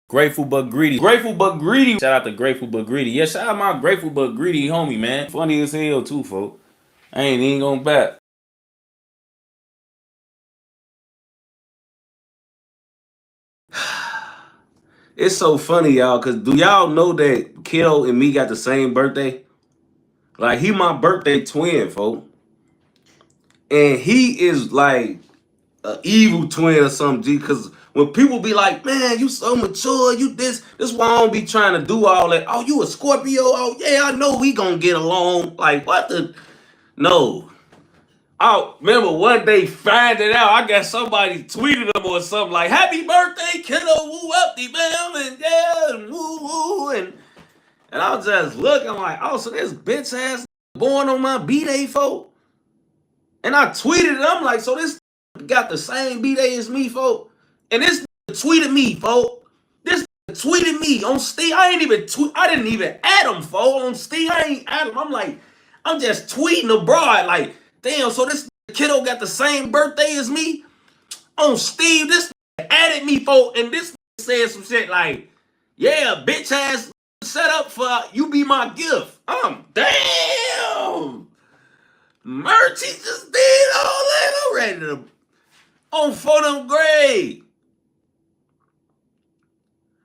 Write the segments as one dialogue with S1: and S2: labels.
S1: Grateful but greedy. Grateful but greedy. Shout out to Grateful but greedy. Yeah, shout out my Grateful but greedy homie, man. Funny as hell too, folks. I ain't even gonna back. It's so funny, y'all, cause do y'all know that Kiddo and me got the same birthday? Like he my birthday twin, folks. And he is like an evil twin or something, G. Cause when people be like, man, you so mature, you this why I don't be trying to do all that. Oh, you a Scorpio? Oh, yeah, I know we gonna get along. Like, what the? No. I remember one day finding out, I got somebody tweeted him or something like, happy birthday, Kiddo, woo up the bam, and yeah, and woo woo. And I was just looking like, oh, so this bitch ass born on my B-Day, folk. And I tweeted it, I'm like, so this got the same B-Day as me, folk. And this tweeted me, folk. This tweeted me on Steve. I didn't even add him, folk. On Steve, I ain't add him. I'm like, I'm just tweeting abroad, like, damn, so this Kiddo got the same birthday as me? On Steve, this added me, folk, and this said some shit like, yeah, bitch ass set up for you be my gift. I'm damn. Merch, he just did all that. I'm ready to on for them grade.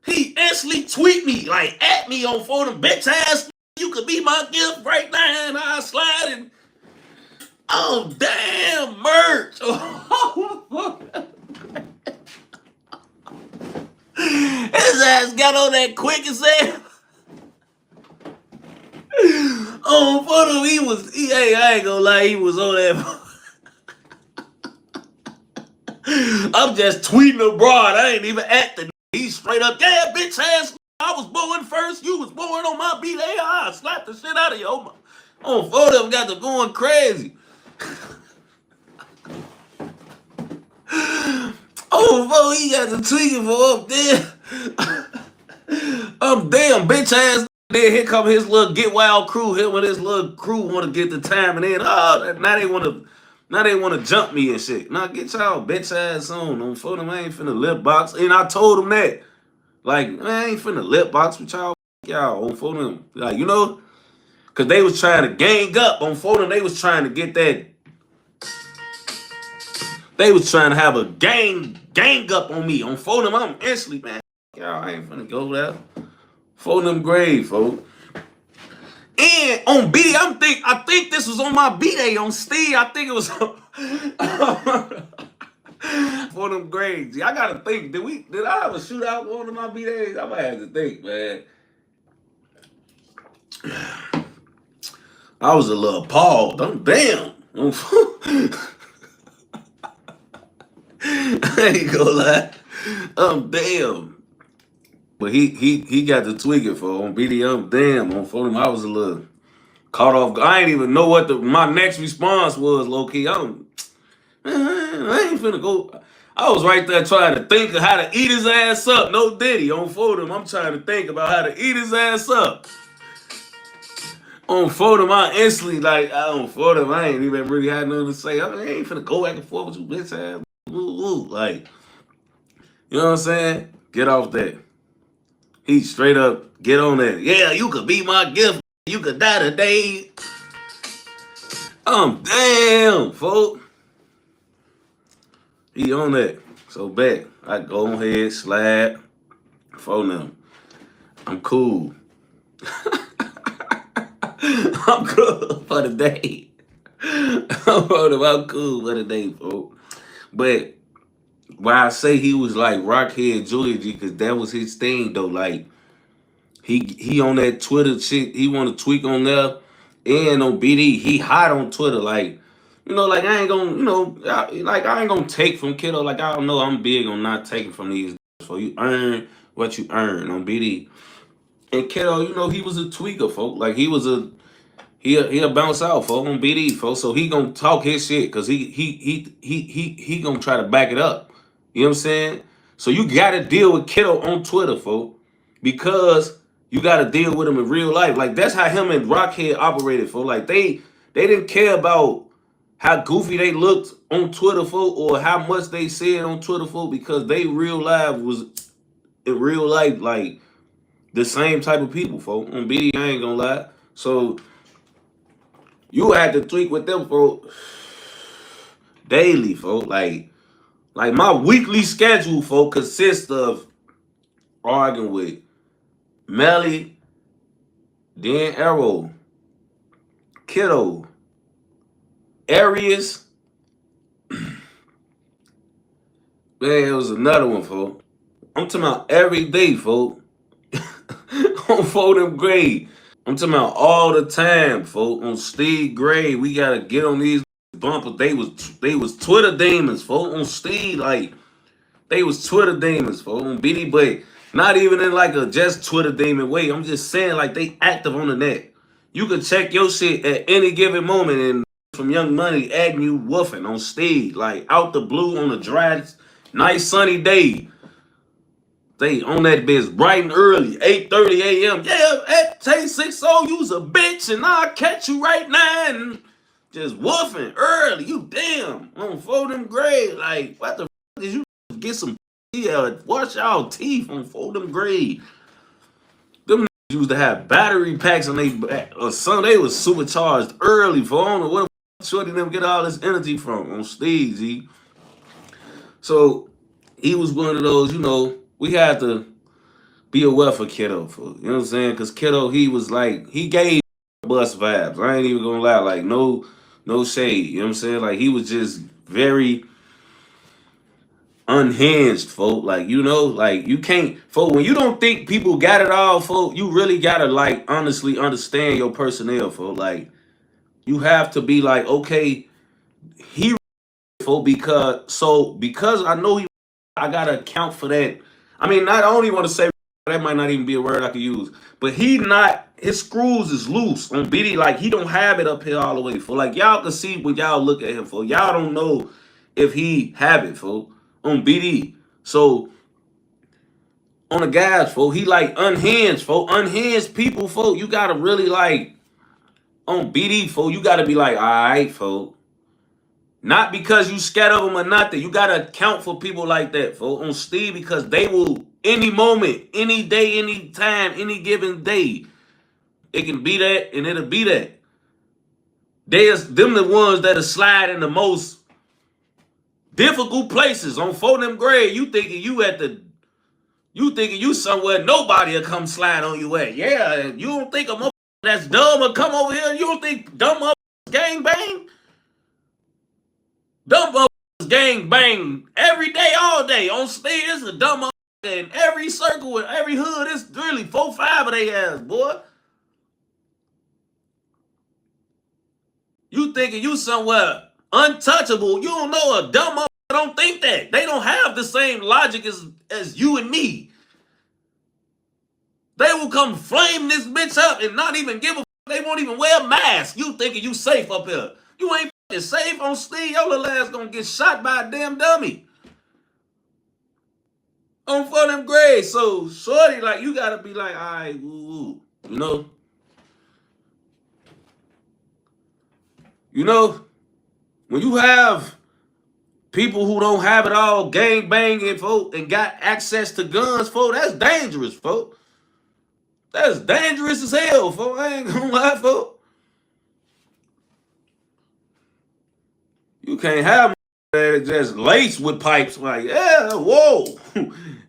S1: He instantly tweet me, like at me on for them bitch ass. You could be my gift right now, and I slide and oh damn, merch. His ass got on that quick and said, oh, for him, I ain't gonna lie, he was on that. I'm just tweeting abroad. I ain't even acting. He's straight up, yeah, bitch ass. I was born first. You was born on my B-Day. I slapped the shit out of you. On for them got to going crazy. Oh, bro, he got the tweaking for up there. Damn, bitch ass. Then here come his little get wild crew. Him and his little crew want to get the time, and then now they want to jump me and shit. Now get y'all bitch ass on for them. I ain't finna lip box, and I told them that, like, man, I ain't finna lip box with y'all on for them, like, you know, cause they was trying to gang up on for them. They was trying to get that. They was trying to have a gang up on me on for them. I'm instantly, man, y'all, I ain't finna go there. For them grave, folks. And on B, I think this was on my B-Day on Steve. I think it was for them grades. I gotta think. Did I have a shootout on one of my B-Days? I might have to think, man. I was a little appalled. I'm damn. I ain't gonna lie. I'm damn. But he got the tweaking for on BDM. Damn, on for him, I was a little caught off. I ain't even know what my next response was, low key. I ain't finna go. I was right there trying to think of how to eat his ass up. No Diddy on Fodem. I'm trying to think about how to eat his ass up. On Fodem, I instantly like on Fodem. I ain't even really had nothing to say. I ain't finna go back and forth with you, bitch ass. Like, you know what I'm saying? Get off that. He straight up get on that. Yeah, you could be my gift. You could die today. Damn, folk. He on that. So back. I go ahead, slide. Phone them. I'm cool. I'm cool for the day. I'm cool for the day, folk. But why I say he was like Rockhead Jr, because that was his thing though. Like he on that Twitter shit. He want to tweak on there and on BD. He hot on Twitter. Like, you know, like I ain't gonna, you know, like I ain't gonna take from Kiddo. Like I don't know. I'm big on not taking from these. So you earn what you earn on BD. And Kiddo, you know, he was a tweaker, folk. Like he'll bounce out, folk, on BD, folk. So he gonna talk his shit because he gonna try to back it up. You know what I'm saying? So you gotta deal with Kiddo on Twitter, folk, because you gotta deal with him in real life. Like that's how him and Rockhead operated, folk. Like they didn't care about how goofy they looked on Twitter, folk, or how much they said on Twitter, folk, because they real life was in real life, like the same type of people, folks. On BD, I ain't gonna lie. So you had to tweak with them, folks, daily, folks. Like my weekly schedule, folks, consists of arguing with Melly, then Aero, Kiddo, Arius. Man, it was another one, folks. I'm talking about every day, folks. On for them grade. I'm talking about all the time, folks. On Steve Gray, we gotta get on these bumpers. They was Twitter demons, folks. On Steve, like they was Twitter demons, folks. On BD, but not even in like a just Twitter demon way. I'm just saying like they active on the net. You can check your shit at any given moment and from Young Money adding you Wolfin on Steve, like out the blue on a dry, nice sunny day. They on that bitch bright and early, 8:30 a.m. Yeah, at Tay 60, you's a bitch, and I'll catch you right now. And just woofing early. You damn on fold them grade. Like, what the fuck is you get some wash y'all teeth on fold them grade? Them used to have battery packs on they back or something. They was supercharged early for I don't know where the shorty them get all this energy from on Steve, G. So he was one of those, you know, we had to be aware for Kiddo, for you know what I'm saying? Cause Kiddo, he was like, he gave bus vibes. I ain't even gonna lie, like no shade. You know what I'm saying? Like he was just very unhinged, folk. Like, you know, like you can't, folk, when you don't think people got it all, folk, you really gotta like honestly understand your personnel, folk. Like you have to be like, okay, he folk, because I know he, I gotta account for that. I mean, not I don't even want to say that might not even be a word I could use, but he not his screws is loose on BD. Like he don't have it up here all the way. For like y'all can see when y'all look at him. For y'all don't know if he have it for on BD. So on the guys, for he like unhinged, for unhinged people, for you gotta really like on BD, for you gotta be like, all right, for. Not because you scared of them or nothing. You gotta account for people like that, folks. On Steve, because they will any moment, any day, any time, any given day. It can be that and it'll be that. There's them the ones that are slide in the most difficult places on for them grade. You thinking you somewhere nobody will come slide on you at. Yeah, you don't think a motherfucker that's dumb will come over here. You don't think dumb motherfuckers gang bang? Dumb motherfuckers gang bang every day, all day. On stage, it's a dumb motherfucker in every circle, in every hood. It's really 4, 5 of they ass, boy. You thinking you somewhere untouchable. You don't know a dumb motherfucker don't think that. They don't have the same logic as you and me. They will come flame this bitch up and not even give a fuck. They won't even wear a mask. You thinking you safe up here. You ain't fucking safe on Steve. Your little ass gonna get shot by a damn dummy. On for them grades. So, shorty, like, you gotta be like, all right, woo, you know? You know, when you have people who don't have it all gang banging, folk, and got access to guns, folk, that's dangerous, folk. That's dangerous as hell, folk. I ain't gonna lie, folk. You can't have that just laced with pipes. Like, yeah, whoa.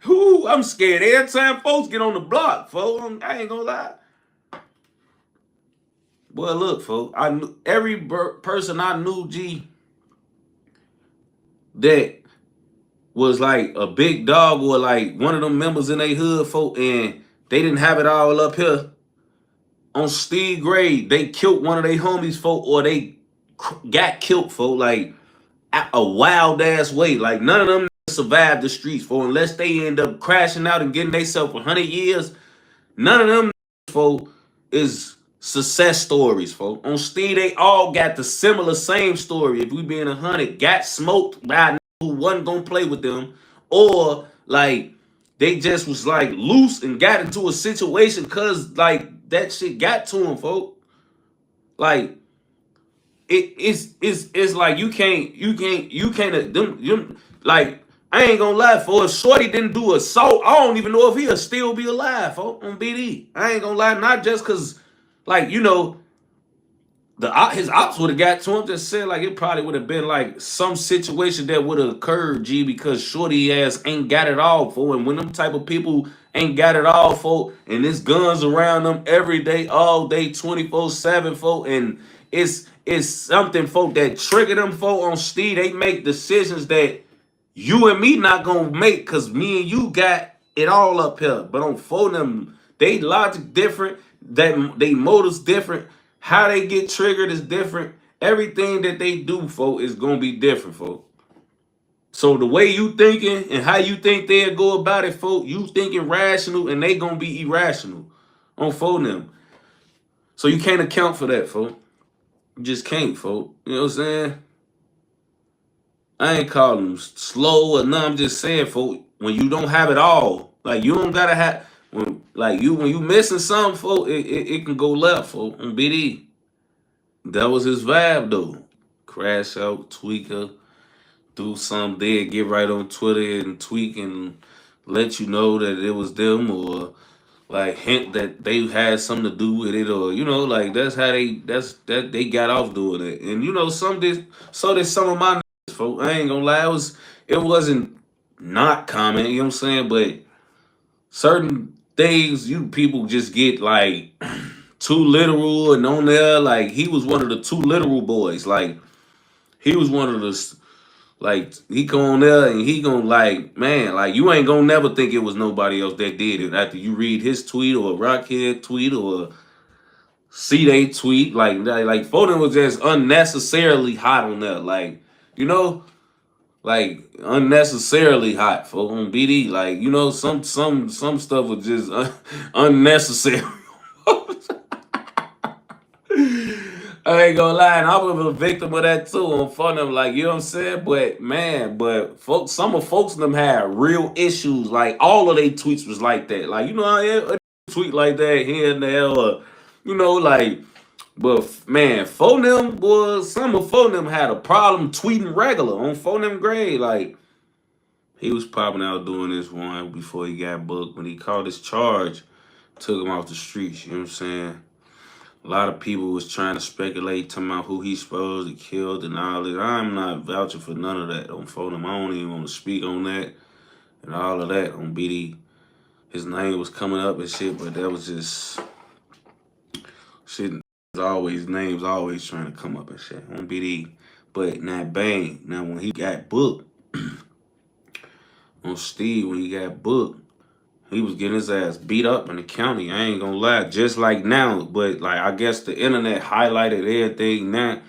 S1: Whoo, I'm scared every time folks get on the block, folks. I ain't gonna lie. Well, look, folks, I knew every person I knew, G, that was like a big dog or like one of them members in their hood, folk, and they didn't have it all up here. On Steve Gray, they killed one of their homies, folk, or they got killed, folk, like a wild ass way. Like none of them survived the streets, folk, unless they end up crashing out and getting themselves 100 years. None of them, folk, is success stories, folk. On Steve, they all got the similar same story. If we being 100, got smoked by a who wasn't gonna play with them, or like they just was like loose and got into a situation because like that shit got to them, folk. Like it's like you can't them like I ain't gonna lie, folks. If Shorty didn't do assault, I don't even know if he'll still be alive, folks, on BD. I ain't gonna lie, not just cause, like, you know, his ops would have got to him. Just said like it probably would have been like some situation that would have occurred, G, because Shorty ass ain't got it all for. And when them type of people ain't got it all for, and there's guns around them every day, all day, 24/7, folk, and it's something, folk, that trigger them, folk, on Steve. They make decisions that you and me not gonna make, cause me and you got it all up here. But on phone them, they logic different, that they motives different, how they get triggered is different. Everything that they do, folk, is gonna be different, folk. So the way you thinking and how you think they'll go about it, folk, you thinking rational and they gonna be irrational on phone them. So you can't account for that, folk. You just can't, folk. You know what I'm saying? I ain't calling them slow or nothing. I'm just saying, folks, when you don't have it all, like you don't gotta have when you missing something, folks, it can go left, folks. On BD. That was his vibe though. Crash out, tweaker, do something there, get right on Twitter and tweak and let you know that it was them, or like hint that they had something to do with it, or you know, like that's how they got off doing it. And you know, so did some of my niggas, folks. I ain't gonna lie, it wasn't not common, you know what I'm saying? But certain things you people just get like too literal and on there. Like he was one of the too literal boys. Like he was one of the, like he go on there and he gonna, like, man, like you ain't gonna never think it was nobody else that did it after you read his tweet or a Rockhead tweet or a Cdai tweet. Like Foden was just unnecessarily hot on there. Like, you know, like unnecessarily hot for on BD. Like, you know, some stuff was just unnecessary. I ain't gonna lie, and I was a victim of that too on fun of, like, you know what I'm saying? But man, folks, some of folks in them had real issues. Like all of their tweets was like that. Like, you know, a tweet like that here and there, or you know, like, but man, phone them was some of phone them had a problem tweeting regular on phone them grade. Like he was popping out doing this one before he got booked. When he caught his charge, took him off the streets, you know what I'm saying? A lot of people was trying to speculate, talking about who he's supposed to killed and all that. I'm not vouching for none of that on phone. I don't even want to speak on that and all of that on BD. His name was coming up and shit, but that was just shit. Names always trying to come up and shit on BD. But now bang, now when he got booked on Steve, when he got booked, he was getting his ass beat up in the county. I ain't gonna lie, just like now. But like I guess the internet highlighted everything now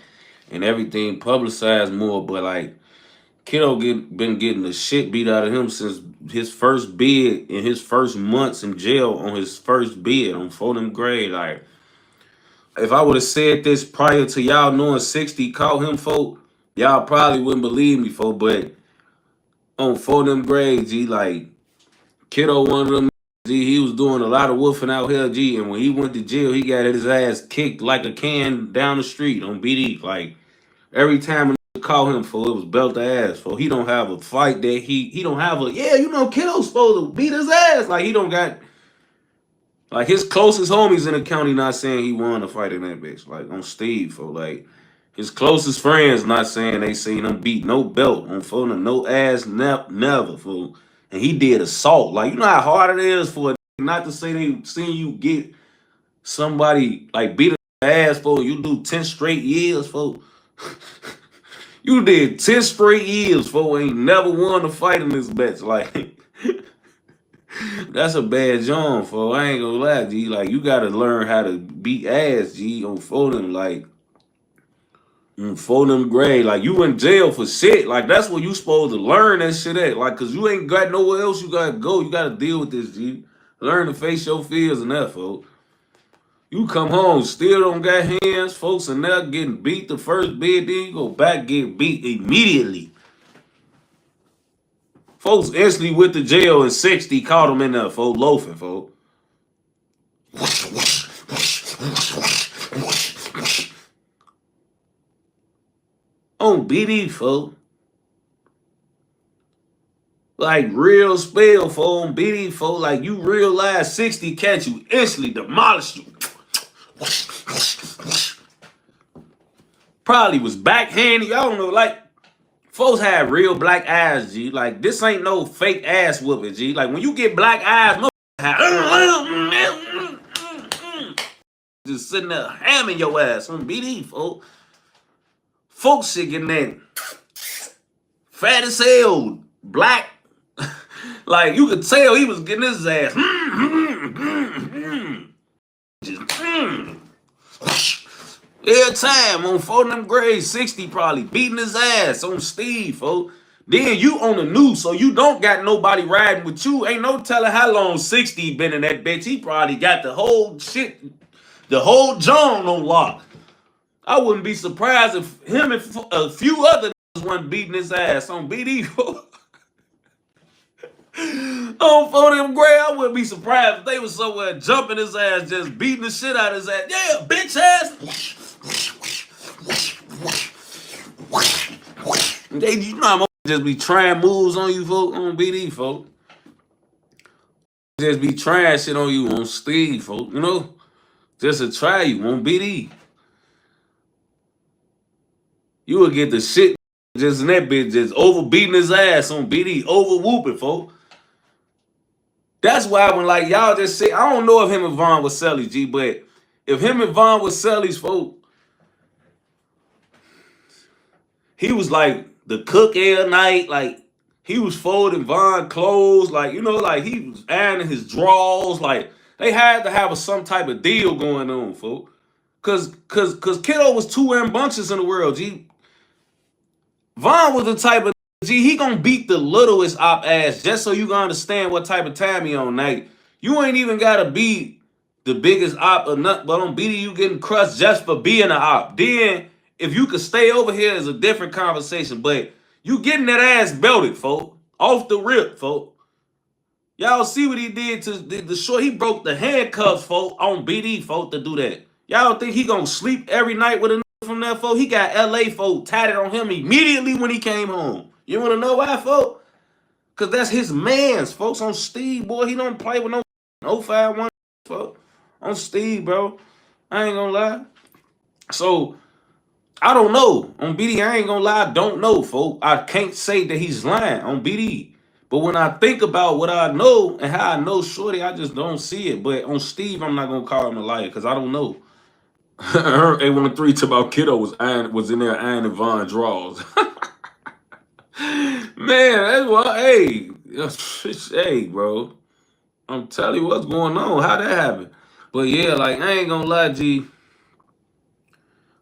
S1: and everything publicized more. But like Kiddo been getting the shit beat out of him since his first bid in his first months in jail on his first bid on Fordham grade. Like if I would have said this prior to y'all knowing 60 caught him, folk, y'all probably wouldn't believe me, folk. But on Fordham grade, G, like Kiddo one of them. G, he was doing a lot of woofing out here, G, and when he went to jail, he got his ass kicked like a can down the street on BD. Like every time a call him for, it was belt the ass for. He don't have a fight that he don't have a, yeah, you know, Kiddo's supposed to beat his ass. Like he don't got, like his closest homies in the county not saying he won a fight in that bitch. Like on Steve, for like his closest friends not saying they seen him beat no belt on phone, no ass, never, fool. And he did assault. Like, you know how hard it is for a not to say they seen you get somebody like beat a ass for you do 10 straight years for. You did 10 straight years for ain't never won a fight in this bitch. Like that's a bad job for. I ain't gonna lie, G. Like you gotta learn how to beat ass, G, on phone. Like for them grade, like you in jail for shit. Like that's where you supposed to learn that shit at. Like, cause you ain't got nowhere else you gotta go. You gotta deal with this, G. Learn to face your fears and that, folks. You come home, still don't got hands, folks, and now getting beat the first bid, then you go back get beat immediately. Folks instantly went to jail and 60 caught him in there, folks, loafing, folks. On BD, folks. Like real spell for him, BD for like you realize 60 catch you instantly demolish you. Probably was backhanded. I don't know, like folks had real black eyes, G. Like this ain't no fake ass whooping, G. Like when you get black eyes, just sitting there hamming your ass on BD, folks. Folks shit getting that fat as hell, black. Like you could tell he was getting his ass. Just, every time on 4 of them grades, 60 probably beating his ass on Steve, folks. Then you on the news, so you don't got nobody riding with you. Ain't no telling how long 60 been in that bitch. He probably got the whole shit, the whole John on lock. I wouldn't be surprised if him and a few other niggas wasn't beating his ass on BD. On 4 of them grade, I wouldn't be surprised if they was somewhere jumping his ass, just beating the shit out of his ass. Yeah, bitch ass. They, you know, I'm just be trying moves on you, folks, on BD, folks. Just be trying shit on you on Steve, folks, you know? Just to try you on BD. You would get the shit just in that bitch, just over beating his ass on BD, over whooping, folks. That's why when like y'all just say, I don't know if him and Vaughn was Sellies, G, but if him and Vaughn was Sellies, folks, he was like the cook every night, like he was folding Vaughn clothes, like, you know, like he was ironing his drawers, like they had to have some type of deal going on, folks. Cause Kiddo was too rambunctious in the world, G. Vaughn was the type of G, he gonna beat the littlest op ass just so you gonna understand what type of time he on. Like, you ain't even gotta be the biggest op or nothing, but on BD you getting crushed just for being an op. Then, if you could stay over here is a different conversation, but you getting that ass belted, folk. Off the rip, folk. Y'all see what he did to the short? He broke the handcuffs, folk, on BD, folk, to do that. Y'all think he gonna sleep every night with a nigga from that, folk? He got LA, folk, tatted on him immediately when he came home. You wanna know why, folk? Cause that's his man's, folks. On Steve, boy, he don't play with no 051, folks. On Steve, bro. I ain't gonna lie. So, I don't know. On BD, I ain't gonna lie, I don't know, folks. I can't say that he's lying on BD. But when I think about what I know and how I know Shorty, I just don't see it. But on Steve, I'm not gonna call him a liar because I don't know. A103 to about Kiddo was in there ironing Von draws. Man, that's what, hey, hey, bro. I'm telling you what's going on. How that happened? But yeah, like, I ain't gonna lie, G.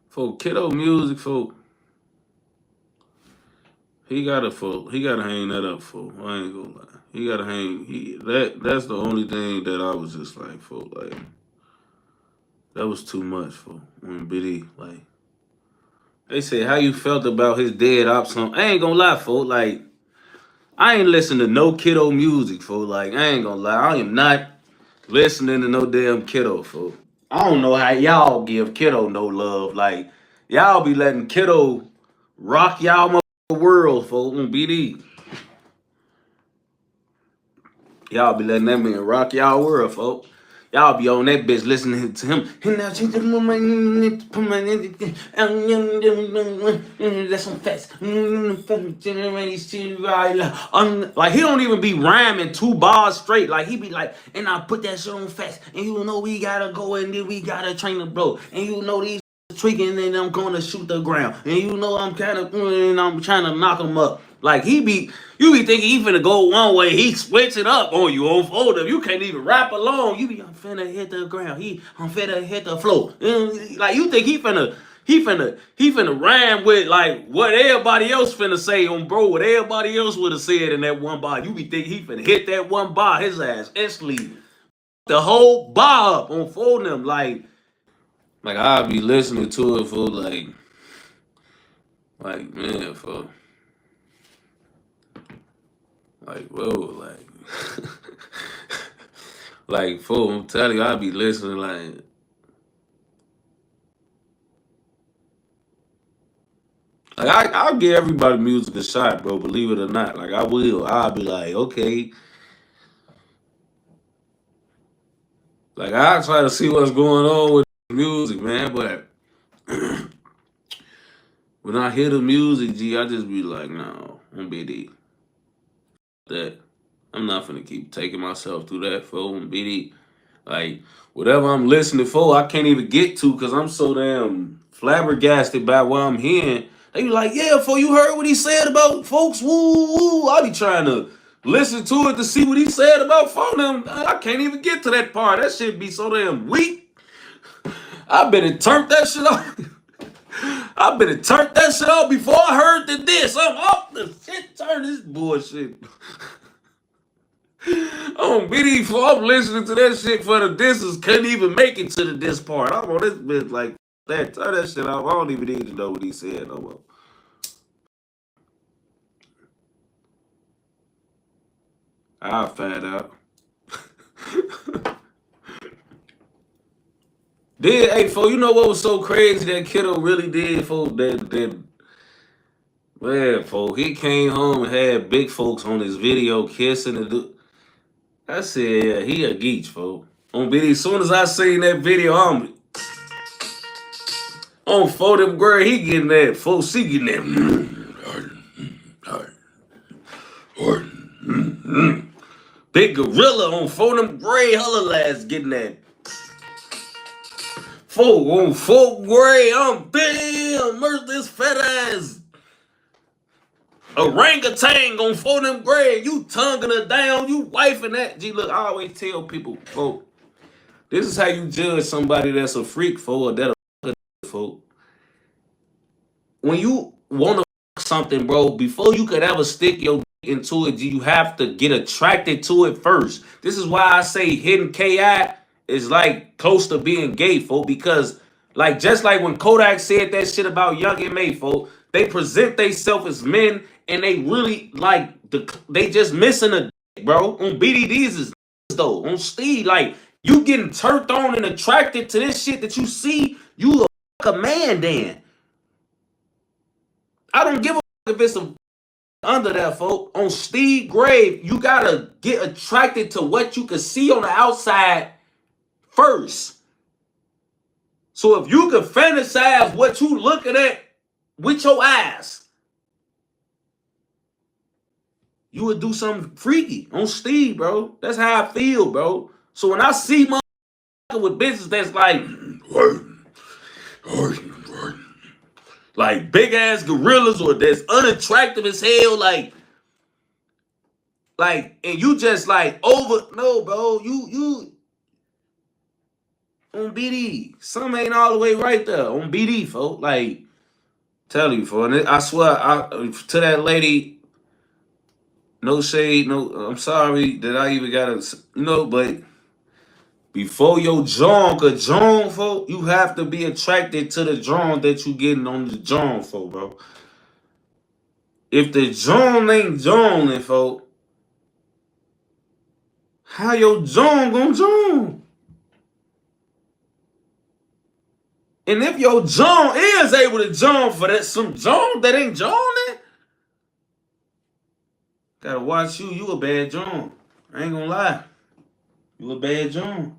S1: For Kiddo music, for he gotta hang that up, for. I ain't gonna lie. He gotta hang that's the only thing that I was just like, for, like, that was too much, for when BD, like, they said how you felt about his dead op song. I ain't gonna lie, for, like, I ain't listening to no Kiddo music, for, like, I ain't gonna lie. I am not listening to no damn Kiddo, for. I don't know how y'all give Kiddo no love. Like, y'all be letting Kiddo rock y'all world, for, on BD. Y'all be letting that man rock y'all world, folks. Y'all be on that bitch listening to him. That's some facts. Like, he don't even be rhyming 2 bars straight. Like, he be like, and I put that shit on facts. And you know we gotta go and then we gotta train the bro. And you know these tweaking and I'm gonna shoot the ground. And you know I'm kind of, and I'm trying to knock him up. Like, you be thinking he finna go one way, he switch it up on you on fold up. You can't even rap along. You be, I'm finna hit the ground. I'm finna hit the floor. Like, you think he finna rhyme with like what everybody else finna say on bro, what everybody else would have said in that one bar. You be thinking he finna hit that one bar, his ass instantly. The whole bar up on folding them. Like I'll be listening to it for like man, for like, whoa, like, like, fool, I'm telling you, I'll be listening, like Like I'll give everybody music a shot, bro. Believe it or not, like I will. I'll be like, okay. Like I try to see what's going on with music, man. But when I hear the music, G, I just be like, no, I'm BD. That I'm not finna keep taking myself through that for BD. Like whatever I'm listening for, I can't even get to because I'm so damn flabbergasted by what I'm hearing. They be like, yeah, for you heard what he said about folks, woo, woo. I be trying to listen to it to see what he said about phone them. I can't even get to that part. That shit be so damn weak. I better turn that shit off. I better turn that shit off before I heard the diss. I'm off the shit. Turn this bullshit. On BD, I'm listening to that shit for the disses. Couldn't even make it to the diss part. I'm on this bitch like that. Turn that shit off. I don't even need to know what he said no more. I'll find out. Hey, fo, you know what was so crazy that Kiddo really did, fo? Man, fo, he came home and had big folks on his video kissing and I said, yeah, he a geech, fo. On BD, as soon as I seen that video, I'm on for them girl, he getting that, fo, she getting that. Big gorilla on for them gray holla lads getting that. On folk gray, I'm damn, merch this fat ass orangutan on for them gray. You tonguing her down, you wifing that. Gee, look, I always tell people, folk, this is how you judge somebody that's a freak, folk, or that a folk. When you want to something, bro, before you could ever stick your into it, you have to get attracted to it first. This is why I say hidden KI is like close to being gay, folk, because like just like when Kodak said that shit about Young M.A., folk, they present themselves as men and they really like they just missing a dick, bro. On BDDs is though. On Steve, like you getting turned on and attracted to this shit that you see, you a man then. I don't give a if it's a under that, folk. On Steve grave, you gotta get attracted to what you can see on the outside first. So if you can fantasize what you looking at with your eyes, you would do something freaky on Steve, bro. That's how I feel, bro. So when I see motherfucker with bitches that's like big ass gorillas or that's unattractive as hell, like, and you just like no, bro, you on BD, something ain't all the way right there on BD, folks. Like, tell you, for and I swear, to that lady, no shade, no, I'm sorry that I even gotta, but before your John could John, folks, you have to be attracted to the John that you getting on the John, folks, bro. If the John ain't John, folks, how your John gonna John? And if your John is able to John for that, some John that ain't John, gotta watch you. You a bad John. I ain't gonna lie. You a bad John.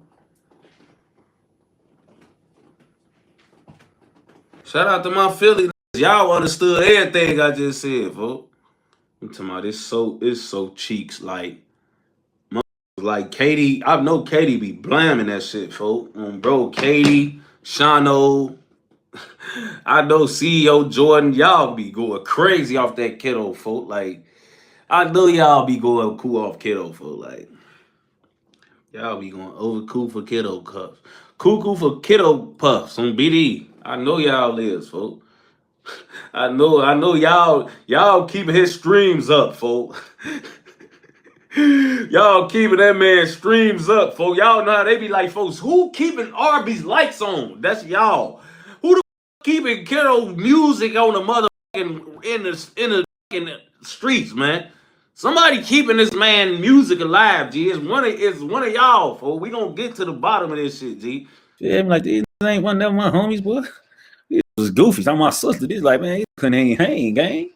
S1: Shout out to my Philly. Y'all understood everything I just said, folks. I'm talking about it's so cheeks like Katie. I know Katie be blaming that shit, folks. Bro, Katie, Shano. I know CEO Jordan, y'all be going crazy off that Kiddo, folk. Like, I know y'all be going cool off Kiddo, folk. Like, y'all be going over cool for Kiddo cups. Cuckoo for Kiddo puffs on BD. I know y'all is, folk. I know y'all keeping his streams up, folk. Y'all keeping that man's streams up, folk. Y'all know how they be like, folks, who keeping Arby's lights on? That's y'all. Who the keeping Kiddo music on the motherfucking in the streets, man? Somebody keeping this man music alive, G. It's one of y'all, folks. We gonna get to the bottom of this shit, G.
S2: Yeah, I'm like, these ain't one of them my homies, boy. These was goofy. I'm my sister. This like, man, couldn't hang, gang.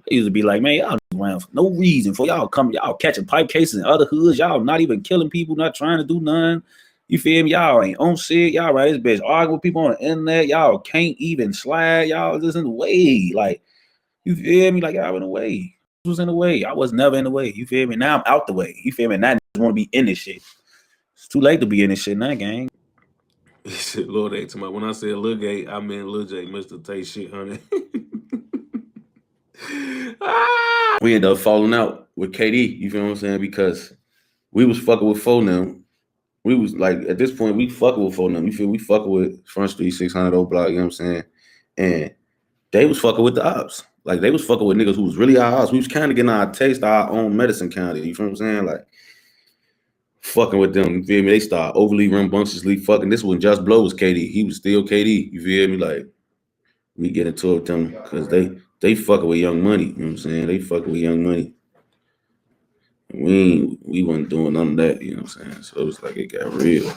S2: They used to be like, man, y'all around for no reason. For y'all y'all catching pipe cases in other hoods. Y'all not even killing people, not trying to do none. You feel me? Y'all ain't on shit. Y'all right this bitch arguing with people on the internet. Y'all can't even slide. Y'all just in the way. Like, you feel me? Like, y'all in the way. I was in the way. I was never in the way. You feel me? Now I'm out the way. You feel me? Now I just want to be in this shit. It's too late to be in this shit now, gang.
S1: Shit, Lord A to my when I said Lil Gay, I meant Lil J, Mr. Tay shit, honey.
S2: We ended up falling out with KD, you feel what I'm saying? Because we was fucking with phone them. We was like, at this point, we fucking with phone them. You feel we fucking with Front Street 600 O Block, you know what I'm saying? And they was fucking with the ops. Like, they was fucking with niggas who was really our ops. We was kind of getting our taste of our own medicine county, you feel what I'm saying? Like, fucking with them, you feel me? They start overly rambunctiously fucking. This one Just Blow was KD. He was still KD, you feel me? Like, we get into it with them because they fucking with Young Money, you know what I'm saying? They fucking with Young Money. We wasn't doing none of that, you know what I'm saying? So it was like it got real.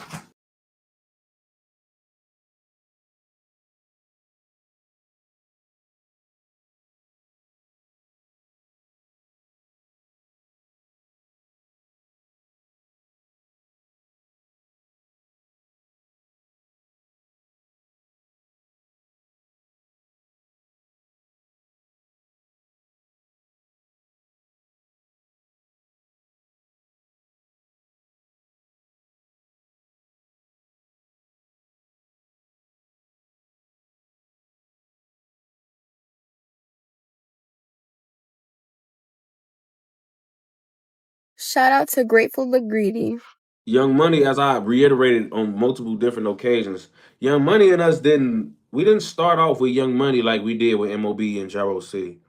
S3: Shout out to Grateful but Greedy.
S1: Young Money, as I reiterated on multiple different occasions, Young Money and us we didn't start off with Young Money like we did with MOB and Jaro City.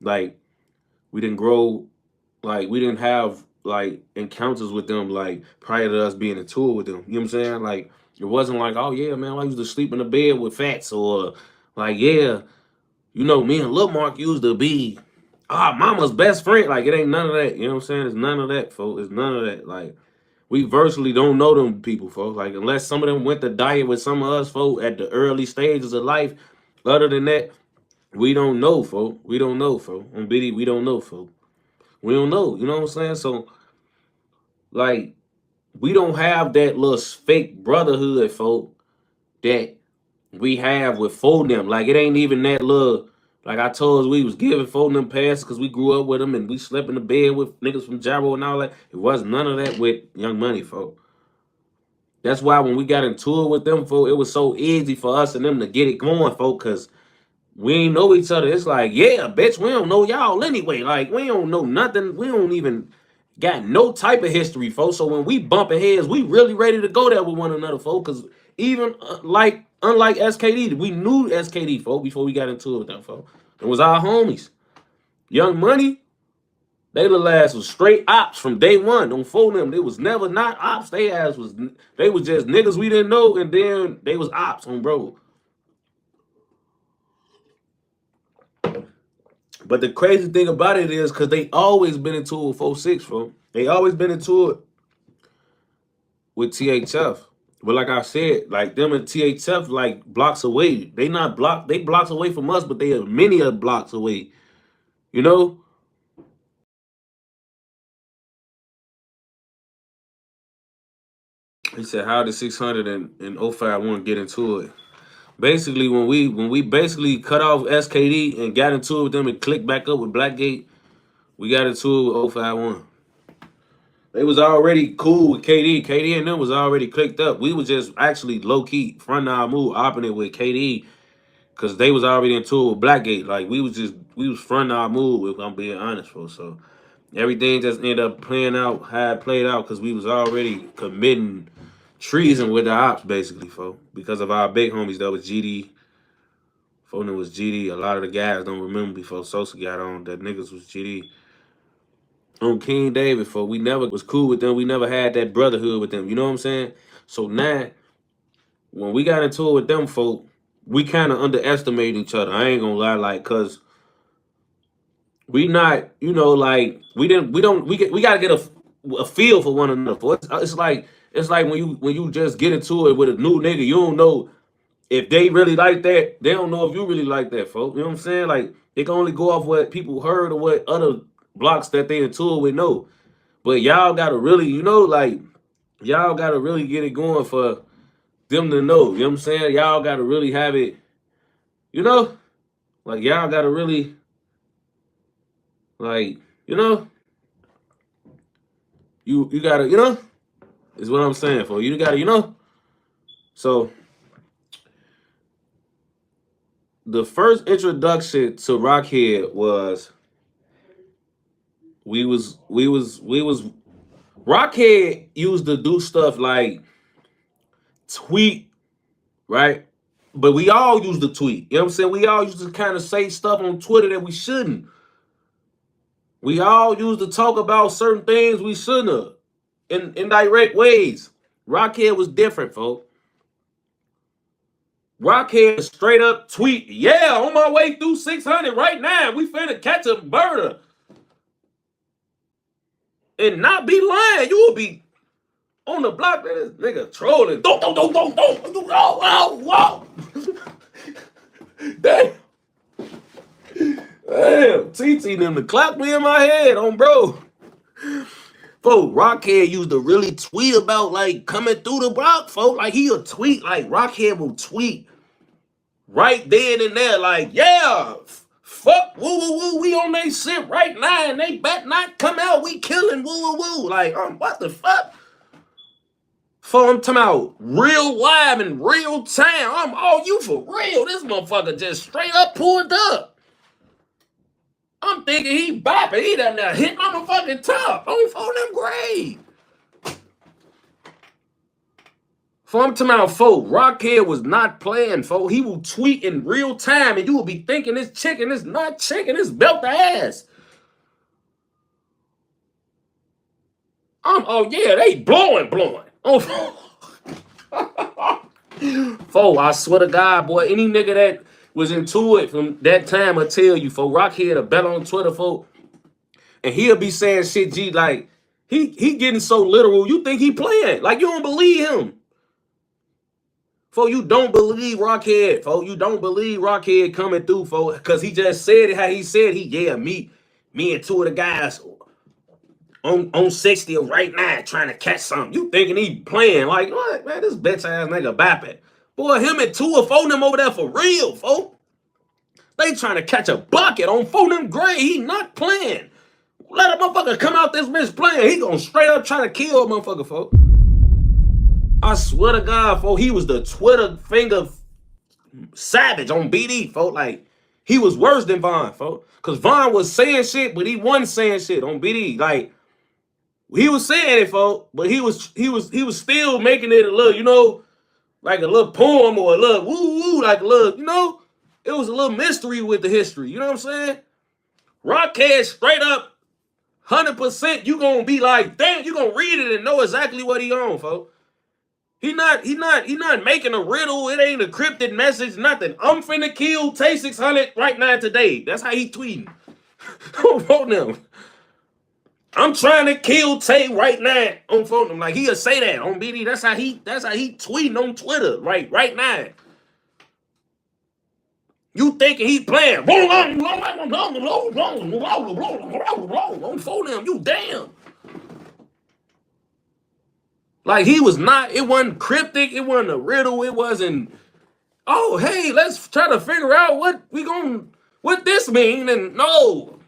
S1: Like, we didn't grow, like, we didn't have, like, encounters with them, like, prior to us being in tour with them. You know what I'm saying? Like, it wasn't like, oh, yeah, man, I used to sleep in the bed with Fats, or, like, yeah, you know, me and Lil Mark used to be mama's best friend. Like, it ain't none of that. You know what I'm saying? It's none of that, folks. It's none of that. Like, we virtually don't know them people, folks. Like, unless some of them went to diet with some of us, folks, at the early stages of life. Other than that, we don't know, folks. We don't know, folks. On Biddy, we don't know, folks. We don't know. You know what I'm saying? So, like, we don't have that little fake brotherhood, folks, that we have with them. Like, it ain't even that little. Like I told us, we was giving them passes because we grew up with them and we slept in the bed with niggas from Jaro and all that. It wasn't none of that with Young Money, folks. That's why when we got into it with them, folks, it was so easy for us and them to get it going, folks, because we ain't know each other. It's like, yeah, bitch, we don't know y'all anyway. Like, we don't know nothing. We don't even got no type of history, folks. So when we bumping heads, we really ready to go there with one another, folks, because even unlike SKD, we knew SKD, folks, before we got into it with them, folks. It was our homies. Young Money, they little ass was straight ops from day one. Don't fool them. They was never not ops. They was just niggas we didn't know, and then they was ops on bro. But the crazy thing about it is, cause they always been into it with 4-6, bro. They always been into it with THF. But like I said, like them and THF like blocks away. They not block. They blocks away from us, but they are many blocks away. You know. He said, "How did 600 and 051 get into it?" Basically, when we basically cut off SKD and got into it with them and clicked back up with Blackgate, we got into it with 051. They was already cool with KD. KD and them was already clicked up. We was just actually low key front our move, opping it with KD, because they was already into it with Blackgate. Like, we was front our move, if I'm being honest, for so everything just ended up playing out how it played out because we was already committing treason with the ops, basically, folks, because of our big homies that was GD. Phone was GD. A lot of the guys don't remember before Sosa got on that niggas was GD. On King David, folks, we never was cool with them. We never had that brotherhood with them. You know what I'm saying? So now, when we got into it with them, folks, we kind of underestimate each other. I ain't gonna lie, like, cause we not, you know, like we gotta get a feel for one another. It's like when you just get into it with a new nigga, you don't know if they really like that, they don't know if you really like that, folks. You know what I'm saying? Like, they can only go off what people heard or what other blocks that they into it with know. But y'all gotta really, like, y'all gotta really get it going for them to know. You know what I'm saying? Y'all gotta really have it, like y'all gotta really, like, you gotta, is what I'm saying, for you gotta, so the first introduction to Rockhead was we was Rockhead used to do stuff like tweet, right? But we all used to tweet. You know what I'm saying? We all used to kind of say stuff on Twitter that we shouldn't. We all used to talk about certain things we shouldn't have in indirect ways. Rockhead was different, folks. Rockhead straight up tweet, yeah, on my way through 600 right now. We finna catch a murder. And not be lying. You will be on the block, this nigga trolling. Don't. Whoa. Damn. TT them to clap me in my head on bro. Folks, Rockhead used to really tweet about like coming through the block, folks. Like he'll tweet, like Rockhead will tweet right then and there, like, yeah, fuck, woo, we on they shit right now, and they bet not come out, we killing, woo. Like, what the fuck? For I'm talking about real live and real time. You for real. This motherfucker just straight up pulled up. I'm thinking he bopping. He done there hitting on the fucking top. On them grade. For I'm talking about, folks, Rockhead was not playing, folks. He will tweet in real time, and you will be thinking this chicken is not chicken. This belt the ass. They blowing. Folks, I swear to God, boy, any nigga that was into it from that time will tell you, folks, Rockhead a bet on Twitter, folks, and he'll be saying shit, G, like, he getting so literal, you think he playing. Like, you don't believe him. Folks, you don't believe Rockhead, folks. You don't believe Rockhead coming through, folks, because he just said it how he said me and two of the guys on 60 right now trying to catch something. You thinking he playing. Like, what? Man, this bitch ass nigga bapping. Boy, him and two of them over there for real, folks. They trying to catch a bucket on them grade. He not playing. Let a motherfucker come out this bitch playing. He gonna straight up try to kill a motherfucker, folks. I swear to God, folks, he was the Twitter finger savage on BD, folks. Like, he was worse than Von, folks. Because Von was saying shit, but he wasn't saying shit on BD. Like, he was saying it, folks, but he was still making it a little, like a little poem or a little woo, like a little, it was a little mystery with the history. You know what I'm saying? Rockhead straight up, 100%, you gonna be like, damn, you gonna read it and know exactly what he on, folks. He not making a riddle. It ain't a cryptic message, nothing. I'm finna kill Tay 600 right now today. That's how he tweeting. On them. I'm trying to kill Tay right now on phone. Like, he'll say that on BD. That's how he tweeting on Twitter right now. You thinking he playing on phone them, you damn. Like, he was not, it wasn't cryptic, it wasn't a riddle, it wasn't, oh, hey, let's try to figure out what this mean, and no.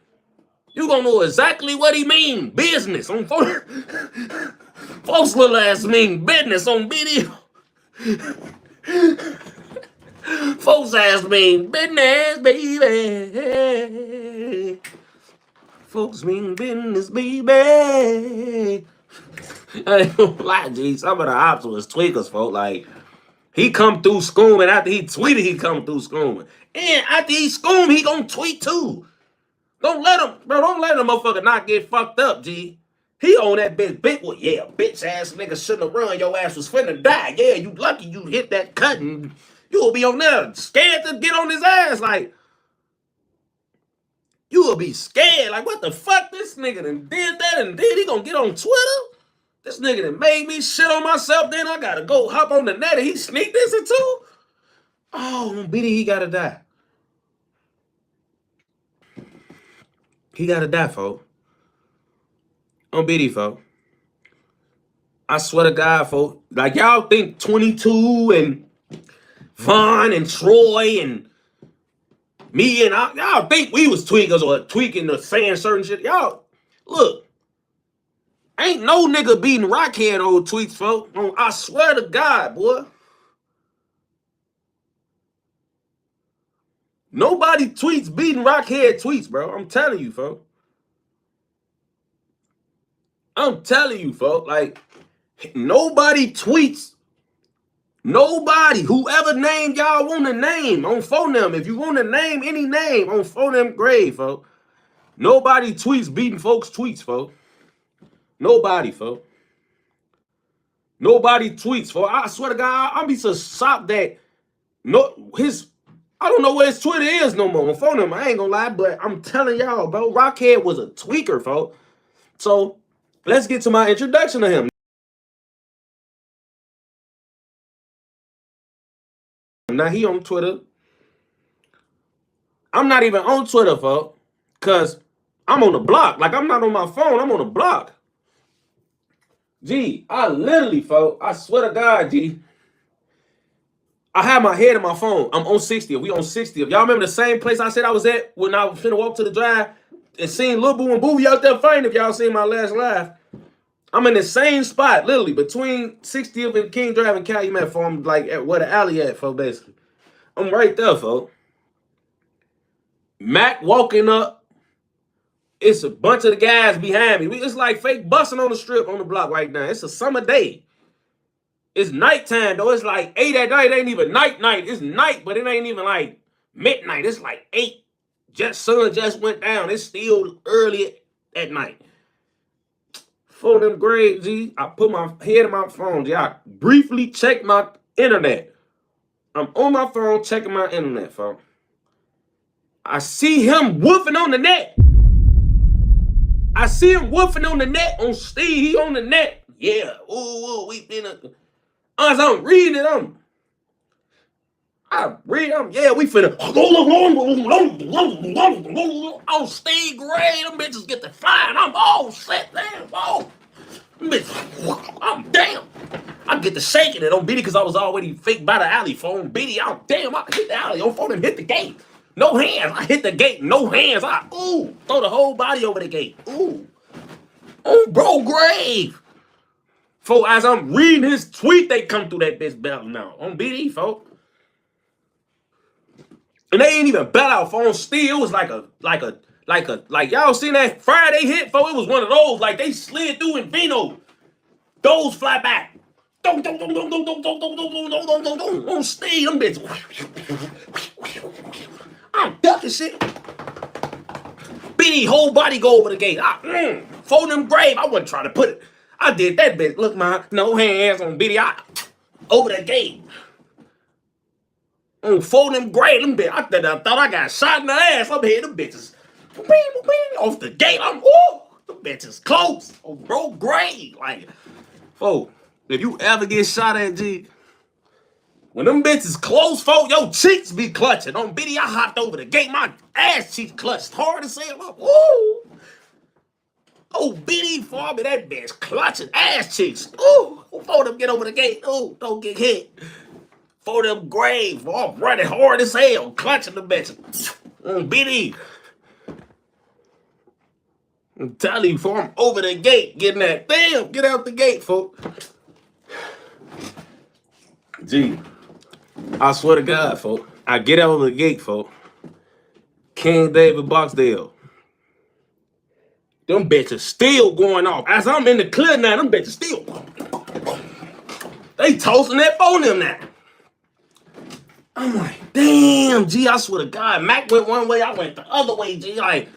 S1: You gonna know exactly what he mean. Business on phone. Folks little ass mean business on video. Folks ass mean business, baby. Folks mean business, baby. I ain't gonna lie, G. Some of the ops was tweakers, folks. Like, he come through schooming. After he tweeted, he come through schooming. And after he schoom, he gonna tweet too. Don't let him motherfucker not get fucked up, G. He on that bitch. Well, yeah, bitch ass nigga shouldn't have run. Your ass was finna die. Yeah, you lucky you hit that cut and you'll be on there scared to get on his ass. Like, you will be scared. Like, what the fuck? This nigga done did that and then he gonna get on Twitter? This nigga done made me shit on myself. Then I gotta go hop on the net and he sneak this too? Oh, BD, he gotta die. He gotta die, folks. On BD, folks. I swear to God, folks. Like, y'all think 22 and Vaughn and Troy and me and y'all think we was tweakers or tweaking or saying certain shit. Y'all, look. Ain't no nigga beating Rockhead old tweets, folks. I swear to God, boy. Nobody tweets beating Rockhead tweets, bro. I'm telling you, folks. I'm telling you, folks. Like, nobody tweets. Nobody. Whoever name y'all want to name on phone them. If you want to name any name on phone them grave, folks. Nobody tweets beating folks' tweets, folks. Nobody, folks. Nobody tweets, folks. I swear to God, I'll be so shocked that I don't know where his Twitter is no more. On phone him, I ain't gonna lie, but I'm telling y'all, bro, Rockhead was a tweaker, folks. So let's get to my introduction to him. Now he on Twitter. I'm not even on Twitter, folks, because I'm on the block. Like, I'm not on my phone, I'm on the block. G, I literally, folks, I swear to God, G, I have my head in my phone. I'm on 60th. We on 60th. Y'all remember the same place I said I was at when I was finna walk to the drive and seen Lil Boo and Boobie out there fighting? If y'all seen my last live, I'm in the same spot, literally, between 60th and King Drive and Calumet Farm, like at where the alley at, folks, basically. I'm right there, folks. Mac walking up. It's a bunch of the guys behind me. It's like fake busting on the strip on the block right now. It's a summer day. It's nighttime, though. It's like 8 at night. It ain't even night. It's night, but it ain't even like midnight. It's like 8. Sun just went down. It's still early at night. For them grades, G, I put my head in my phone, G. I briefly checked my internet. I'm on my phone checking my internet, phone. I see him woofing on the net. I see him woofing on the net on Steve. He on the net. Yeah. Ooh, we been as I'm reading it, yeah, we finna on Steve Gray, them bitches get the flying. I'm all set, damn, I'm damn. I get the shaking it on Biddy because I was already fake by the alley phone. Biddy, I hit the alley on phone and hit the gate. No hands. I hit the gate. No hands. Throw the whole body over the gate. Oh, bro, grave. Folks, as I'm reading his tweet, they come through that bitch bell now. On BD, folks. And they ain't even bet out phone still. It was like y'all seen that Friday hit, folks? It was one of those, like they slid through in Vino. Those fly back. On Steve, them bitches. I'm ducking shit. BD whole body go over the gate. Fold them grave. I wasn't trying to put it. I did that bitch. Look, man, no hands on BD. Over the gate. Fold them grave. Them bitch. I thought I got shot in the ass. I'm here. Them bitches. Off the gate. Them bitches close. Bro, grave. Like, folks, if you ever get shot at, G, when them bitches close, folks, your cheeks be clutching. On BD, I hopped over the gate. My ass cheeks clutched hard as hell. Woo! Oh, BD for me, that bitch clutching ass cheeks. Ooh, for them get over the gate. Ooh, don't get hit. For them grave, I'm running hard as hell, clutching the bitch. BD. I'm telling you, for I'm over the gate, getting that. Damn, get out the gate, folks. Gee, I swear to God, folks, I get out of the gate, folks. King David Boxdale. Them bitches still going off. As I'm in the clear now, them bitches still. They toasting that phone them now. I'm like, damn, G, I swear to God. Mac went one way, I went the other way, G. Like,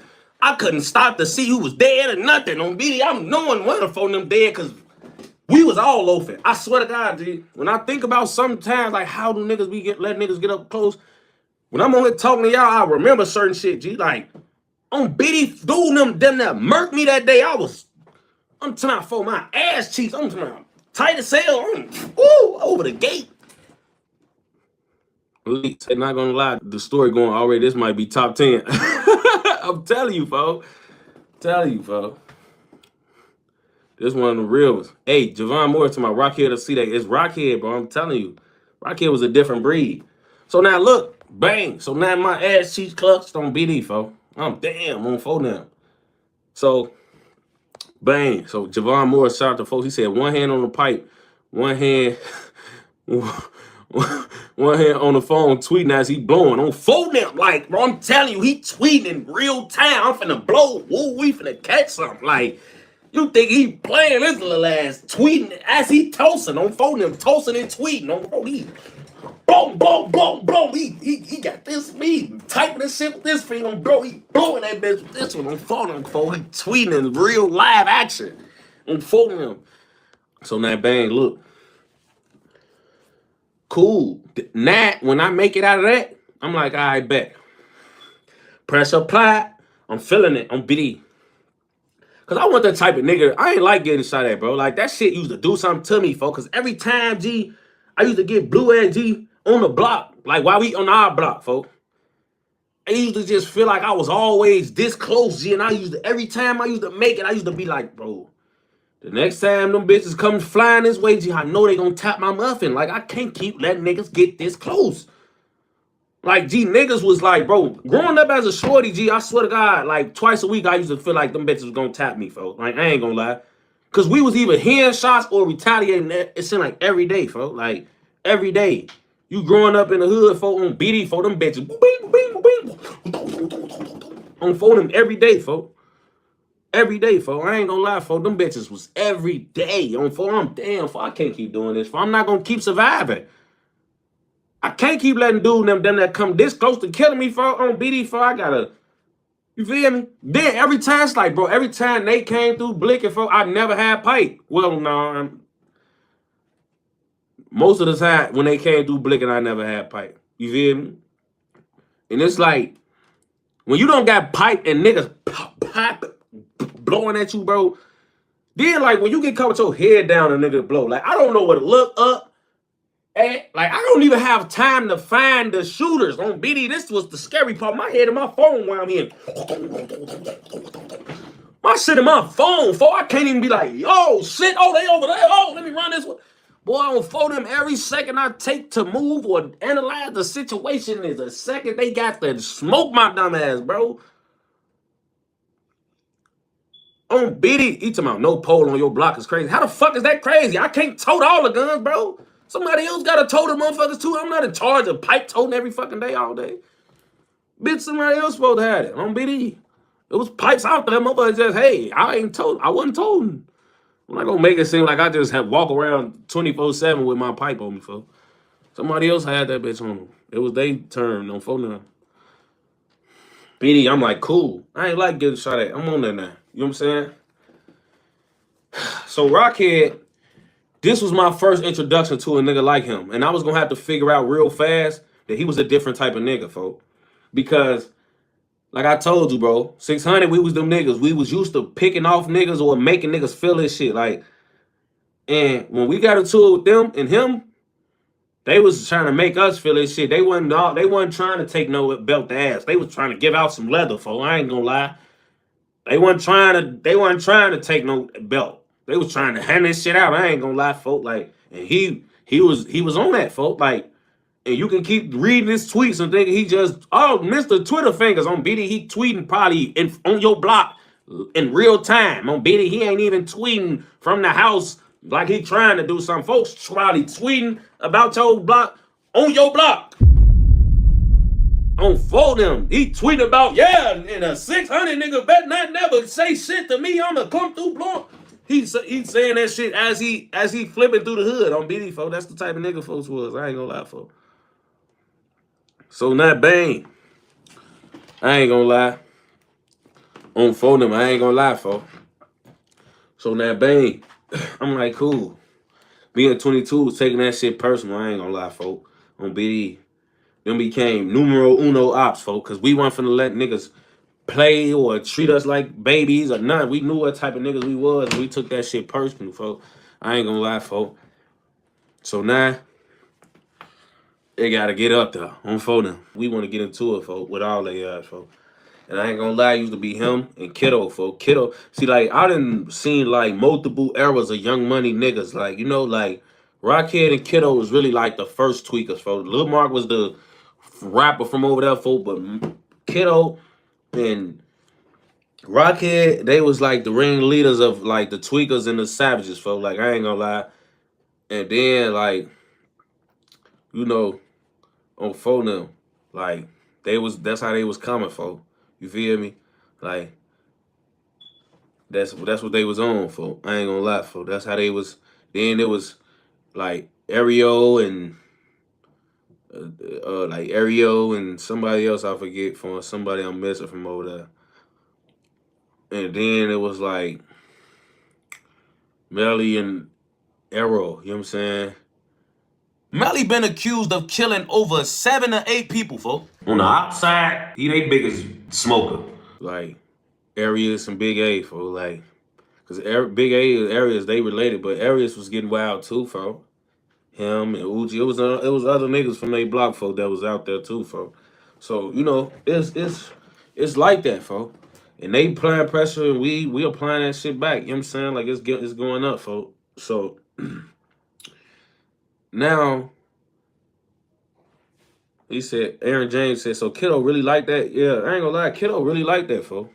S1: I couldn't stop to see who was dead or nothing. On BD, I'm knowing one of them dead because we was all loafing. I swear to God, G. When I think about sometimes, like, how do niggas let niggas get up close? When I'm only talking to y'all, I remember certain shit, G. Like, on BD, dude, them that murked me that day, I'm trying to fold my ass cheeks. I'm trying to tight as hell. Over the gate. Police, I'm not gonna lie, the story going already, this might be top 10. I'm telling you, folks. This one of the real ones. Hey, Javon Moore to my Rockhead to see that. It's Rockhead, bro. I'm telling you. Rockhead was a different breed. So now look, bang. So now my ass cheeks clutched on BD, folks. I'm damn on 4 now. So, bang. So Javon Moore shout out to folks. He said one hand on the pipe, one hand one hand on the phone tweeting as he blowing on 4 now. Like, bro, I'm telling you, he tweeting in real time. I'm finna blow. Woo, we finna catch something. Like, you think he playing this little ass tweeting as he toasting on phone him, toasting and tweeting on bro. He boom, boom, boom, boom. He got this speed, typing this shit with this finger, bro. He blowing that bitch with this one on phone him, bro. He tweeting in real live action on phone him. So now bang, look. Cool. Now, when I make it out of that, I'm like, all right, bet. Pressure applied. I'm feeling it. I'm BD. Cause I want that type of nigga. I ain't like getting shot at, bro. Like that shit used to do something to me, folks. Cause every time, G, I used to get blue at G on the block. Like while we on our block, folks. I used to just feel like I was always this close, G. And I used to, every time I used to make it, I used to be like, bro, the next time them bitches come flying this way, G, I know they gonna tap my muffin. Like I can't keep letting niggas get this close. Like, G, niggas was like, bro, growing up as a shorty, G, I swear to God, like, twice a week, I used to feel like them bitches was gonna tap me, folks. Like, I ain't gonna lie. Because we was either hearing shots or retaliating. It seemed like every day, folks. Like, every day. You growing up in the hood, folks, on BD, for them bitches. On for them every day, folks. Every day, folks. I ain't gonna lie, folks. Them bitches was every day. On for them, damn, folks, I can't keep doing this, folks. I'm not gonna keep surviving. I can't keep letting them that come this close to killing me for on BD for I gotta, you feel me? Then every time it's like, bro, every time they came through blicking for, I never had pipe. Well, no, most of the time when they came through blicking, I never had pipe. You feel me? And it's like when you don't got pipe and niggas pop blowing at you, bro. Then like when you get caught with your head down, a nigga blow. Like I don't know what to look up. Like, I don't even have time to find the shooters on BD. This was the scary part. My head in my phone while I'm here. My shit in my phone, for I can't even be like, yo, shit, oh, they over there. Oh, let me run this one. Boy, I don't phone them every second I take to move or analyze the situation is a second they got to smoke my dumb ass, bro. On BD, you talking about no pole on your block is crazy. How the fuck is that crazy? I can't tote all the guns, bro. Somebody else got to tote the motherfuckers too. I'm not in charge of pipe toting every fucking day all day. Bitch, somebody else supposed to have it on BD. It was pipes out there. Motherfuckers just, hey, I wasn't toting. I'm not gonna make it seem like I just have walk around 24/7 with my pipe on me, folks. Somebody else had that bitch on them. It was their turn on phone now. BD, I'm like, cool. I ain't like getting shot at. I'm on there now. You know what I'm saying? So Rockhead, this was my first introduction to a nigga like him. And I was going to have to figure out real fast that he was a different type of nigga, folks. Because, like I told you, bro, 600, we was them niggas. We was used to picking off niggas or making niggas feel this shit. Like, and when we got into it with them and him, they was trying to make us feel this shit. They wasn't trying to take no belt to ass. They was trying to give out some leather, folks. I ain't gonna lie. They wasn't trying to take no belt. They was trying to hand this shit out. I ain't gonna lie, folk. Like, and he was on that, folk. Like, and you can keep reading his tweets and thinking he just, oh, Mr. Twitter fingers on BD. He tweeting probably on your block in real time on BD. He ain't even tweeting from the house like he trying to do something. Folks probably tweeting about your block on your block. On for them. He tweeting about, yeah, and a 600 nigga bet not never say shit to me. I'ma come through blowing. He's saying that shit as he flipping through the hood on BD, folks. That's the type of nigga folks was. I ain't gonna lie, folks. So now, bang. I ain't gonna lie. On phone them, I ain't gonna lie, folks. So now, bang. I'm like, cool. Being 22 was taking that shit personal. I ain't gonna lie, folks. On BD. Them became numero uno ops, folks. Because we weren't finna let niggas play or treat us like babies or nothing. We knew what type of niggas we was, and we took that shit personal, folks. I ain't gonna lie, folks. So now, They gotta get up there on phone them. We want to get into it, folks, with all they ass, folks. And I ain't gonna lie, it used to be him and Kiddo, folks. Kiddo, see, like, I done seen, like, multiple eras of Young Money niggas. Like, you know, like, Rockhead and Kiddo was really, like, the first tweakers, folks. Lil Mark was the rapper from over there, folks. But Kiddo and Rockhead, they was, like, the ringleaders of, like, the tweakers and the savages, folks. Like, I ain't gonna lie. And then, like, you know, on phone them, like, that's how they was coming, folks. You feel me? Like, that's what they was on, for. I ain't gonna lie, for. That's how they was. Then it was like Aero and like Aero and somebody else I forget, from somebody I'm missing from over there. And then it was like Melly and Aero. You know what I'm saying? Melly been accused of killing over 7 or 8 people, folks. On the outside, he they biggest smoker. Like Arias and Big A, folks. Like, cause Big A Arias, they related, but Arias was getting wild too, folks. Him and Uji, it was other niggas from they block, folk, that was out there too, folk. So you know, it's like that, folk. And they applying pressure, and we applying that shit back. You know what I'm saying? Like it's going up, folk. So now he said, Aaron James said, so Kiddo really like that? Yeah, I ain't gonna lie, Kiddo really like that, folk.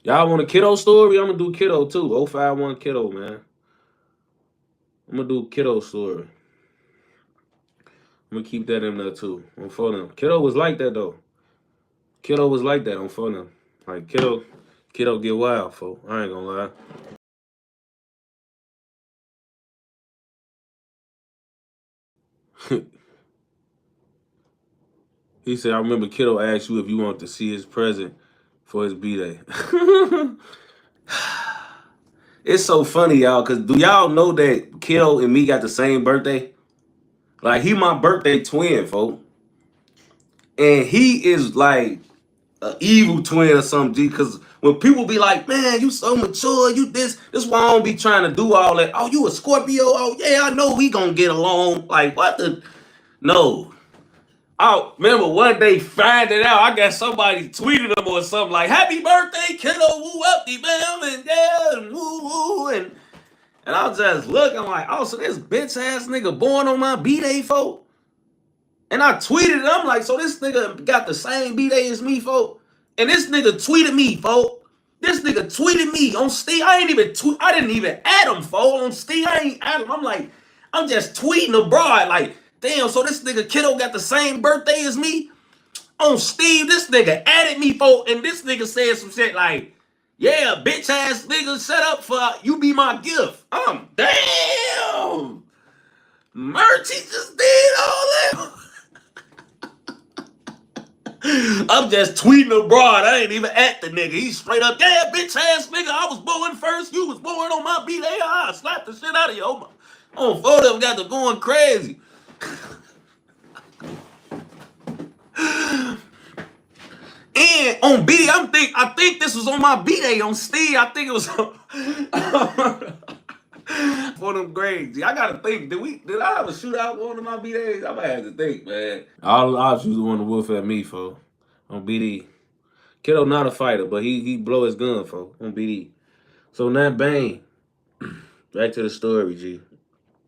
S1: Y'all want a Kiddo story? I'm gonna do Kiddo too. 051 Kiddo, man. I'm gonna do Kiddo story. I'm gonna keep that in there too. On phone them. Kiddo was like that though. Kiddo was like that on phone them. Like Kiddo get wild, folks. I ain't gonna lie. He said, I remember Kiddo asked you if you wanted to see his present for his B-Day. It's so funny, y'all, because do y'all know that Kiddo and me got the same birthday? Like, he my birthday twin, folks. And he is like an evil twin or something, G. Because when people be like, man, you so mature, you this why I don't be trying to do all that. Oh, you a Scorpio? Oh, yeah, I know we gonna get along. Like, what the? No. I remember one day finding out, I got somebody tweeted him or something like, happy birthday, Kiddo, woo up the bam, and yeah, and woo woo. And I was just looking like, oh, so this bitch ass nigga born on my B-Day, folk? And I tweeted it. I'm like, so this nigga got the same B-Day as me, folk? And this nigga tweeted me, folk. This nigga tweeted me on Steve. I didn't even add him, folk. On Steve, I ain't add him. I'm like, I'm just tweeting abroad. Like, damn, so this nigga Kiddo got the same birthday as me? On Steve, this nigga added me, folk. And this nigga said some shit like, yeah, bitch ass nigga, set up for you be my gift. Damn. Merch, he just did all that. I'm just tweeting abroad. I ain't even at the nigga. He's straight up, yeah, bitch ass nigga. I was born first. You was born on my B-Day. I slapped the shit out of you. On photo, got to going crazy. And on B, I think this was on my B-Day on Steve. I think it was for them grades. I gotta think. Did I have a shootout one of my B-Days? I might have to think, man. I'll choose the one to wolf at me, for on BD. Kiddo not a fighter, but he blow his gun, for on BD. So now bang. Back to the story, G.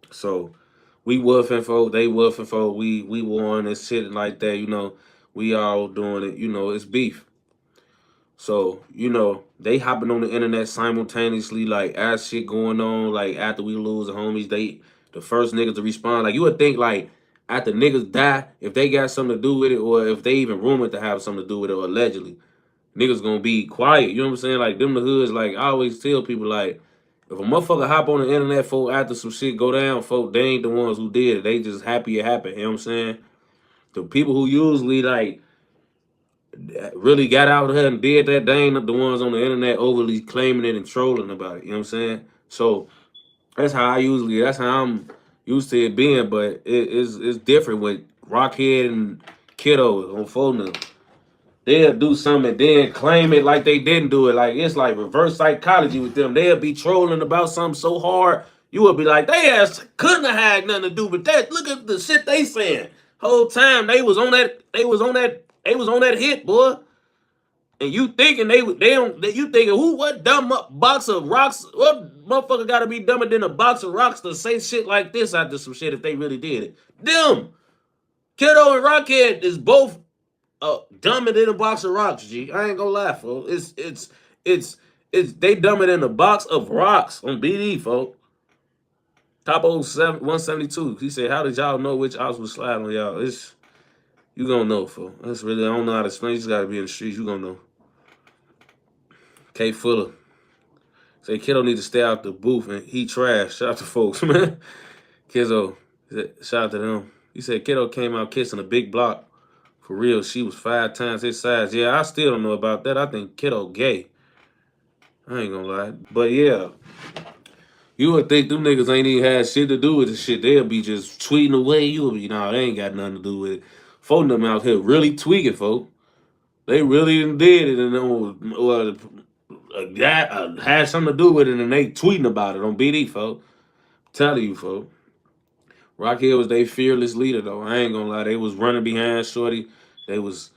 S1: So we wolfing, folk, they wolfing, folk, we won and shit like that, you know. We all doing it, you know, it's beef. So, you know, they hopping on the internet simultaneously, like, as shit going on, like, after we lose the homies, they the first niggas to respond. Like, you would think, like, after niggas die, if they got something to do with it, or if they even rumored to have something to do with it, or allegedly, niggas gonna be quiet. You know what I'm saying? Like, them the hoods, like, I always tell people, like, if a motherfucker hop on the internet, folk, after some shit go down, folk, they ain't the ones who did it. They just happy it happened. You know what I'm saying? The people who usually, like, really got out here and did that, they ain't the ones on the internet overly claiming it and trolling about it. You know what I'm saying? So that's how I'm used to it being, but it's different with Rockhead and Kiddo on phone. They'll do something and then claim it like they didn't do it. Like, it's like reverse psychology with them. They'll be trolling about something so hard, you will be like, they ass couldn't have had nothing to do with that. Look at the shit they saying. Whole time they was on that hit, boy. And you thinking you thinking what dumb box of rocks, what motherfucker gotta be dumber than a box of rocks to say shit like this after some shit if they really did it. Them Kiddo and Rockhead is both dumber than a box of rocks, G. I ain't gonna lie, folks. It's they dumber than a box of rocks on BD, folks. Top 172. He said, how did y'all know which ops was sliding on y'all? You gonna know, folks. That's really, I don't know how to explain. You just gotta be in the streets. You gonna know. K Fuller. Say Kiddo need to stay out the booth and he trash. Shout out to folks, man. Kizzo. Shout out to them. He said Kiddo came out kissing a big block. For real, she was 5 times his size. Yeah, I still don't know about that. I think Kiddo gay. I ain't gonna lie. But yeah. You would think them niggas ain't even had shit to do with this shit. They'll be just tweeting away. You would be, nah, they ain't got nothing to do with it. Folk them out here really tweaking, folk. They really did it and that had something to do with it and they tweeting about it on BD, folk. Telling you, folk. Rockhead was their fearless leader, though. I ain't gonna lie. They was running behind Shorty. They was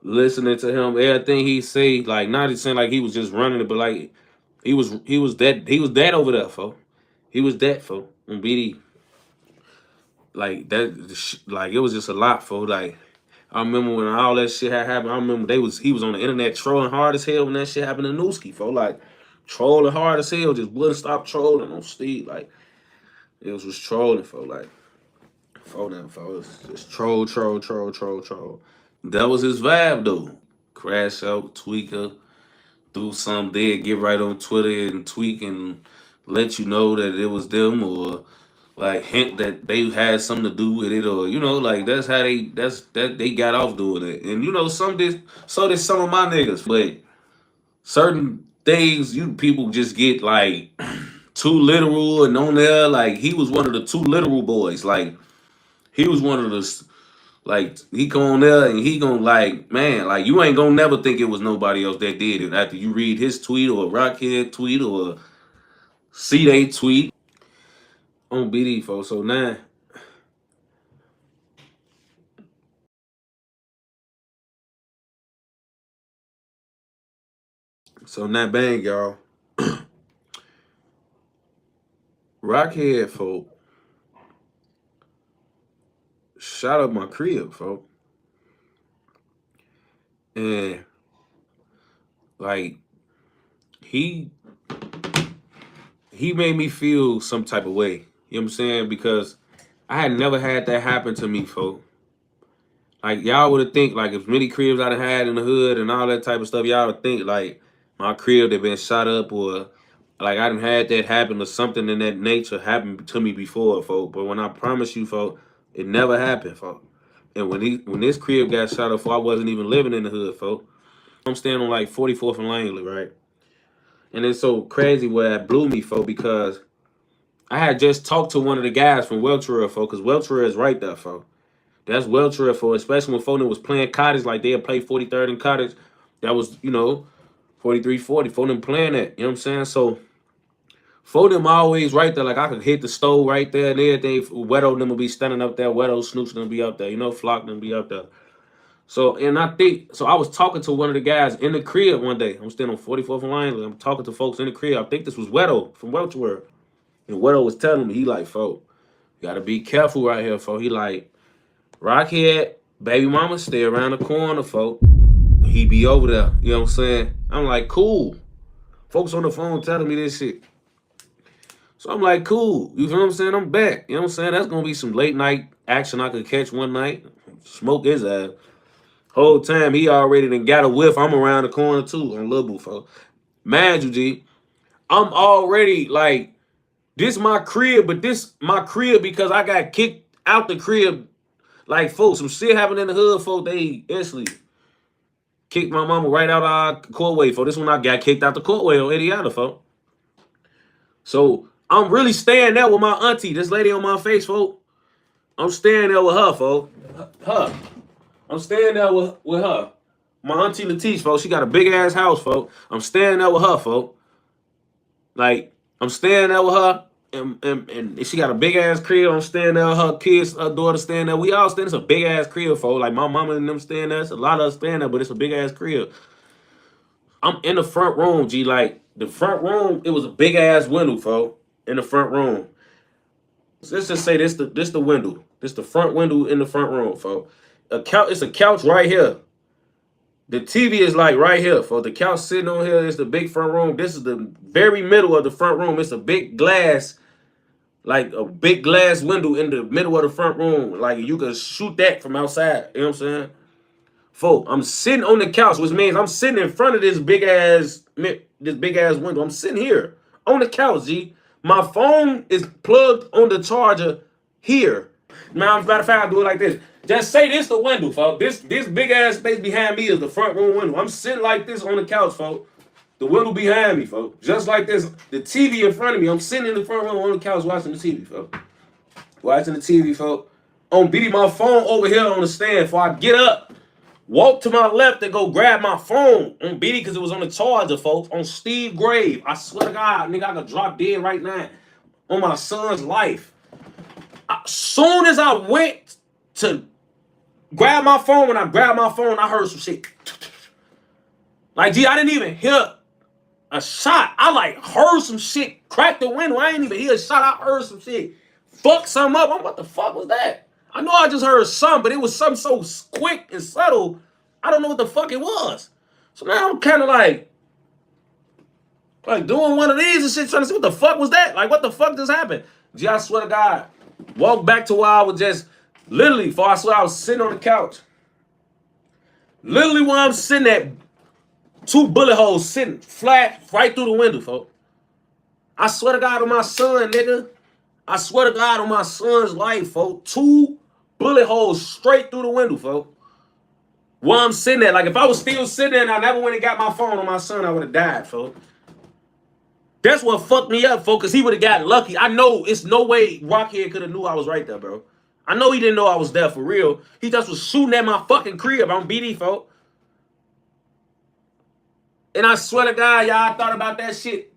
S1: listening to him. Everything he say, like, not just saying like he was just running it, but like he was that over there, folks. He was that, folks, on BD. Like that, like it was just a lot, folks. Like I remember when all that shit had happened. I remember he was on the internet trolling hard as hell when that shit happened to Newski, folks. Like trolling hard as hell, just wouldn't stop trolling on Steve. Like it was just trolling, folks. Like folks, just troll. That was his vibe, though. Crash out, tweaker, do something there, get right on Twitter and tweak and let you know that it was them, or like hint that they had something to do with it, or like that's how they got off doing it. And so did some of my niggas, but certain things you people just get like too literal and on there. Like he was one of the too literal boys. Like he was one of the. Like, he go on there and he gonna like, man, like, you ain't gonna never think it was nobody else that did it after you read his tweet or a Rockhead tweet or a Cdai tweet on BD, folks. So now, bang, y'all. Rockhead, folks, shot up my crib, folks. And, like, he made me feel some type of way. You know what I'm saying? Because I had never had that happen to me, folks. Like, y'all would have think, like, if many cribs I'd have had in the hood and all that type of stuff, y'all would think, like, my crib had been shot up or, like, I done had that happen or something in that nature happened to me before, folks. But when I promise you, folks, it never happened, folks. And when this crib got shot up, I wasn't even living in the hood, folks. I'm staying on, like, 44th and Langley, right? And it's so crazy where it blew me, folks, because I had just talked to one of the guys from Welchera, folks, because Welchera is right there, folks. That's Welchera, folks, especially when Foden was playing Cottage, like they'd play 43rd and Cottage. That was, 43-40. Foden playing that, you know what I'm saying? So, Foden always right there. Like, I could hit the stove right there and everything. Wedo them will be standing up there. Wedo, Snoops them be up there. Flock them be up there. So, and I was talking to one of the guys in the crib one day. I'm staying on 44th and Langley. I'm talking to folks in the crib. I think this was Wedo from Welchera. And Wedo was telling me, he like, folk, you got to be careful right here, folk. He like, Rockhead, baby mama, stay around the corner, folk. He be over there. You know what I'm saying? I'm like, cool. Folks on the phone telling me this shit. So I'm like, cool. You feel what I'm saying? I'm back. You know what I'm saying? That's going to be some late night action I could catch one night. Smoke his ass. Whole time he already done got a whiff. I'm around the corner too on Lil Boo, folks. Mind you, G, I'm already like, this my crib, but this my crib because I got kicked out the crib. Like, folks, some shit happened in the hood, folks. They instantly kicked my mama right out of our courtway, folks. This one I got kicked out the courtway on Indiana, folks. So, I'm really staying there with my auntie, this lady on my face, folks. I'm staying there with her, folks. I'm staying there with her. My auntie Latish, folks. She got a big-ass house, folks. I'm staying there with her, folks. Like, I'm staying there with her. And she got a big ass crib. I'm staying there. Her kids, her daughter staying there. We all staying. It's a big ass crib, folks. Like my mama and them staying there. It's a lot of us staying there, but it's a big ass crib. I'm in the front room, G. Like the front room, it was a big ass window, folks, in the front room. So let's just say this the window. This the front window in the front room, folks. It's a couch right here. The TV is like right here, folks. The couch sitting on here is the big front room. This is the very middle of the front room. It's a big glass, like a big glass window in the middle of the front room. Like you could shoot that from outside. You know what I'm saying? Folk, I'm sitting on the couch, which means I'm sitting in front of this big ass window. I'm sitting here on the couch, G. My phone is plugged on the charger here. Now, matter of fact, I do it like this. Just say this the window, folks. This big ass space behind me is the front room window. I'm sitting like this on the couch, folks. The window behind me, folks. Just like this. The TV in front of me. I'm sitting in the front room on the couch watching the TV, folks. Watching the TV, folks. On BD, my phone over here on the stand before I get up. Walk to my left and go grab my phone on BD because it was on the charger, folks. On Steve Grave. I swear to God, nigga, I could drop dead right now on my son's life. Soon as I went to grab my phone, when I grabbed my phone, I heard some shit. Like, G, I didn't even hear a shot. I like heard some shit crack the window. I ain't even hear a shot. I heard some shit fuck something up. What the fuck was that? I know I just heard something, but it was something so quick and subtle. I don't know what the fuck it was. So now I'm kind of like doing one of these and shit, trying to see what the fuck was that? Like, what the fuck just happened? Gee, I swear to God, walk back to where I was just literally, before I swear I was sitting on the couch. Literally where I'm sitting at, 2 bullet holes sitting flat right through the window, folks. I swear to God on my son, nigga. I swear to God on my son's life, folks. 2 bullet holes straight through the window, folks. Where I'm sitting at. Like, if I was still sitting there and I never went and got my phone on my son, I would have died, folks. That's what fucked me up, folks, because he would have got lucky. I know it's no way Rockhead could have knew I was right there, bro. I know he didn't know I was there for real. He just was shooting at my fucking crib on BD, folks. And I swear to God, y'all, I thought about that shit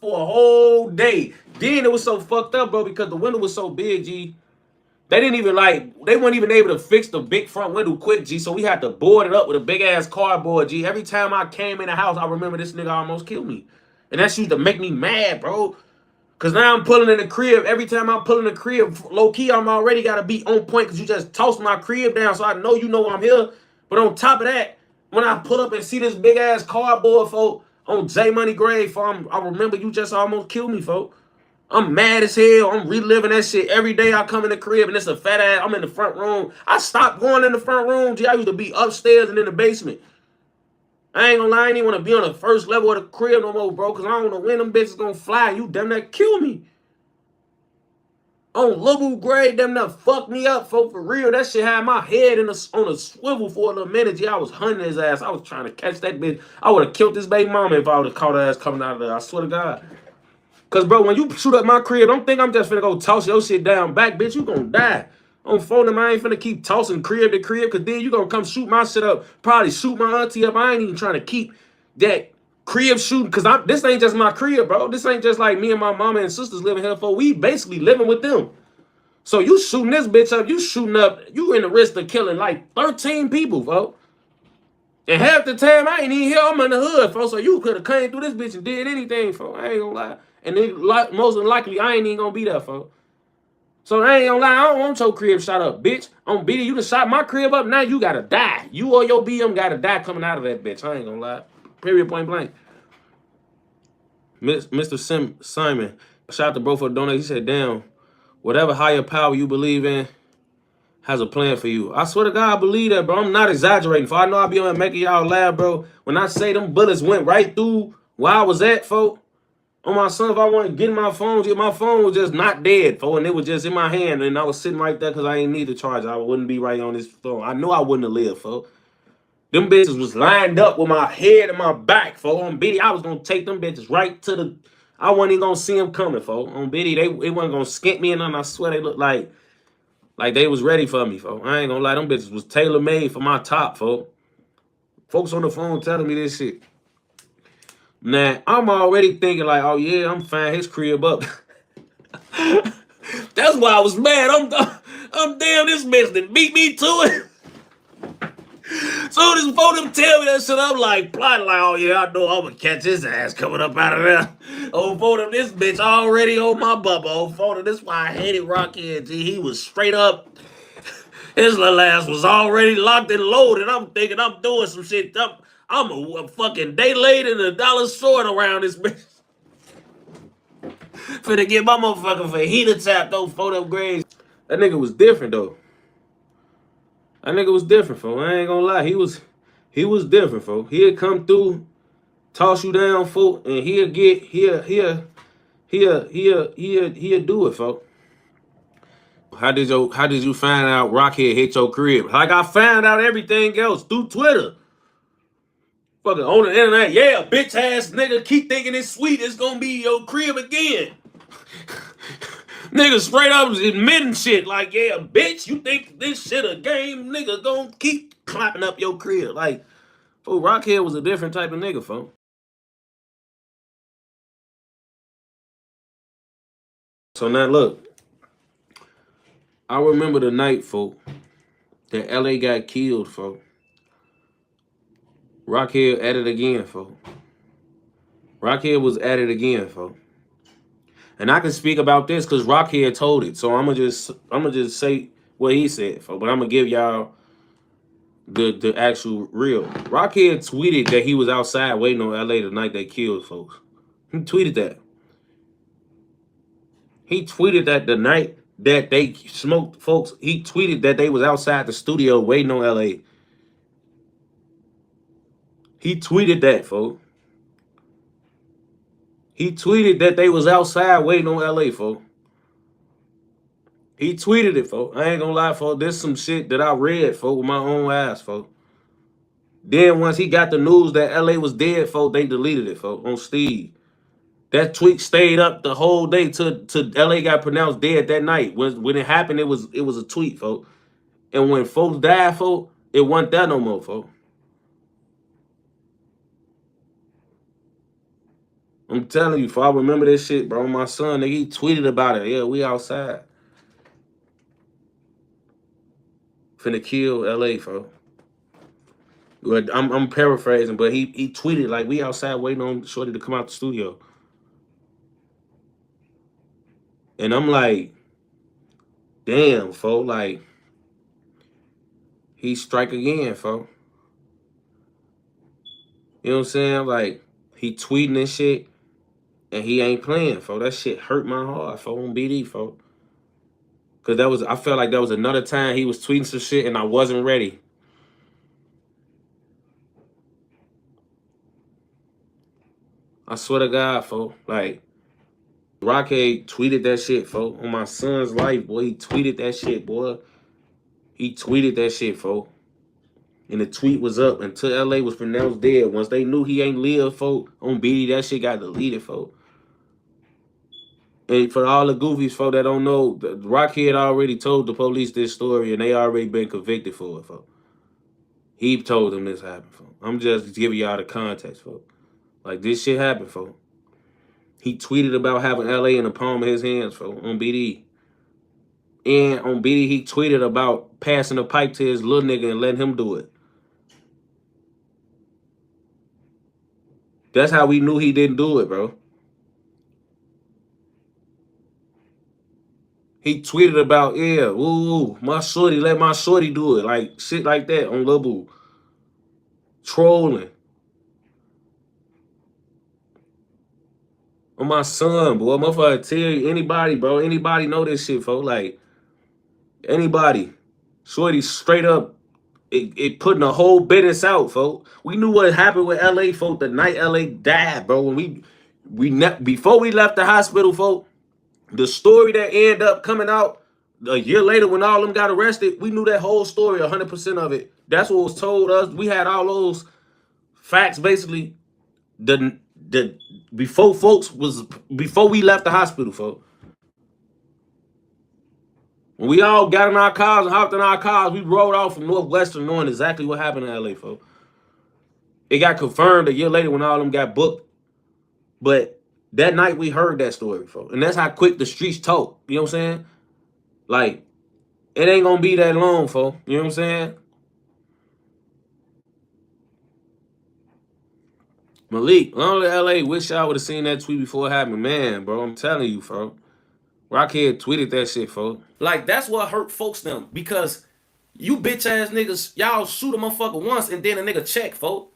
S1: for a whole day. Then it was so fucked up, bro, because the window was so big, G. They weren't even able to fix the big front window quick, G, so we had to board it up with a big-ass cardboard, G. Every time I came in the house, I remember this nigga almost killed me. And that used to make me mad, bro. Because now I'm pulling in the crib. Every time I'm pulling the crib, low-key, I'm already got to be on point because you just tossed my crib down, so I know you know I'm here. But on top of that, when I pull up and see this big-ass cardboard, folk, on J Money grave, I remember you just almost killed me, folk. I'm mad as hell. I'm reliving that shit every day. I come in the crib and it's a fat ass. I'm in the front room. I stopped going in the front room. Gee, I used to be upstairs and in the basement. I ain't gonna lie, I ain't even want to be on the first level of the crib no more, bro, because I don't know when them bitches gonna fly. You damn near kill me. On Little grade, damn near fucked me up, folks, for real. That shit had my head on a swivel for a little minute. Yeah, I was hunting his ass. I was trying to catch that bitch. I would have killed this baby mama if I would have caught her ass coming out of there. I swear to God. Because, bro, when you shoot up my crib, don't think I'm just finna go toss your shit down back, bitch. You gonna die. On phone, I ain't finna keep tossing crib to crib, because then you gonna come shoot my shit up. Probably shoot my auntie up. I ain't even trying to keep that crib shooting, because this ain't just my crib, bro. This ain't just like me and my mama and sisters living here for. We basically living with them. So you shooting this bitch up, you in the risk of killing like 13 people, folks. And half the time, I ain't even here. I'm in the hood, folks. So you could have came through this bitch and did anything, folks. I ain't gonna lie. And then, most likely, I ain't even gonna be there, folks. So I ain't gonna lie, I don't want your crib shot up, bitch. On BD, you done shot my crib up, now you gotta die. You or your BM gotta die coming out of that bitch. I ain't gonna lie. Period, point blank. Mr. Simon, shout out to bro for the donation. He said, damn, whatever higher power you believe in has a plan for you. I swear to God, I believe that, bro. I'm not exaggerating. For I know I be on there making y'all laugh, bro. When I say them bullets went right through where I was at, folks. On my son, if I want to get my phone was just not dead, folks. And it was just in my hand. And I was sitting right there because I ain't need to charge. I wouldn't be right on this phone. I knew I wouldn't have lived, folks. Them bitches was lined up with my head and my back, folks. On BD, I was going to take them bitches right to the... I wasn't even going to see them coming, folks. On BD, they wasn't going to skint me and nothing. I swear they looked like they was ready for me, folks. I ain't gonna lie, them bitches was tailor-made for my top, folks. Folks on the phone telling me this shit. Now, I'm already thinking like, oh yeah, I'm firing his crib up. That's why I was mad. I'm damn, this bitch that beat me to it. Soon as both of them tell me that shit, I'm like, plotting like, oh yeah, I know I'm gonna catch his ass coming up out of there. Oh, for them, this bitch already on my bubba. Oh, for them, this why I hated Rockhead G. He was straight up. His little ass was already locked and loaded. I'm thinking I'm doing some shit. I'm a fucking day late and $1 short around this bitch. Finna get my motherfucking fajita tapped though, 4 upgrades. That nigga was different though. That nigga was different, folks. I ain't gonna lie. He was different, folks. He'd come through, toss you down, folks, and he'll do it, folks. How did you find out Rockhead hit your crib? Like I found out everything else through Twitter. Fucking on the internet, yeah, bitch ass nigga keep thinking it's sweet, it's gonna be your crib again. Nigga straight up admitting shit like, yeah, bitch, you think this shit a game? Nigga gonna keep clapping up your crib. Like, folks, Rockhead was a different type of nigga, folks. So now look, I remember the night, folks, that LA got killed, folks. Rockhead at it again, folks. Rockhead was at it again, folks. And I can speak about this because Rockhead told it. So I'ma just say what he said, folks. But I'm gonna give y'all the actual real. Rockhead tweeted that he was outside waiting on LA the night they killed folks. He tweeted that. He tweeted that the night that they smoked folks. He tweeted that they was outside the studio waiting on LA. He tweeted that, folks. He tweeted that they was outside waiting on LA, folks. He tweeted it, folks. I ain't gonna lie, folks. There's some shit that I read, folks, with my own eyes, folks. Then once he got the news that LA was dead, folks, they deleted it, folks, on Steve. That tweet stayed up the whole day till LA got pronounced dead that night. When it happened, it was a tweet, folks. And when folks died, folks, it wasn't that no more, folks. I'm telling you, folks, I remember this shit, bro. My son, nigga, he tweeted about it. Yeah, we outside. Finna kill LA, folks. I'm paraphrasing, but he tweeted like we outside waiting on Shorty to come out the studio. And I'm like, damn, folks, like, he strike again, folks. You know what I'm saying? Like, he tweeting and shit, and he ain't playing, folks. That shit hurt my heart, folks, on BD, folks. Because I felt like that was another time he was tweeting some shit and I wasn't ready. I swear to God, folks, like, Rockhead tweeted that shit, folks. On my son's life, boy, he tweeted that shit, boy. He tweeted that shit, folks. And the tweet was up until LA was pronounced dead. Once they knew he ain't live, folks, on BD, that shit got deleted, folks. And for all the goofies, folks, that don't know, Rockhead already told the police this story and they already been convicted for it, folks. He told them this happened, folks. I'm just giving y'all the context, folks. Like, this shit happened, folks. He tweeted about having LA in the palm of his hands, folks, on BD. And on BD, he tweeted about passing a pipe to his little nigga and letting him do it. That's how we knew he didn't do it, bro. He tweeted about, yeah, ooh, my shorty, let my shorty do it. Like, shit like that on Lil Boo. Trolling. On my son, boy. Motherfucker, tell you, anybody, bro. Anybody know this shit, folks. Like, anybody. Shorty straight up, it putting the whole business out, folks. We knew what happened with LA, folks, the night LA died, bro. When before we left the hospital, folks, the story that ended up coming out a year later when all of them got arrested, we knew that whole story, 100% of it. That's what was told us. We had all those facts, basically, before we left the hospital, folks. When we all got in our cars and hopped in our cars, we rode off from Northwestern knowing exactly what happened in LA, folks. It got confirmed a year later when all of them got booked. But That night we heard that story, folks. And that's how quick the streets talk. You know what I'm saying? Like, it ain't gonna be that long, folks. You know what I'm saying? Malik, only LA, wish I would have seen that tweet before it happened. Man, bro, I'm telling you, folks. Rockhead tweeted that shit, folks. Like, that's what hurt folks them. Because you bitch ass niggas, y'all shoot a motherfucker once and then a nigga check, folks.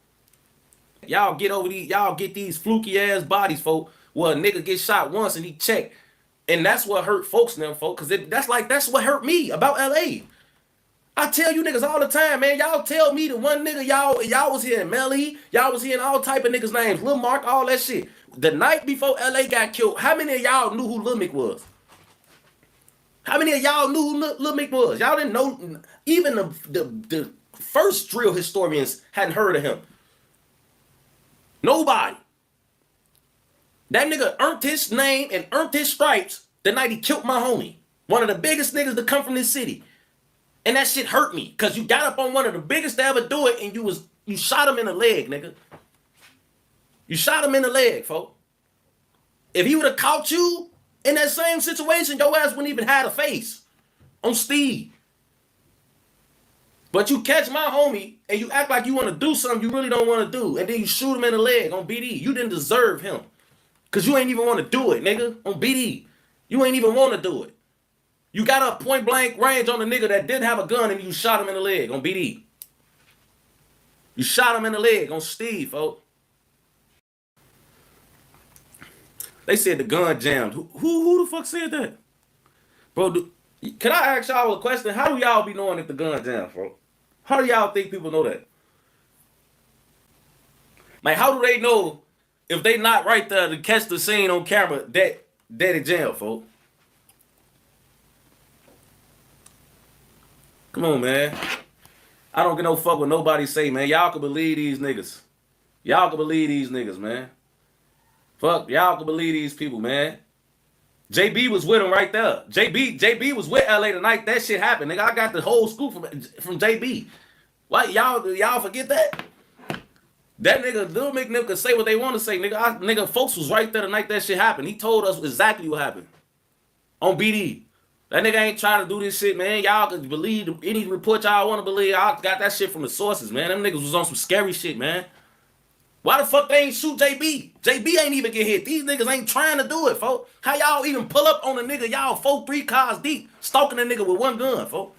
S1: Y'all get over these, y'all get these fluky ass bodies, folks. Well, a nigga get shot once and he check. And that's what hurt folks them, folks. Cause that's what hurt me about LA. I tell you niggas all the time, man. Y'all tell me the one nigga y'all was hearing Melly, y'all was hearing all type of niggas names, Lil Mark, all that shit. The night before LA got killed, how many of y'all knew who Lil Mick was? How many of y'all knew who Lil Mick was? Y'all didn't know. Even the first drill historians hadn't heard of him. Nobody. That nigga earned his name and earned his stripes the night he killed my homie. One of the biggest niggas to come from this city. And that shit hurt me. Cause you got up on one of the biggest to ever do it and you shot him in the leg, nigga. You shot him in the leg, folks. If he would have caught you in that same situation, your ass wouldn't even have a face on Steve. But you catch my homie and you act like you want to do something you really don't want to do. And then you shoot him in the leg on BD. You didn't deserve him. Because you ain't even want to do it, nigga. On BD. You ain't even want to do it. You got a point blank range on a nigga that didn't have a gun and you shot him in the leg on BD. You shot him in the leg on Steve, folks. They said the gun jammed. Who the fuck said that? Bro, can I ask y'all a question? How do y'all be knowing if the gun jammed, bro? How do y'all think people know that? Like, how do they know if they not right there to catch the scene on camera that it jammed, folks? Come on, man. I don't get no fuck what nobody say, man. Y'all can believe these niggas. Y'all can believe these niggas, man. Fuck, y'all can believe these people, man. JB was with him right there. JB was with LA the night that shit happened. Nigga, I got the whole scoop from JB. Why y'all forget that? That nigga, Lil Mick them could say what they want to say, nigga. Nigga, folks was right there the night that shit happened. He told us exactly what happened. On BD. That nigga ain't trying to do this shit, man. Y'all can believe any report y'all want to believe. I got that shit from the sources, man. Them niggas was on some scary shit, man. Why the fuck they ain't shoot JB? JB ain't even get hit. These niggas ain't trying to do it, folks. How y'all even pull up on a nigga, y'all 4-3 cars deep, stalking a nigga with one gun, folks?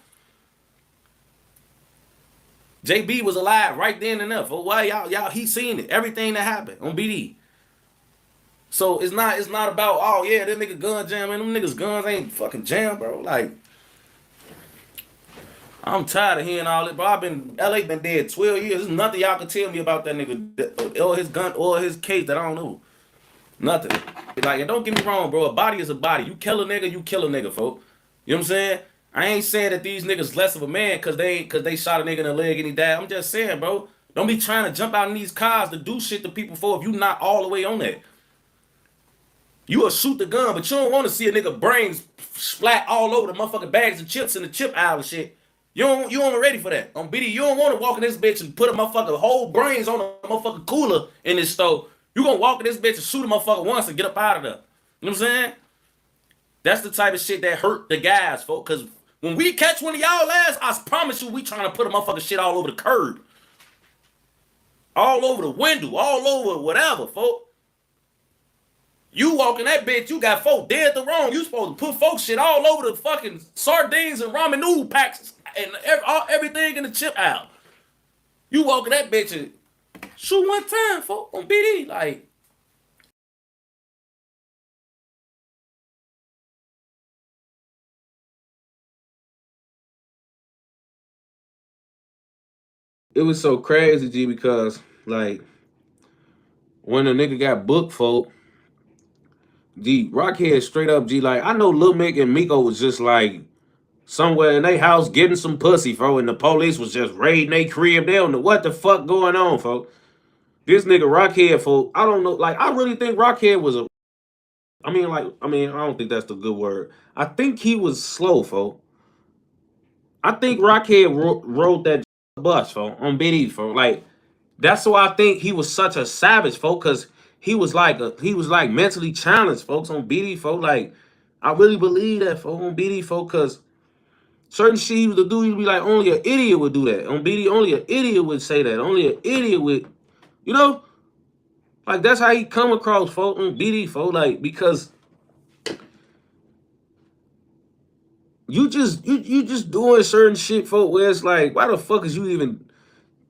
S1: JB was alive right then and there, folks. Why y'all, he seen it. Everything that happened on BD. So it's not about, oh yeah, that nigga gun jam, man. Them niggas guns ain't fucking jam, bro. Like, I'm tired of hearing all this, bro. LA been dead 12 years. There's nothing y'all can tell me about that nigga or his gun or his case that I don't know. Nothing. Like, and don't get me wrong, bro. A body is a body. You kill a nigga, folks. You know what I'm saying? I ain't saying that these niggas less of a man because they shot a nigga in the leg and he died. I'm just saying, bro. Don't be trying to jump out in these cars to do shit to people for if you not all the way on that. You will shoot the gun, but you don't want to see a nigga brains splat all over the motherfucking bags of chips in the chip aisle and shit. You ain't ready for that. On BD, you don't want to walk in this bitch and put a motherfucking whole brains on a motherfucking cooler in this store. You gonna walk in this bitch and shoot a motherfucker once and get up out of there. You know what I'm saying? That's the type of shit that hurt the guys, folks. Cause when we catch one of y'all ass, I promise you we trying to put a motherfucking shit all over the curb. All over the window, all over whatever, folks. You walking that bitch, you got folk dead to wrong. You supposed to put folk shit all over the fucking sardines and ramen noodle packs and everything in the chip aisle. You walking that bitch and shoot one time, folk, on BD. Like, it was so crazy, G, because, like, when a nigga got booked, folk, G, Rockhead straight up, G, like, I know Lil Mick and Miko was just, like, somewhere in their house getting some pussy, folks, and the police was just raiding their crib. They don't know what the fuck going on, folks. This nigga Rockhead, folks, I don't know, like, I really think Rockhead was I don't think that's the good word. I think he was slow, folks. I think Rockhead rode that bus, folks, on BD, folks. Like, that's why I think he was such a savage, folks, because he was like mentally challenged, folks, on BD, folks. Like, I really believe that, folks, on BD, folks, because certain shit he was to do, he'd be like, only an idiot would do that. On BD, only an idiot would say that. Only an idiot would, you know? Like, that's how he come across, folks, on BD, folks. Like, because you just doing certain shit, folks, where it's like, why the fuck is you even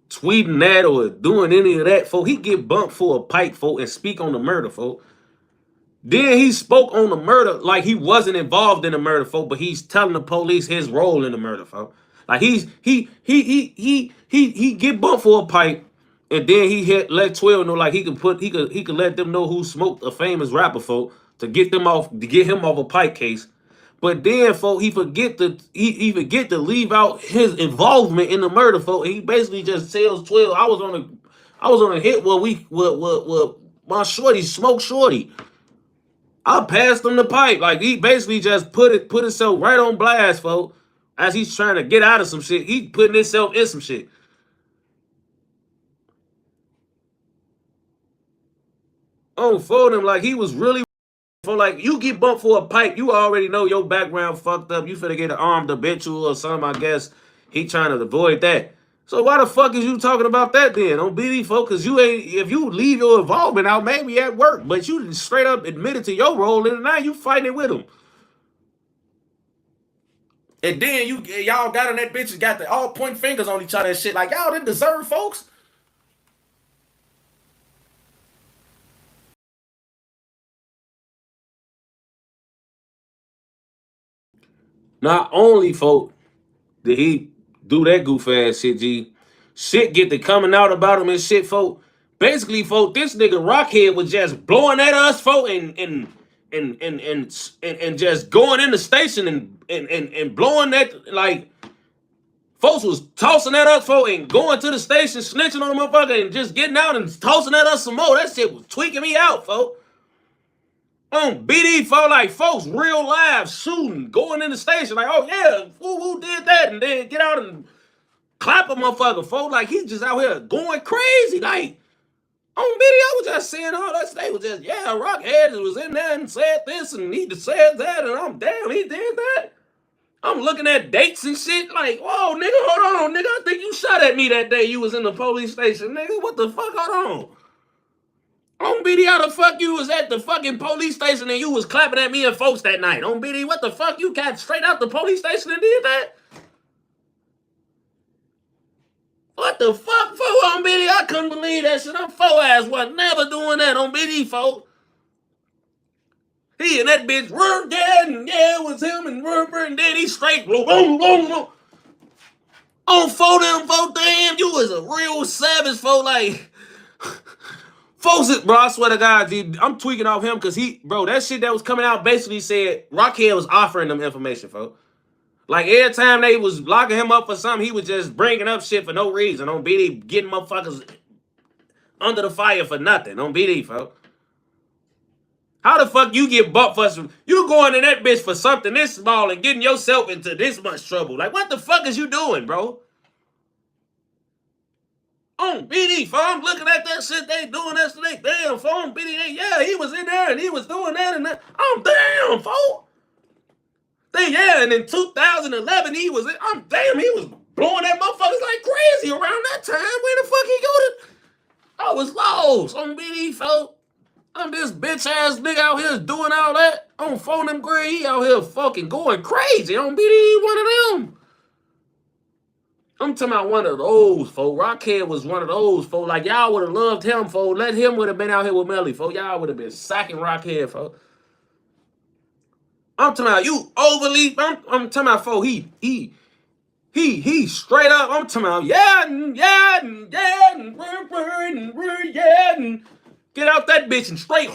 S1: tweeting that or doing any of that, folks? He get bumped for a pipe, folks, and speak on the murder, folks. Then he spoke on the murder like he wasn't involved in the murder, folks, but he's telling the police his role in the murder, folks. Like he get bumped for a pipe, and then he let 12 know like he could let them know who smoked a famous rapper, folks, to get him off a pipe case. But then, folks, he forget to leave out his involvement in the murder, folks. He basically just tells 12, I was on a hit where my shorty smoked shorty. I passed him the pipe. Like, he basically just put himself right on blast, folks. As he's trying to get out of some shit, he putting himself in some shit. On for him, like he was really for like you get bumped for a pipe, you already know your background fucked up. You finna get an armed habitual or something. I guess he trying to avoid that. So why the fuck is you talking about that then? On BD, folks, because you ain't, if you leave your involvement out, maybe at work, but you straight up admitted to your role in it, now you fighting with him. And then y'all got on that bitch and got the all point fingers on each other and shit. Like, y'all didn't deserve, folks. Not only, folks, did he do that goof ass shit, G. Shit get to coming out about him and shit, folk. Basically, folk, this nigga Rockhead was just blowing at us, folk, and just going in the station and blowing that, like, folks was tossing at us, folk, and going to the station, snitching on the motherfucker, and just getting out and tossing at us some more. That shit was tweaking me out, folk. On BD, folk, like, folks real live shooting, going in the station, like, oh yeah, who did that, and then get out and clap a motherfucker, folks. Like, he's just out here going crazy. Like, on BD, I was just saying all that. They was just, yeah, Rockhead was in there and said this, and he said that, and I'm damn, he did that. I'm looking at dates and shit, like, whoa, nigga, hold on, nigga, I think you shot at me that day you was in the police station, nigga, what the fuck, hold on. On BD, how the fuck you was at the fucking police station and you was clapping at me and folks that night? On BD, what the fuck, you got straight out the police station and did that? What the fuck, fo, on BD? I couldn't believe that shit. I'm fo ass was never doing that on BD, fo. He and that bitch, yeah, it was him and then he straight, on fo them, fo, damn, you was a real savage, fo, like, folks, bro, I swear to God, dude, I'm tweaking off him because that shit that was coming out basically said Rockhead was offering them information, folks. Like, every time they was locking him up for something, he was just bringing up shit for no reason. On BD, getting motherfuckers under the fire for nothing. On BD, folks. How the fuck you get bumped for some... You going in that bitch for something this small and getting yourself into this much trouble. Like, what the fuck is you doing, bro? On BD, folks, I'm looking at that shit they doing that shit. Damn, folks, on BD, yeah, he was in there and he was doing that and that. I'm damn, folks. Yeah, and in 2011, he was blowing at motherfuckers like crazy around that time. Where the fuck he go to? I was lost on BD, folks. I'm this bitch ass nigga out here doing all that on phone them grade. He out here fucking going crazy on BD, one of them. I'm talking about one of those, folks. Rockhead was one of those, folks. Like, y'all would have loved him, folks. Let him would have been out here with Melly, folks. Y'all would have been sacking Rockhead, folks. I'm talking about you overly. I'm talking about folks. He straight up. I'm talking about yeah, and get out that bitch and straight.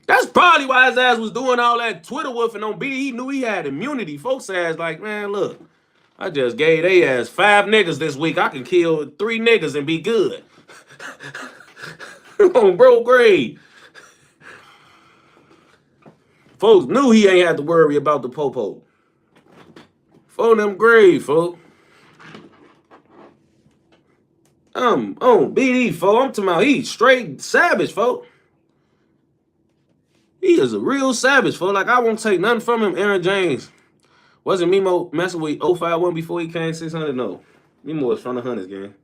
S1: That's probably why his ass was doing all that Twitter woofing on BD. He knew he had immunity. Folks ass like, man, look, I just gave they ass 5 niggas this week. I can kill 3 niggas and be good. On bro grade. Folks knew he ain't had to worry about the popo. For them grade, folks. On BD, folks. I'm talking about he straight savage, folks. He is a real savage, folks. Like, I won't take nothing from him. Aaron James. Wasn't Memo messing with 051 before he came 600? No. Memo was from the Hunters game.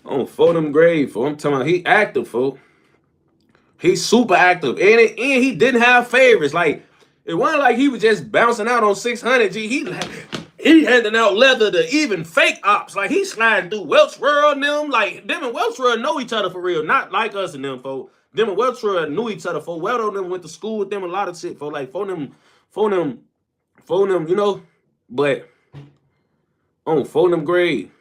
S1: On Fodem grade, folks. I'm talking about he active, folks. He's super active. And he didn't have favorites. Like, it wasn't like he was just bouncing out on 600. G. He handing out leather to even fake ops. Like, he sliding through Welch World and them. Like, them and Welch World know each other for real. Not like us and them, folks. Them and Welch World knew each other, folks. Weldo them went to school with them, a lot of shit, folks. Like, phone them, you know. But, on phone them grade.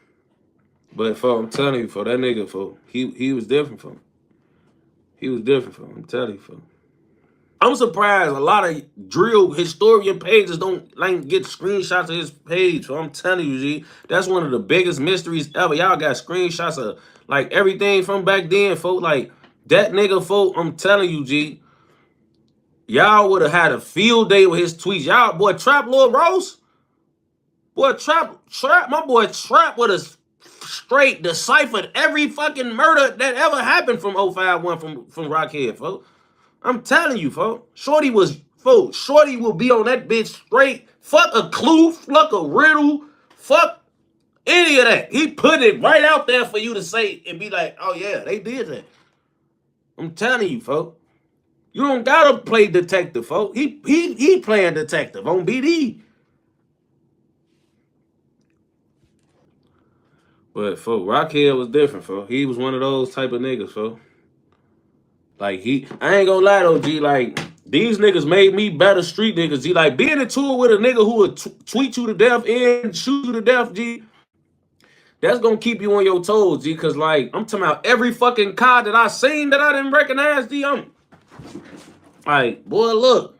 S1: But, folks, I'm telling you, folks, that nigga, folks, he was different, folks. He was different, folks. I'm telling you, folks. I'm surprised a lot of drill historian pages don't like get screenshots of his page. So I'm telling you, G, that's one of the biggest mysteries ever. Y'all got screenshots of like everything from back then, folks. Like that nigga, folks. I'm telling you, G, y'all would have had a field day with his tweets. Y'all, boy, Trap Lord Rose, boy, Trap, my boy Trap would have straight deciphered every fucking murder that ever happened from 051 from Rockhead, folks. I'm telling you, folks. Shorty will be on that bitch straight. Fuck a clue, fuck a riddle, fuck any of that. He put it right out there for you to say and be like, oh yeah, they did that. I'm telling you, folks. You don't gotta play detective, folks. He playing detective on BD. But, folks, Rockhead was different, folks. He was one of those type of niggas, folks. Like, I ain't gonna lie though, G, like, these niggas made me better street niggas, G. Like, being in tour with a nigga who would tweet you to death and shoot you to death, G, that's gonna keep you on your toes, G, because, like, I'm talking about every fucking car that I seen that I didn't recognize, G, I'm like, boy, look,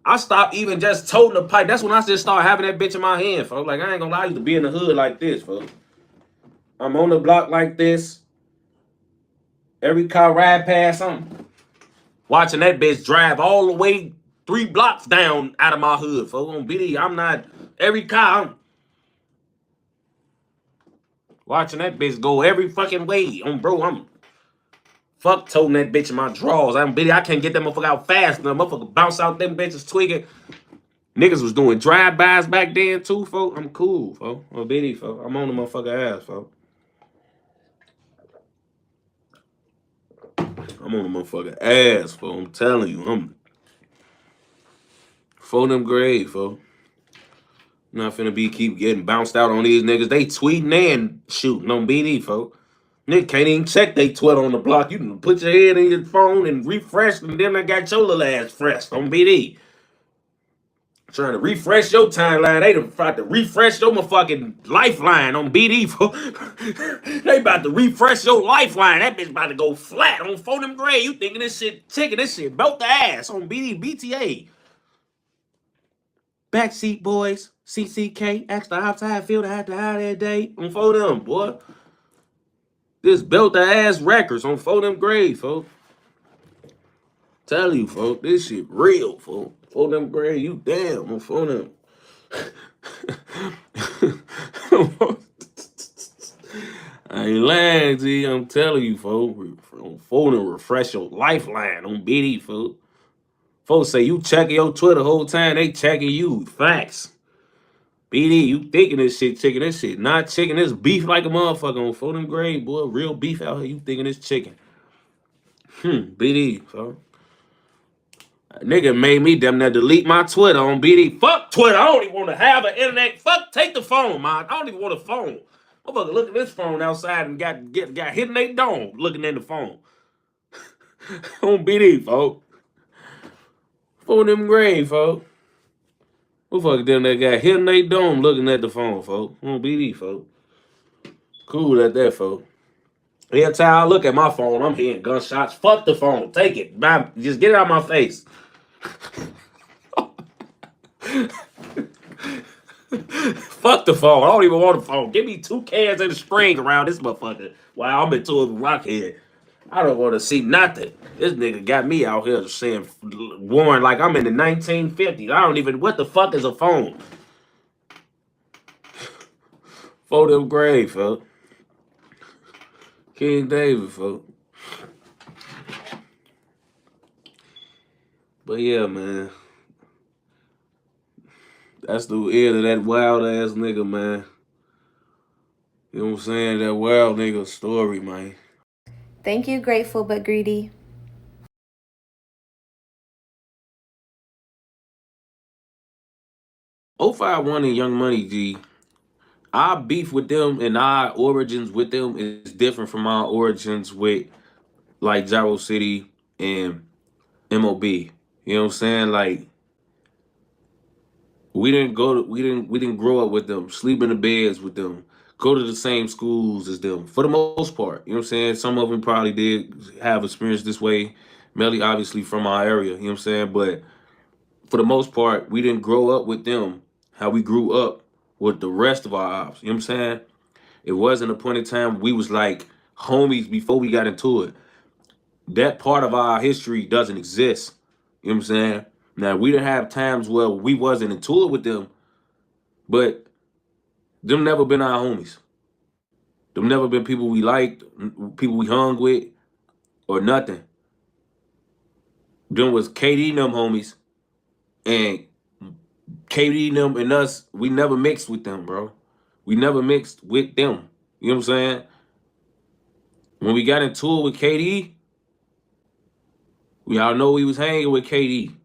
S1: I stopped even just toting the pipe. That's when I just started having that bitch in my hand, folks. Like, I ain't gonna lie, I used to be in the hood like this, folks. I'm on the block like this. Every car ride past something. Watching that bitch drive all the way 3 blocks down out of my hood, folks. On BD, I'm not every car. I'm watching that bitch go every fucking way. Bro, I'm fuck toting that bitch in my drawers. I'm BD, I can't get that motherfucker out fast enough. Motherfucker bounce out them bitches tweaking. Niggas was doing drive-bys back then too, folks. I'm cool, folks. On BD, folks. I'm on the motherfucker ass, folks. I'm on the motherfucking ass, folks. I'm telling you, I'm for them grade, folks. Not finna keep getting bounced out on these niggas. They tweeting and shooting on BD, folks. Nigga can't even check they Twitter on the block. You can put your head in your phone and refresh, and then I got your little ass fresh on BD. Trying to refresh your timeline. They about to refresh your motherfucking lifeline on BD. They about to refresh your lifeline. That bitch about to go flat on Phonem Gray. You thinking this shit ticking? This shit belt the ass on BD BTA. Backseat boys, CCK, extra outside field. I had to hide that day on Phonem, boy. This belt the ass records on Phonem Gray, folks. Tell you, folks, this shit real, folks. Phonem Gray, you damn on Phonem. I ain't lying, G. I'm telling you, folks. On Phonem, refresh your lifeline on BD, folks. Folks say you checking your Twitter the whole time, they checking you. Facts. BD, you thinking this shit chicken. This shit not chicken. This beef like a motherfucker on Phonem Gray, boy. Real beef out here. You thinking this chicken. BD, folks. Nigga made me damn near delete my Twitter on BD. Fuck Twitter. I don't even want to have an internet. Fuck, take the phone, man. I don't even want a phone. Motherfucker, look at this phone outside and got hit in their dome looking at the phone. On BD, folks. Phonem Gray, folks. Motherfucker them that got hit in their dome looking at the phone, folks. On BD, folks. Cool at that, folks. Every time I look at my phone, I'm hearing gunshots. Fuck the phone. Take it. Just get it out of my face. Fuck the phone. I don't even want a phone. Give me 2 cans and a string around this motherfucker while I'm into a Rockhead. I don't want to see nothing. This nigga got me out here saying warn like I'm in the 1950s. I don't even, what the fuck is a phone? For them grave, folks. King David, folks. But yeah, man. That's the end of that wild ass nigga, man. You know what I'm saying? That wild nigga story, man.
S4: Thank you, Grateful But Greedy.
S1: .051 and Young Money, G. Our beef with them and our origins with them is different from our origins with like Jaro City and MOB. You know what I'm saying? Like we didn't grow up with them, sleep in the beds with them, go to the same schools as them for the most part. You know what I'm saying? Some of them probably did have experience this way. Melly obviously from our area, you know what I'm saying? But for the most part, we didn't grow up with them how we grew up with the rest of our ops. You know what I'm saying? It wasn't a point in time we was like homies before we got into it. That part of our history doesn't exist. You know what I'm saying? Now, we didn't have times where we wasn't into it with them, but them never been our homies. Them never been people we liked, people we hung with, or nothing. Them was KD and them homies, and KD and them and us, we never mixed with them, bro. We never mixed with them. You know what I'm saying? When we got into it with KD, we all know we was hanging with KD.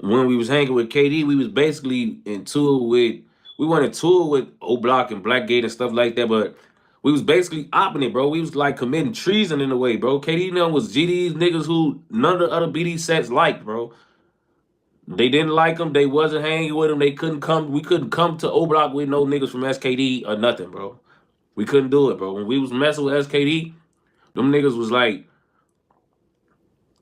S1: When we was hanging with KD, we was basically in tour with, we weren't in tour with O-Block and Blackgate and stuff like that, but we was basically opping it, bro. We was like committing treason in a way, bro. KD and them was GD's niggas who none of the other BD sets liked, bro. They didn't like them. They wasn't hanging with them. They couldn't come. We couldn't come to O-Block with no niggas from SKD or nothing, bro. We couldn't do it, bro. When we was messing with SKD, them niggas was like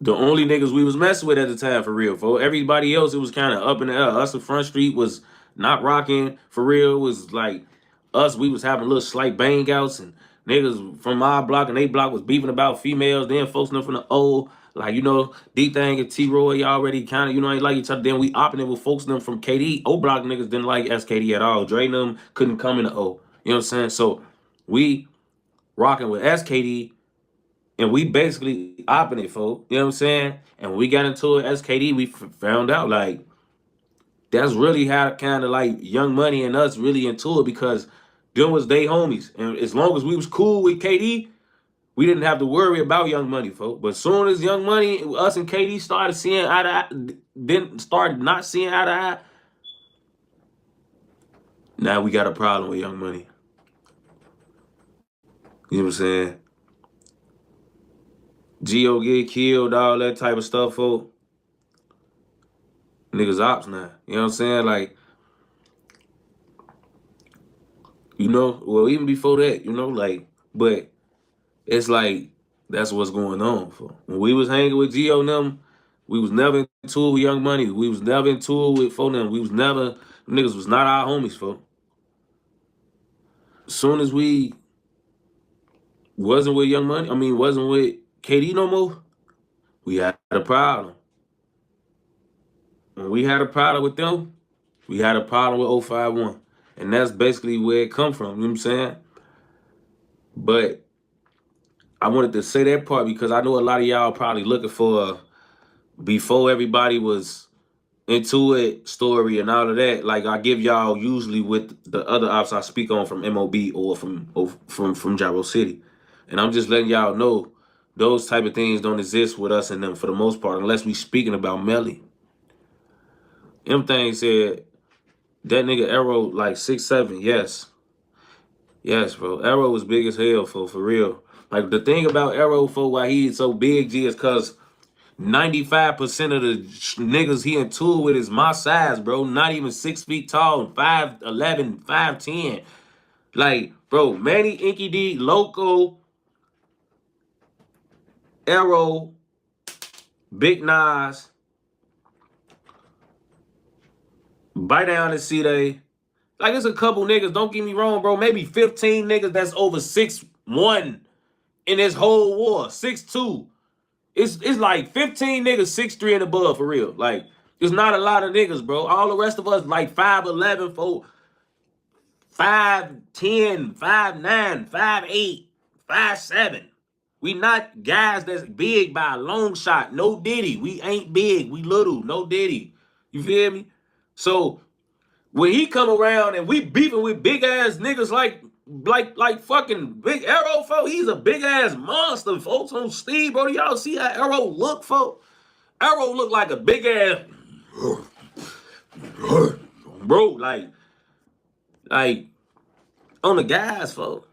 S1: the only niggas we was messing with at the time, for real. For everybody else, it was kind of up in the air. Us in Front Street was not rocking, for real. It was like us, we was having little slight bang outs, and niggas from our block and they block was beefing about females. Then folks know from the old, like, you know, D-Thing and T-Roy, y'all already kind of, you know, ain't like each other. Then we opping it with folks them from KD. O-Block niggas didn't like SKD at all. Dre and them couldn't come in the O. You know what I'm saying? So we rocking with SKD, and we basically opping it, folks. You know what I'm saying? And when we got into it, SKD, we found out, like, that's really how kind of like Young Money and us really into it, because them was they homies. And as long as we was cool with KD, we didn't have to worry about Young Money, folks. But as soon as Young Money, us and KD started seeing eye to eye, then started not seeing eye to eye, now we got a problem with Young Money. You know what I'm saying? Geo get killed, all that type of stuff, folks. Niggas ops now. You know what I'm saying? Like, you know, well, even before that, you know, like, but it's like, that's what's going on. For when we was hanging with Geo and them, we was never in tour with Young Money. We was never in tour with them. We was never, niggas was not our homies, folks. As soon as we wasn't with Young Money, wasn't with KD no more, we had a problem. When we had a problem with them, we had a problem with 051. And that's basically where it come from, you know what I'm saying? But I wanted to say that part because I know a lot of y'all probably looking for before everybody was into it story and all of that. Like I give y'all usually with the other ops I speak on from MOB or from Jaro City. And I'm just letting y'all know those type of things don't exist with us and them for the most part, unless we speaking about Melly. Them things said that nigga Aero like 6'7", yes. Yes, bro. Aero was big as hell, for real. Like, the thing about Aero, for why he's so big, G, is because 95% of the niggas he in tour with is my size, bro. Not even 6 feet tall, 5'11", 5'10". Like, bro, Manny, Inky D, Loco, Aero, Big Nas, Bite Down and Cdai. Like, there's a couple niggas, don't get me wrong, bro. Maybe 15 niggas that's over 6'1" in this whole war, 6'2". It's like 15 niggas 6'3" and above, for real. Like, there's not a lot of niggas, bro. All the rest of us like 5'11", 5'10", 5'9", 5'8", 5'7". We not guys that's big by a long shot. No diddy. We ain't big. We little. No diddy. You feel me? So when he come around and we beefing with big ass niggas like fucking Big Aero, folks, he's a big ass monster, folks. On Steve, bro, y'all see how Aero look, folks? Aero look like a big ass, bro, like on the guys, folks.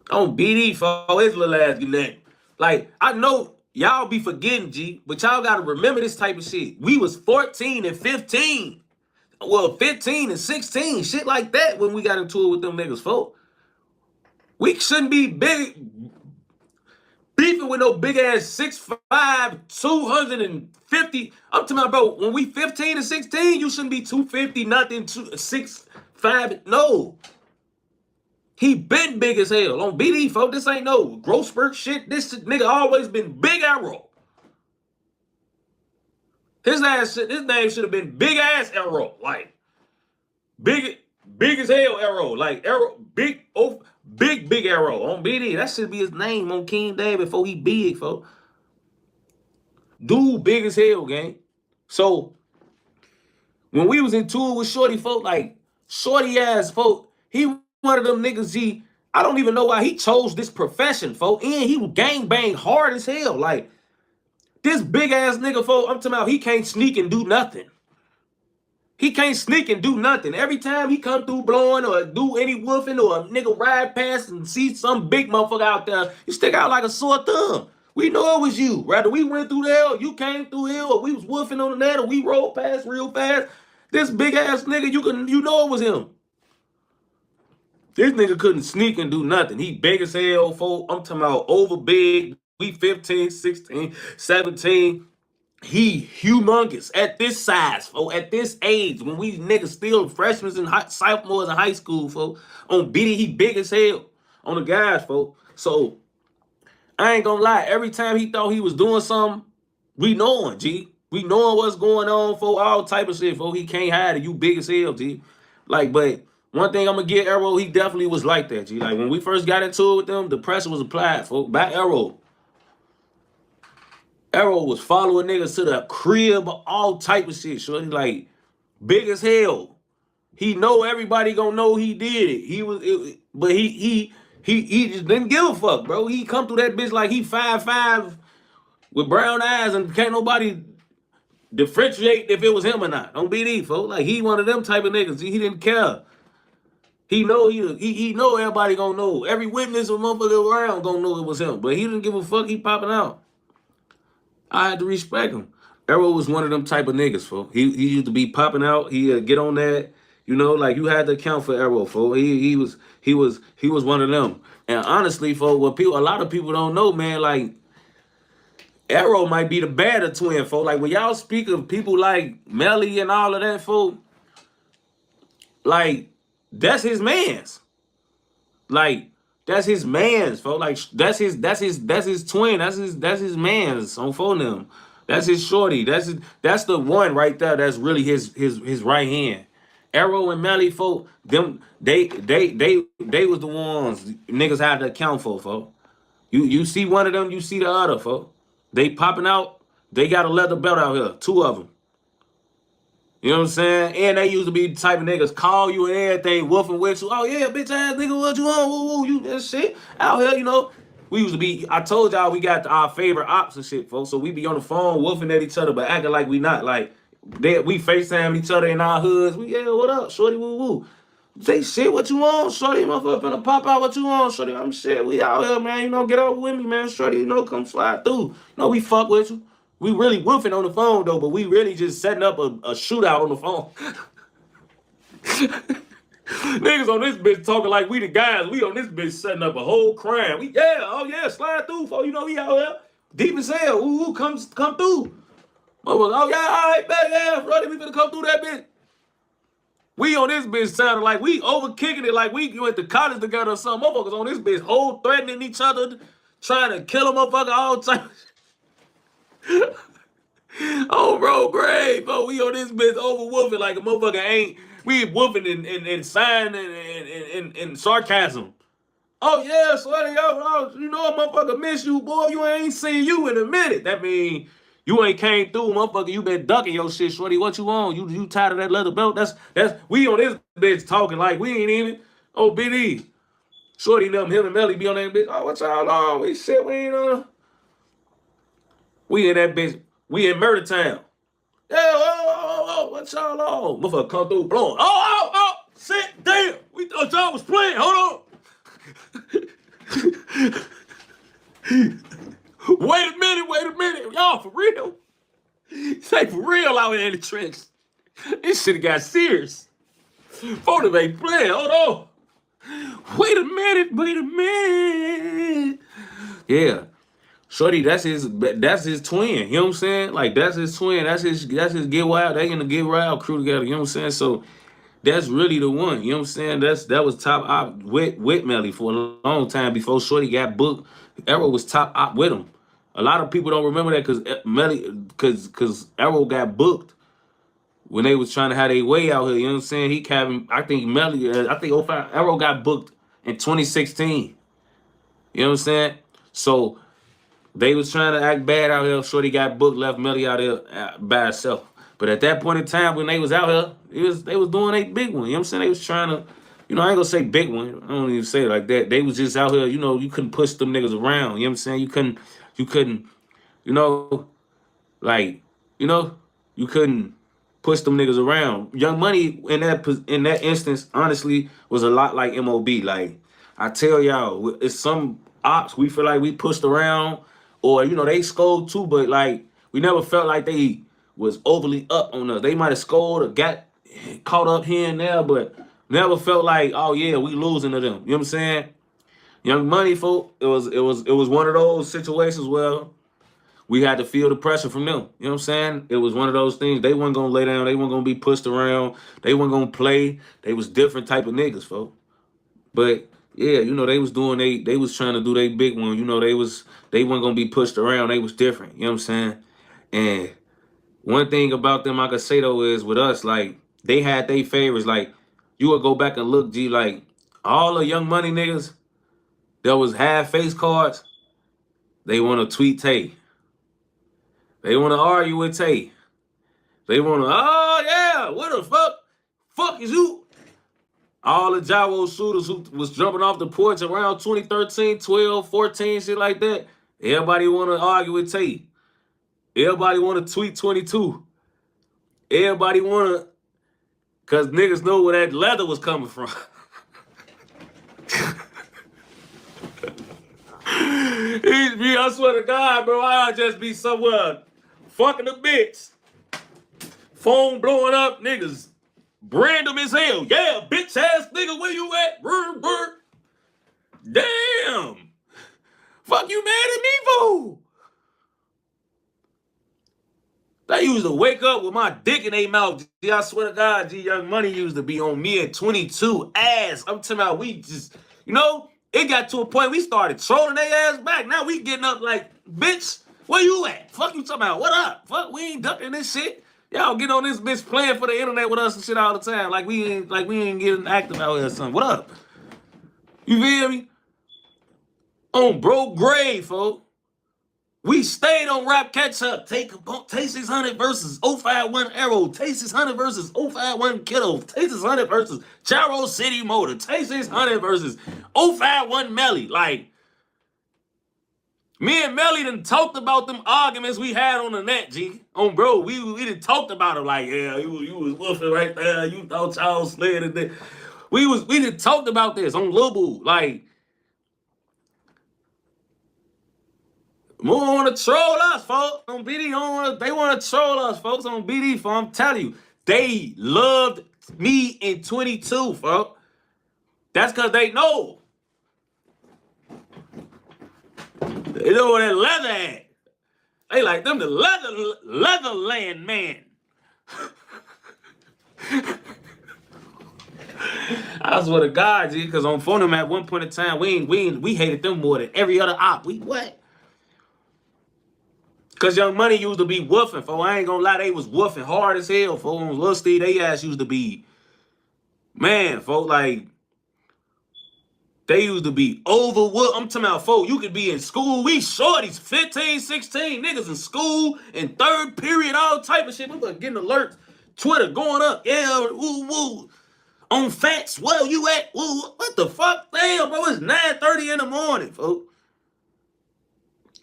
S1: On BD, folks, his little ass get like, I know y'all be forgetting, G, but y'all gotta remember this type of shit. We was 14 and 15. Well, 15 and 16, shit like that when we got into it with them niggas, folks. We shouldn't be beefing with no big ass 6'5", 250. I'm talking about, bro, when we 15 and 16, you shouldn't be 250, nothing, 6'5". No. He been big as hell. On BD, folks, this ain't no growth spurt shit. This nigga always been Big Aero. His name should have been Big Ass Aero. Like, big as hell Aero. Like, Aero, big Aero. On BD, that should be his name on King Day before he big, folks. Dude big as hell, gang. So, when we was in tour with Shorty, folks, like, Shorty ass, folks, he one of them niggas, G, I don't even know why he chose this profession, folks. And he gangbang hard as hell. Like, this big ass nigga, folks, I'm talking about he can't sneak and do nothing. He can't sneak and do nothing. Every time he come through blowing or do any woofing or a nigga ride past and see some big motherfucker out there, you stick out like a sore thumb. We know it was you. Rather we went through there or you came through here or we was woofing on the net or we rolled past real fast. This big ass nigga, you know it was him. This nigga couldn't sneak and do nothing. He big as hell, folks. I'm talking about over big. We 15, 16, 17. He humongous at this size, folks. At this age, when we niggas still freshmen and sophomores in high school, folks. On BD, he big as hell. On the guys, folks. So, I ain't gonna lie. Every time he thought he was doing something, we knowing, G. We knowing what's going on, folks. All type of shit, folks. He can't hide it. You big as hell, G. Like, but one thing I'm gonna get Aero, he definitely was like that, G. Like, when we first got into it with them, the pressure was applied, folks. By Aero. Aero was following niggas to the crib, all type of shit. So he's like, big as hell. He know everybody gonna know he did it. But he just didn't give a fuck, bro. He come through that bitch like he 5'5" with brown eyes and can't nobody differentiate if it was him or not. Don't be these, folks. Like, he one of them type of niggas. He didn't care. He know he know everybody gonna know. Every witness or motherfucker around gonna know it was him. But he didn't give a fuck. He popping out. I had to respect him. Aero was one of them type of niggas, folks. He used to be popping out. He get on that, you know, like you had to account for Aero, folks. He was one of them. And honestly, folks, what a lot of people don't know, man, like Aero might be the badder twin, folks. Like when y'all speak of people like Melly and all of that, folks, like that's his man's. Like, that's his man's, folks. Like, that's his twin. That's his man's on phone them. That's his shorty. That's the one right there. That's really his right hand. Aero and Melly, folks, them they was the ones niggas had to account for, folks. You see one of them, you see the other, folks. They popping out. They got a leather belt out here. Two of them. You know what I'm saying? And they used to be the type of niggas call you and everything, woofing with you. Oh, yeah, bitch ass nigga, what you want? Woo, woo, you that shit out here, you know. We used to be, I told y'all we got our favorite ops and shit, folks. So we be on the phone woofing at each other, but acting like we not. Like, we FaceTime each other in our hoods. We, yeah, what up, shorty, woo, woo. Say, shit, what you want, shorty? Motherfucker finna pop out, what you want, shorty? I'm shit, we out here, man. You know, get over with me, man, shorty. You know, come slide through. You know, we fuck with you. We really woofing on the phone, though, but we really just setting up a shootout on the phone. Niggas on this bitch talking like we the guys. We on this bitch setting up a whole crime. Slide through, folks. You know, we out here. Deep as hell. Ooh, come through. Oh, yeah, all right, bet, yeah, brother, we finna come through that bitch. We on this bitch sounding like we over kicking it like we went to college together or something. Motherfuckers on this bitch whole threatening each other, trying to kill a motherfucker all the time. Oh, bro, great, bro. We on this bitch over woofing like a motherfucker ain't We Wolfin and sign and sarcasm. Oh yeah, Sweaty, you know a motherfucker miss you, boy. You ain't seen you in a minute. That mean you ain't came through, motherfucker. You been ducking your shit, Shorty. What you on? You tired of that leather belt? That's we on this bitch talking like we ain't even. Oh, BD. Shorty them, him and Melly be on that bitch. Oh, what y'all on? We shit, we ain't on. We in that bitch. We in Murder Town. Yeah, what y'all on? Motherfucker come through blowing. Oh, shit, damn. We thought y'all was playing. Hold on. Wait a minute. Y'all for real? Say for real out here in the trench. This shit got serious. Phone ain't playing. Hold on. Wait a minute. Yeah. Shorty, that's his twin. You know what I'm saying? Like that's his twin. That's his Get Wild. They in the Get Wild crew together. You know what I'm saying? So that's really the one. You know what I'm saying? That was top op with Melly for a long time before Shorty got booked. Aero was top op with him. A lot of people don't remember that because Aero got booked when they was trying to have their way out here. You know what I'm saying? I think Melly, I think 05, Aero got booked in 2016. You know what I'm saying? So they was trying to act bad out here. Shorty got booked, left Melly out here by herself. But at that point in time, when they was out here, they was doing a big one. You know what I'm saying? They was trying to, I ain't gonna say big one. I don't even say it like that. They was just out here, you couldn't push them niggas around. You know what I'm saying? You couldn't, you couldn't push them niggas around. Young Money in that instance, honestly, was a lot like MOB. Like, I tell y'all, it's some ops we feel like we pushed around, or they scold too, but like we never felt like they was overly up on us. They might have scolded or got caught up here and there, but never felt like, oh yeah, we losing to them. You know what I'm saying? Young Money, folk, it was one of those situations where we had to feel the pressure from them. You know what I'm saying? It was one of those things. They weren't gonna lay down. They weren't gonna be pushed around. They weren't gonna play. They was different type of niggas, folk. But yeah, they was doing they was trying to do their big one. They weren't gonna be pushed around. They was different. You know what I'm saying? And one thing about them I could say though is with us, like, they had their favorites. Like, you would go back and look, G, like all the Young Money niggas that was half face cards, they want to tweet Tay. They want to argue with Tay. They want to, oh yeah, what the fuck is you? All the Jaro shooters who was jumping off the porch around 2013, 12, 14, shit like that. Everybody want to argue with Tay. Everybody want to tweet 22. Everybody want to, because niggas know where that leather was coming from. I swear to God, bro, I'll just be somewhere fucking a bitch. Phone blowing up, niggas. Random as hell. Yeah, bitch ass nigga, where you at? Brr. Damn. Fuck you mad at me, fool. They used to wake up with my dick in their mouth. G, I swear to God, G, Young Money used to be on me at 22 ass. I'm talking about we just, it got to a point we started trolling their ass back. Now we getting up like, bitch, where you at? Fuck you talking about, what up? Fuck, we ain't ducking this shit. Y'all get on this bitch playing for the internet with us and shit all the time. Like we ain't getting active out here or something. What up? You feel me? On bro grave, folks. We stayed on rap catch up. Tay Capone, Tay 600 versus 051 Aero. Tay 600 versus 051 Kiddo. Tay 600 versus Jaro City Motor. Tay 600 versus 051 Melly. Like, me and Melly done talked about them arguments we had on the net, G. On bro, we done talked about it. Like, yeah, you was woofing right there. You thought y'all slid and then we done talked about this on Lil Boo. Like, more want to troll us, folks. On BD, they want to troll us, folks. On BD, folks. I'm telling you, they loved me in 22, folks. That's because they know. They know where that leather at. They like them the Leatherland man. I swear to God, G, because on phone them at one point in time, we hated them more than every other op. We what? Because Young Money used to be woofing, fo. I ain't gonna lie, they was woofing hard as hell, fo. On Lil Steve, they ass used to be Man, folks, like, they used to be overwhelmed. I'm talking about, folks, you could be in school. We shorties, 15, 16 niggas in school, in third period, all type of shit. We getting alerts. Twitter going up. Yeah, woo, woo. On facts, where you at? Woo, what the fuck? Damn, bro, it's 9:30 in the morning, folks.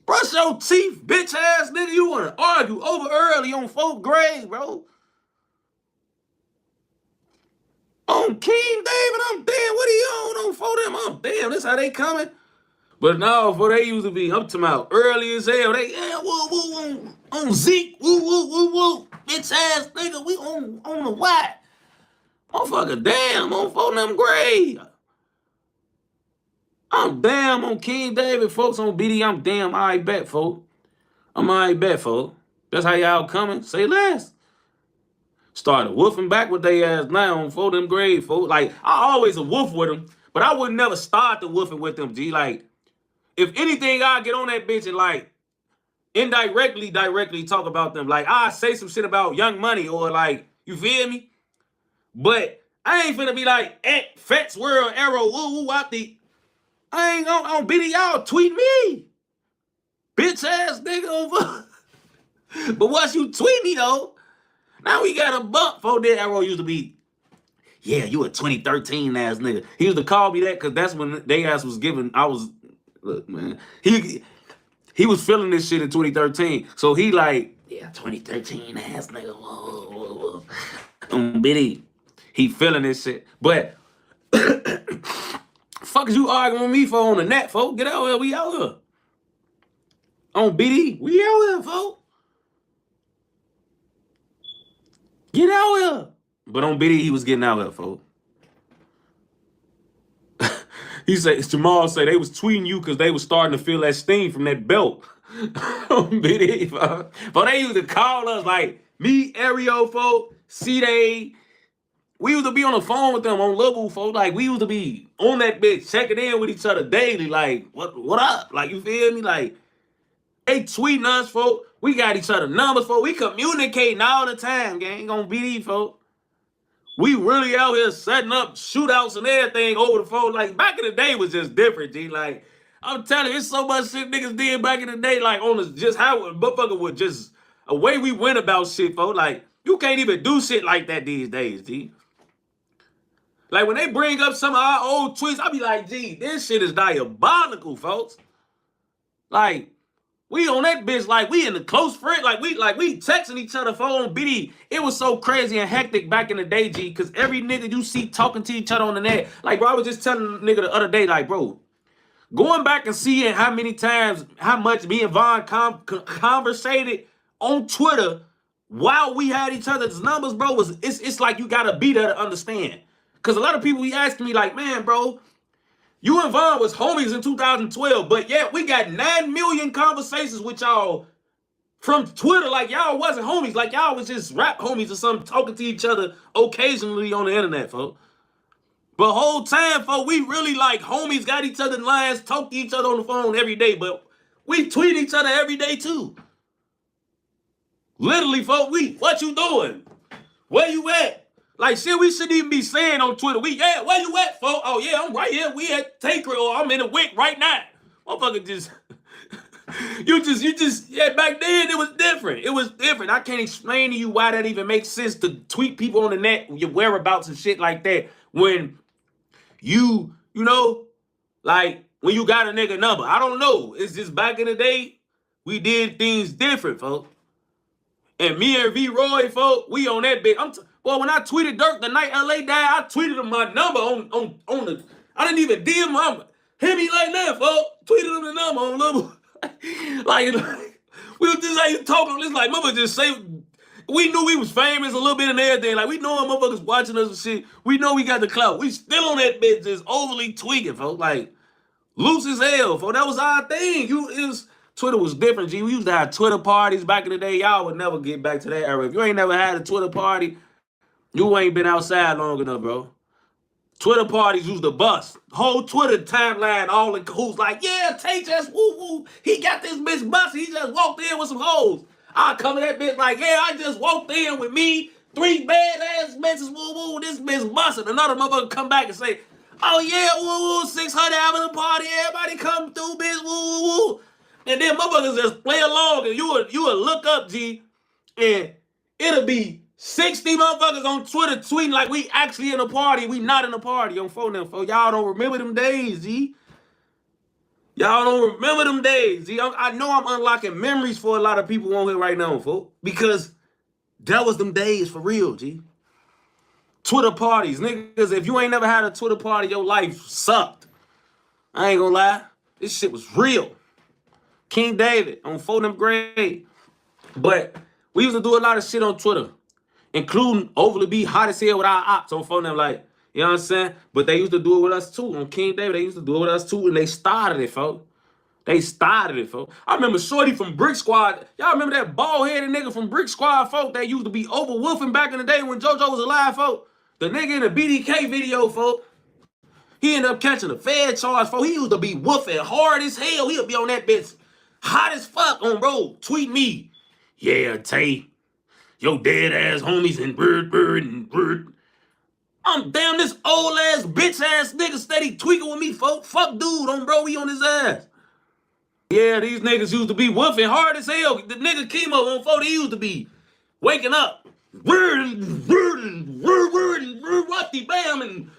S1: Brush your teeth, bitch ass nigga. You want to argue over early on 4th grade, bro. On King David, I'm damn. What are you on for them? I'm damn. That's how they coming. But no, for they used to be, I'm talking about early as hell. They, yeah, woo, woo, on Zeke, woo, woo, woo, woo. Bitch ass nigga, we on the white. Motherfucker, damn, on 4 them grade. I'm damn on King David, folks. On BD, I'm damn, I bet, folks. I'm I bet, folks. That's how y'all coming. Say less. Started woofing back with they ass now on 4 them grade, folks. Like, I always a woof with them, but I would never start the woofing with them, G. Like, if anything, I get on that bitch and, like, directly talk about them. Like, I say some shit about Young Money or, like, you feel me? But I ain't finna be like, Fats World Aero, woo, out the... I ain't gonna BD y'all tweet me. Bitch ass nigga over. But once you tweet me though, now we got a bump. For that Aero used to be, yeah, you a 2013 ass nigga. He used to call me that because that's when they ass was giving, look, man. He was feeling this shit in 2013. So he like, yeah, 2013 ass nigga. Whoa. BD. He feeling this shit. But fuck is you arguing with me for on the net, folks? Get out here. We out here. On BD. We out here, folks. Get out here. But on BD, he was getting out here, folks. He said, Jamal said they was tweeting you because they was starting to feel that steam from that belt. On BD, folks. But they used to call us like, me, Aero, folks, Cdai. We used to be on the phone with them on Level, folks. Like, we used to be on that bitch, checking in with each other daily. Like, what up? Like, you feel me? Like, they tweeting us, folks. We got each other numbers, folks. We communicating all the time, gang. On BD, folks. We really out here setting up shootouts and everything over the phone. Like, back in the day was just different, G. Like, I'm telling you, it's so much shit niggas did back in the day. Like, on this, just how a motherfucker would just, a way we went about shit, folks. Like, you can't even do shit like that these days, G. Like, when they bring up some of our old tweets, I be like, gee, this shit is diabolical, folks. Like, we on that bitch, like, we in the close friend, like we texting each other for on BD. It was so crazy and hectic back in the day, G, because every nigga you see talking to each other on the net, like, bro, I was just telling a nigga the other day, like, bro, going back and seeing how many times, how much me and Vaughn conversated on Twitter while we had each other's numbers, bro, it's like you gotta be there to understand. Because a lot of people be asking me like, man, bro, you and Vaughn was homies in 2012, but yet we got 9 million conversations with y'all from Twitter. Like, y'all wasn't homies. Like, y'all was just rap homies or something, talking to each other occasionally on the internet, folks. But whole time, folks, we really like homies, got each other in lines, talk to each other on the phone every day, but we tweet each other every day, too. Literally, folks, what you doing? Where you at? Like, shit, we shouldn't even be saying on Twitter. Yeah, where you at, folks? Oh, yeah, I'm right here. We at Tay Capone, or I'm in a wick right now. Motherfucker just, yeah, back then it was different. It was different. I can't explain to you why that even makes sense to tweet people on the net, your whereabouts and shit like that, when you know, like, when you got a nigga number. I don't know. It's just back in the day, we did things different, folks. And me and V Roy, folks, we on that bitch. Well, when I tweeted Durk the night LA died, I tweeted him my number on the. I didn't even DM him. Hit me like that, folks. Tweeted him the number on level. like we was just like talking. It's like mother just say. We knew we was famous a little bit and everything. Like we know motherfuckers watching us and shit. We know we got the clout. We still on that bitch just overly tweaking, folks. Like loose as hell, folks. That was our thing. Twitter was different, G. We used to have Twitter parties back in the day. Y'all would never get back to that era. If you ain't never had a Twitter party, you ain't been outside long enough, bro. Twitter parties used to bust. Whole Twitter timeline all in cahoots. Like, yeah, Tay just woo-woo. He got this bitch busted. He just walked in with some hoes. I come to that bitch like, yeah, I just walked in with me, 3 bad ass bitches, woo woo, this bitch busting. Another motherfucker come back and say, oh yeah, woo woo, 600 having a party, everybody come through, bitch, woo woo woo. And then motherfuckers just play along and you would look up, G, and it'll be 60 motherfuckers on Twitter tweeting like we actually in a party, we not in a party on phone them, folks. Y'all don't remember them days, G. Y'all don't remember them days, G. I know I'm unlocking memories for a lot of people on here right now, folks, because that was them days for real, G. Twitter parties, niggas. If you ain't never had a Twitter party, your life sucked. I ain't gonna lie. This shit was real. King David on 4th grade. But we used to do a lot of shit on Twitter, including overly be hot as hell with our ops on 4th, like, you know what I'm saying? But they used to do it with us too. On King David, they used to do it with us too, and they started it, folks. They started it, folks. I remember Shorty from Bricksquad. Y'all remember that bald-headed nigga from Bricksquad, folks, that used to be over Wolfin back in the day when JoJo was alive, folks? The nigga in the BDK video, folks. He ended up catching a Fed charge, folks. He used to be woofing hard as hell. He'll be on that bitch hot as fuck on bro. Tweet me. Yeah, Tay. Yo dead-ass homies and bird. I'm damn this old-ass, bitch-ass nigga steady tweaking with me, folks. Fuck dude on bro, we on his ass. Yeah, these niggas used to be woofing hard as hell. The nigga Keemo on 40, he used to be waking up. Rusty bam and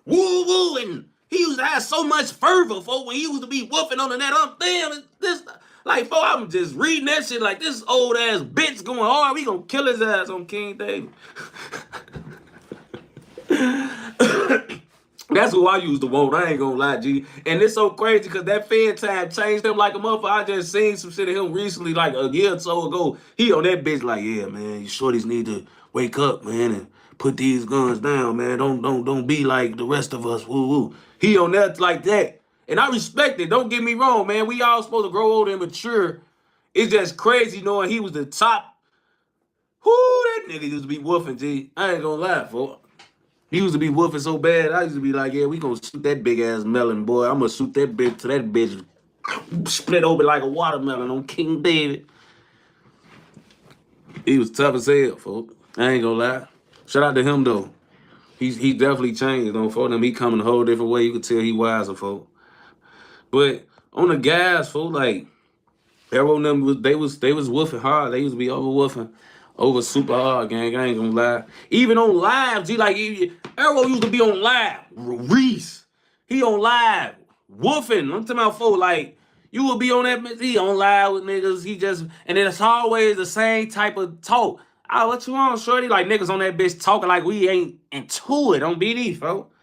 S1: woo woo, and he used to have so much fervor, folks, when he used to be woofing on the net. I'm damn this, like, folks, I'm just reading that shit like this old ass bitch going hard. We gonna kill his ass on King David. That's who I used to want. I ain't gonna lie, G. And it's so crazy because that Fed time changed him like a motherfucker. I just seen some shit of him recently, like a year or so ago. He on that bitch like, yeah, man, you shorties need to wake up, man, and put these guns down, man. Don't be like the rest of us. Woo woo. He on that like that. And I respect it. Don't get me wrong, man. We all supposed to grow older and mature. It's just crazy knowing he was the top. Whoo, that nigga used to be woofing, G. I ain't gonna lie, folks. He used to be woofing so bad, I used to be like, yeah, we gonna shoot that big-ass melon, boy. I'm gonna shoot that bitch to that bitch split open like a watermelon on King David. He was tough as hell, folks. I ain't gonna lie. Shout out to him, though. He definitely changed, though, folks. He coming a whole different way. You could tell he wiser, folks. But on the guys, folks, like, Aero and them, they was woofing hard. They used to be over woofing. Over super hard, gang. I ain't gonna lie. Even on live, G, like, Aero used to be on live. Reese, he on live. Woofing. I'm talking about, folks, like, you would be on that, he on live with niggas. He just, and then it's always the same type of talk. Oh, what you on, shorty? Like, niggas on that bitch talking like we ain't into it on BD, folks.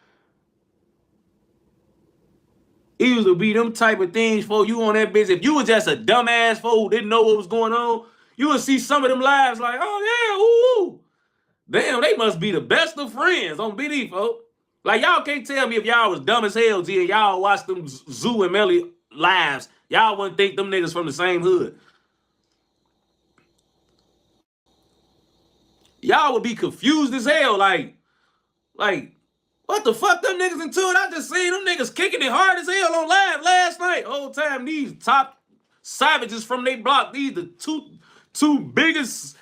S1: It used to be them type of things, folks. You on that bitch. If you was just a dumbass, folks, who didn't know what was going on, you would see some of them lives like, oh, yeah, ooh. Damn, they must be the best of friends on BD, folks. Like, y'all can't tell me if y'all was dumb as hell, G, and y'all watched them Zoo and Melly lives. Y'all wouldn't think them niggas from the same hood. Y'all would be confused as hell, like, what the fuck them niggas into it? I just seen them niggas kicking it hard as hell on live last night. Whole time, these top savages from they block, these the two biggest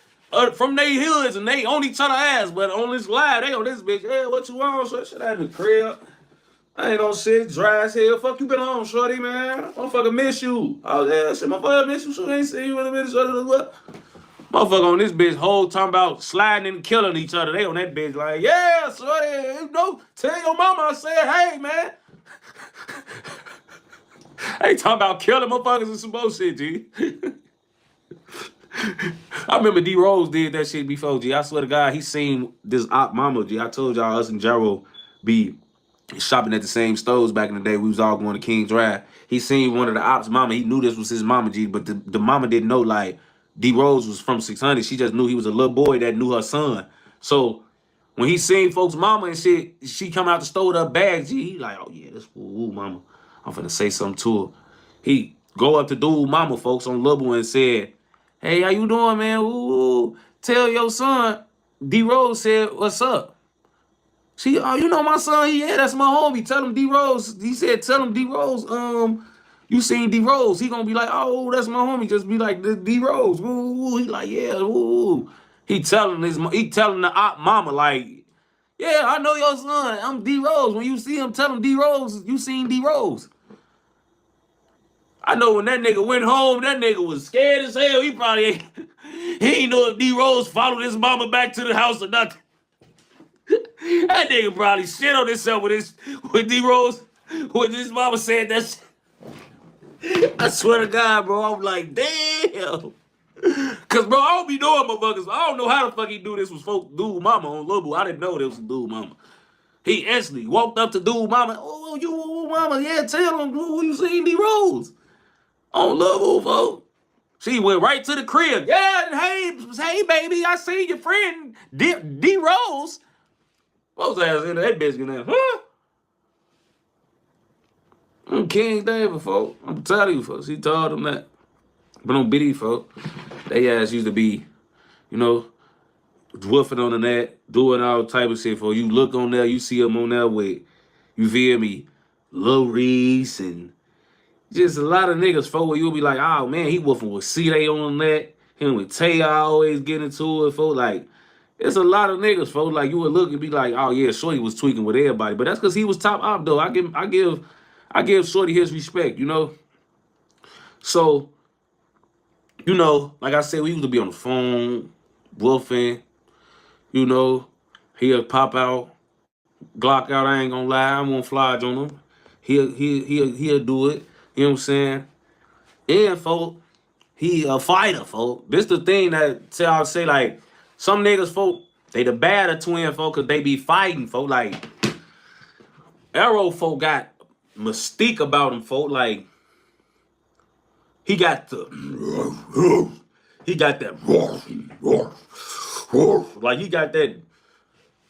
S1: from they hoods, and they on each other ass, but on this live, they on this bitch. Hey, what you on? So shit out in the crib. I ain't on shit, dry as hell. Fuck you been on, shorty, man. Motherfucker miss you. Oh yeah, shit, motherfucker miss you. So ain't seen you in a minute. What? Motherfucker on this bitch whole talking about sliding and killing each other. They on that bitch like, yeah, shorty, you know, tell your mama I said, hey, man. They talking about killing motherfuckers and some bullshit, G. I remember D Rose did that shit before, G. I swear to God, he seen this op mama, G. I told y'all us and Jaro be shopping at the same stores back in the day. We was all going to King Drive. He seen one of the ops mama. He knew this was his mama, G, but the mama didn't know, like, D Rose was from 600. She just knew he was a little boy that knew her son. So when he seen folks' mama and shit, she come out the store with her bag, G, he like, oh yeah, this woo mama. I'm finna say something to her. He go up to dude mama, folks, on Lil and said, hey, how you doing, man? Ooh, tell your son, D Rose said, what's up? She, oh, you know my son? Yeah, that's my homie. Tell him D Rose. He said, tell him D Rose, you seen D Rose. He gonna be like, oh, that's my homie. Just be like, D Rose. Ooh, he like, yeah, ooh. He telling the op mama like, yeah, I know your son. I'm D Rose. When you see him, tell him D Rose. You seen D Rose. I know when that nigga went home, that nigga was scared as hell. He probably ain't, he ain't know if D Rose followed his mama back to the house or nothing. That nigga probably shit on himself with D Rose when his mama said that shit. I swear to God, bro, I'm like, damn. Cause bro, I don't be knowing motherfuckers. I don't know how the fuck he do this with dude mama on Lil Boo. I didn't know there was a dude mama. He instantly walked up to dude mama. Oh, you mama, yeah, tell him who you seen D Rose on Lil Boo, folks. She went right to the crib. Yeah, hey, baby, I seen your friend D Rose. Folks ass in that bitch in there, huh? I'm King David, folks. I'm telling you, folks. He told them that. But on BD, folks, they ass used to be, you know, woofing on the net, doing all type of shit. For you look on there, you see them on there with, you feel me, Lil Reese and just a lot of niggas. For you'll be like, oh man, he woofing with Cdai on the net. Him with Tay always get into it. For like, it's a lot of niggas. For like you would look and be like, oh yeah, Shorty was tweaking with everybody, but that's because he was top op though. I give Shorty his respect, you know. So, you know, like I said, we used to be on the phone, Wolfin. You know, he'll pop out, Glock out. I ain't gonna lie, I won't fly on him. He'll do it. You know what I'm saying? And folk, he a fighter, folk. This the thing that I'll say, like, some niggas, folk, they the badder twin, folk, cause they be fighting, folk. Like, Aero folk got mystique about him, folk. Like, he got that like he got that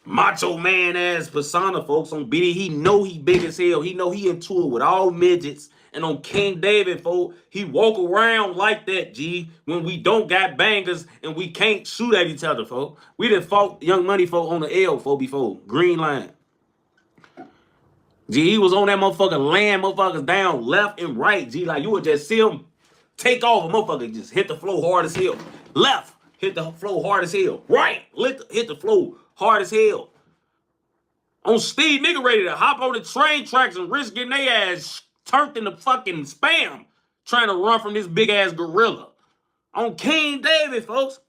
S1: macho man ass persona, folks. On BD, he know he big as hell. He know he into it with all midgets. And on King David, folks, he walk around like that, G, when we don't got bangers and we can't shoot at each other, folks. We done fought Young Money, folks, on the L, folks, before. Green line. G, he was on that motherfucker laying motherfuckers down left and right, G. Like, you would just see him take off, a motherfucker just hit the floor hard as hell. Left, hit the floor hard as hell. Right, hit the floor hard as hell. On Steve, nigga ready to hop on the train tracks and risk getting their ass turned into fucking spam trying to run from this big ass gorilla. On King David, folks.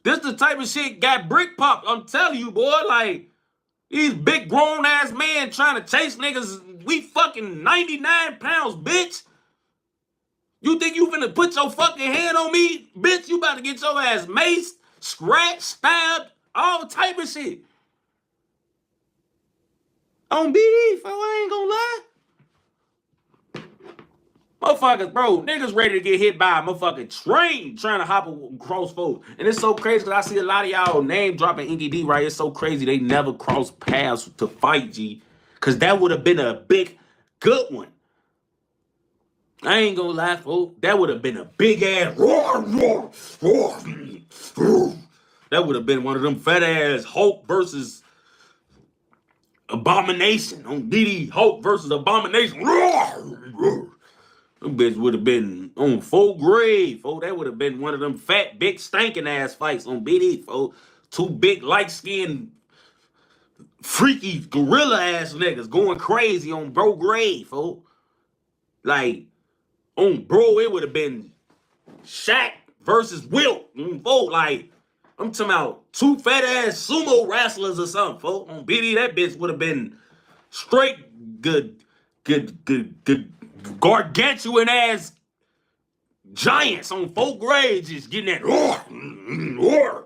S1: This the type of shit got brick popped. I'm telling you, boy, like, these big grown ass men trying to chase niggas. We fucking 99 pounds, bitch. You think you finna put your fucking hand on me? Bitch, you about to get your ass maced, scratched, stabbed, all type of shit. On BD, fo, I ain't gonna lie. Motherfuckers, bro, niggas ready to get hit by a motherfucking train trying to hop across folks. And it's so crazy because I see a lot of y'all name dropping Inky D, right? It's so crazy they never crossed paths to fight, G. Because that would have been a big, good one. I ain't gonna lie, folks. That would have been a big ass roar, roar, roar. That would have been one of them fat ass Hulk versus Abomination on DD. Hulk versus Abomination. Roar, roar. Them bitch would have been on full grade, folks. That would have been one of them fat, big, stinking ass fights on BD, folks. Two big, light-skinned, freaky, gorilla ass niggas going crazy on bro grade, folks. Like, on bro, it would have been Shaq versus Wilt. Folks, like, I'm talking about two fat ass sumo wrestlers or something, folks. On BD, that bitch would have been straight good gargantuan ass giants on full grade, just getting that roar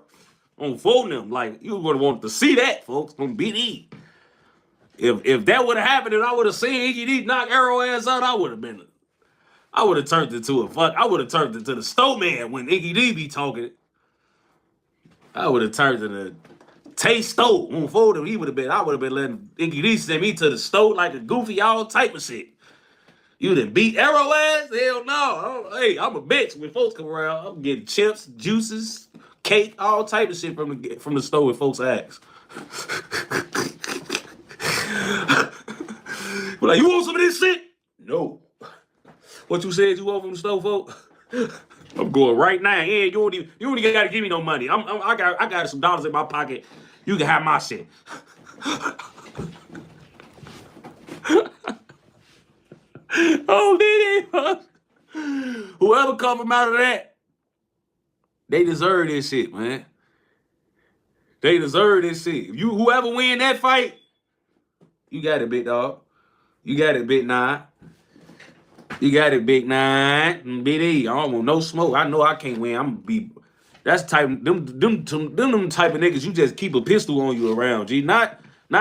S1: on full them. Like, you would have wanted to see that, folks, on BD. If that would have happened and I would have seen Inky D knock Arrow ass out, I would have turned into the Snowman when Inky D be talking. I would have turned to the Tay Stowe on Foldham. I would have been letting Inky D send me to the stove like a goofy, all type of shit. You done beat Arrow ass? Hell no. Hey, I'm a bitch. When folks come around, I'm getting chips, juices, cake, all type of shit from the store when folks ask. We're like, you want some of this shit? No. What you said you want from the store, folks? I'm going right now. Yeah, you don't even gotta give me no money. I got some dollars in my pocket. You can have my shit. Oh, did it? Whoever come from out of that, they deserve this shit, man. They deserve this shit. Whoever win that fight, you got it, big dog. You got it, big nine. You got it, big nine. BD, I don't want no smoke. I know I can't win. I'm gonna be. That's type them type of niggas. You just keep a pistol on you around. G, not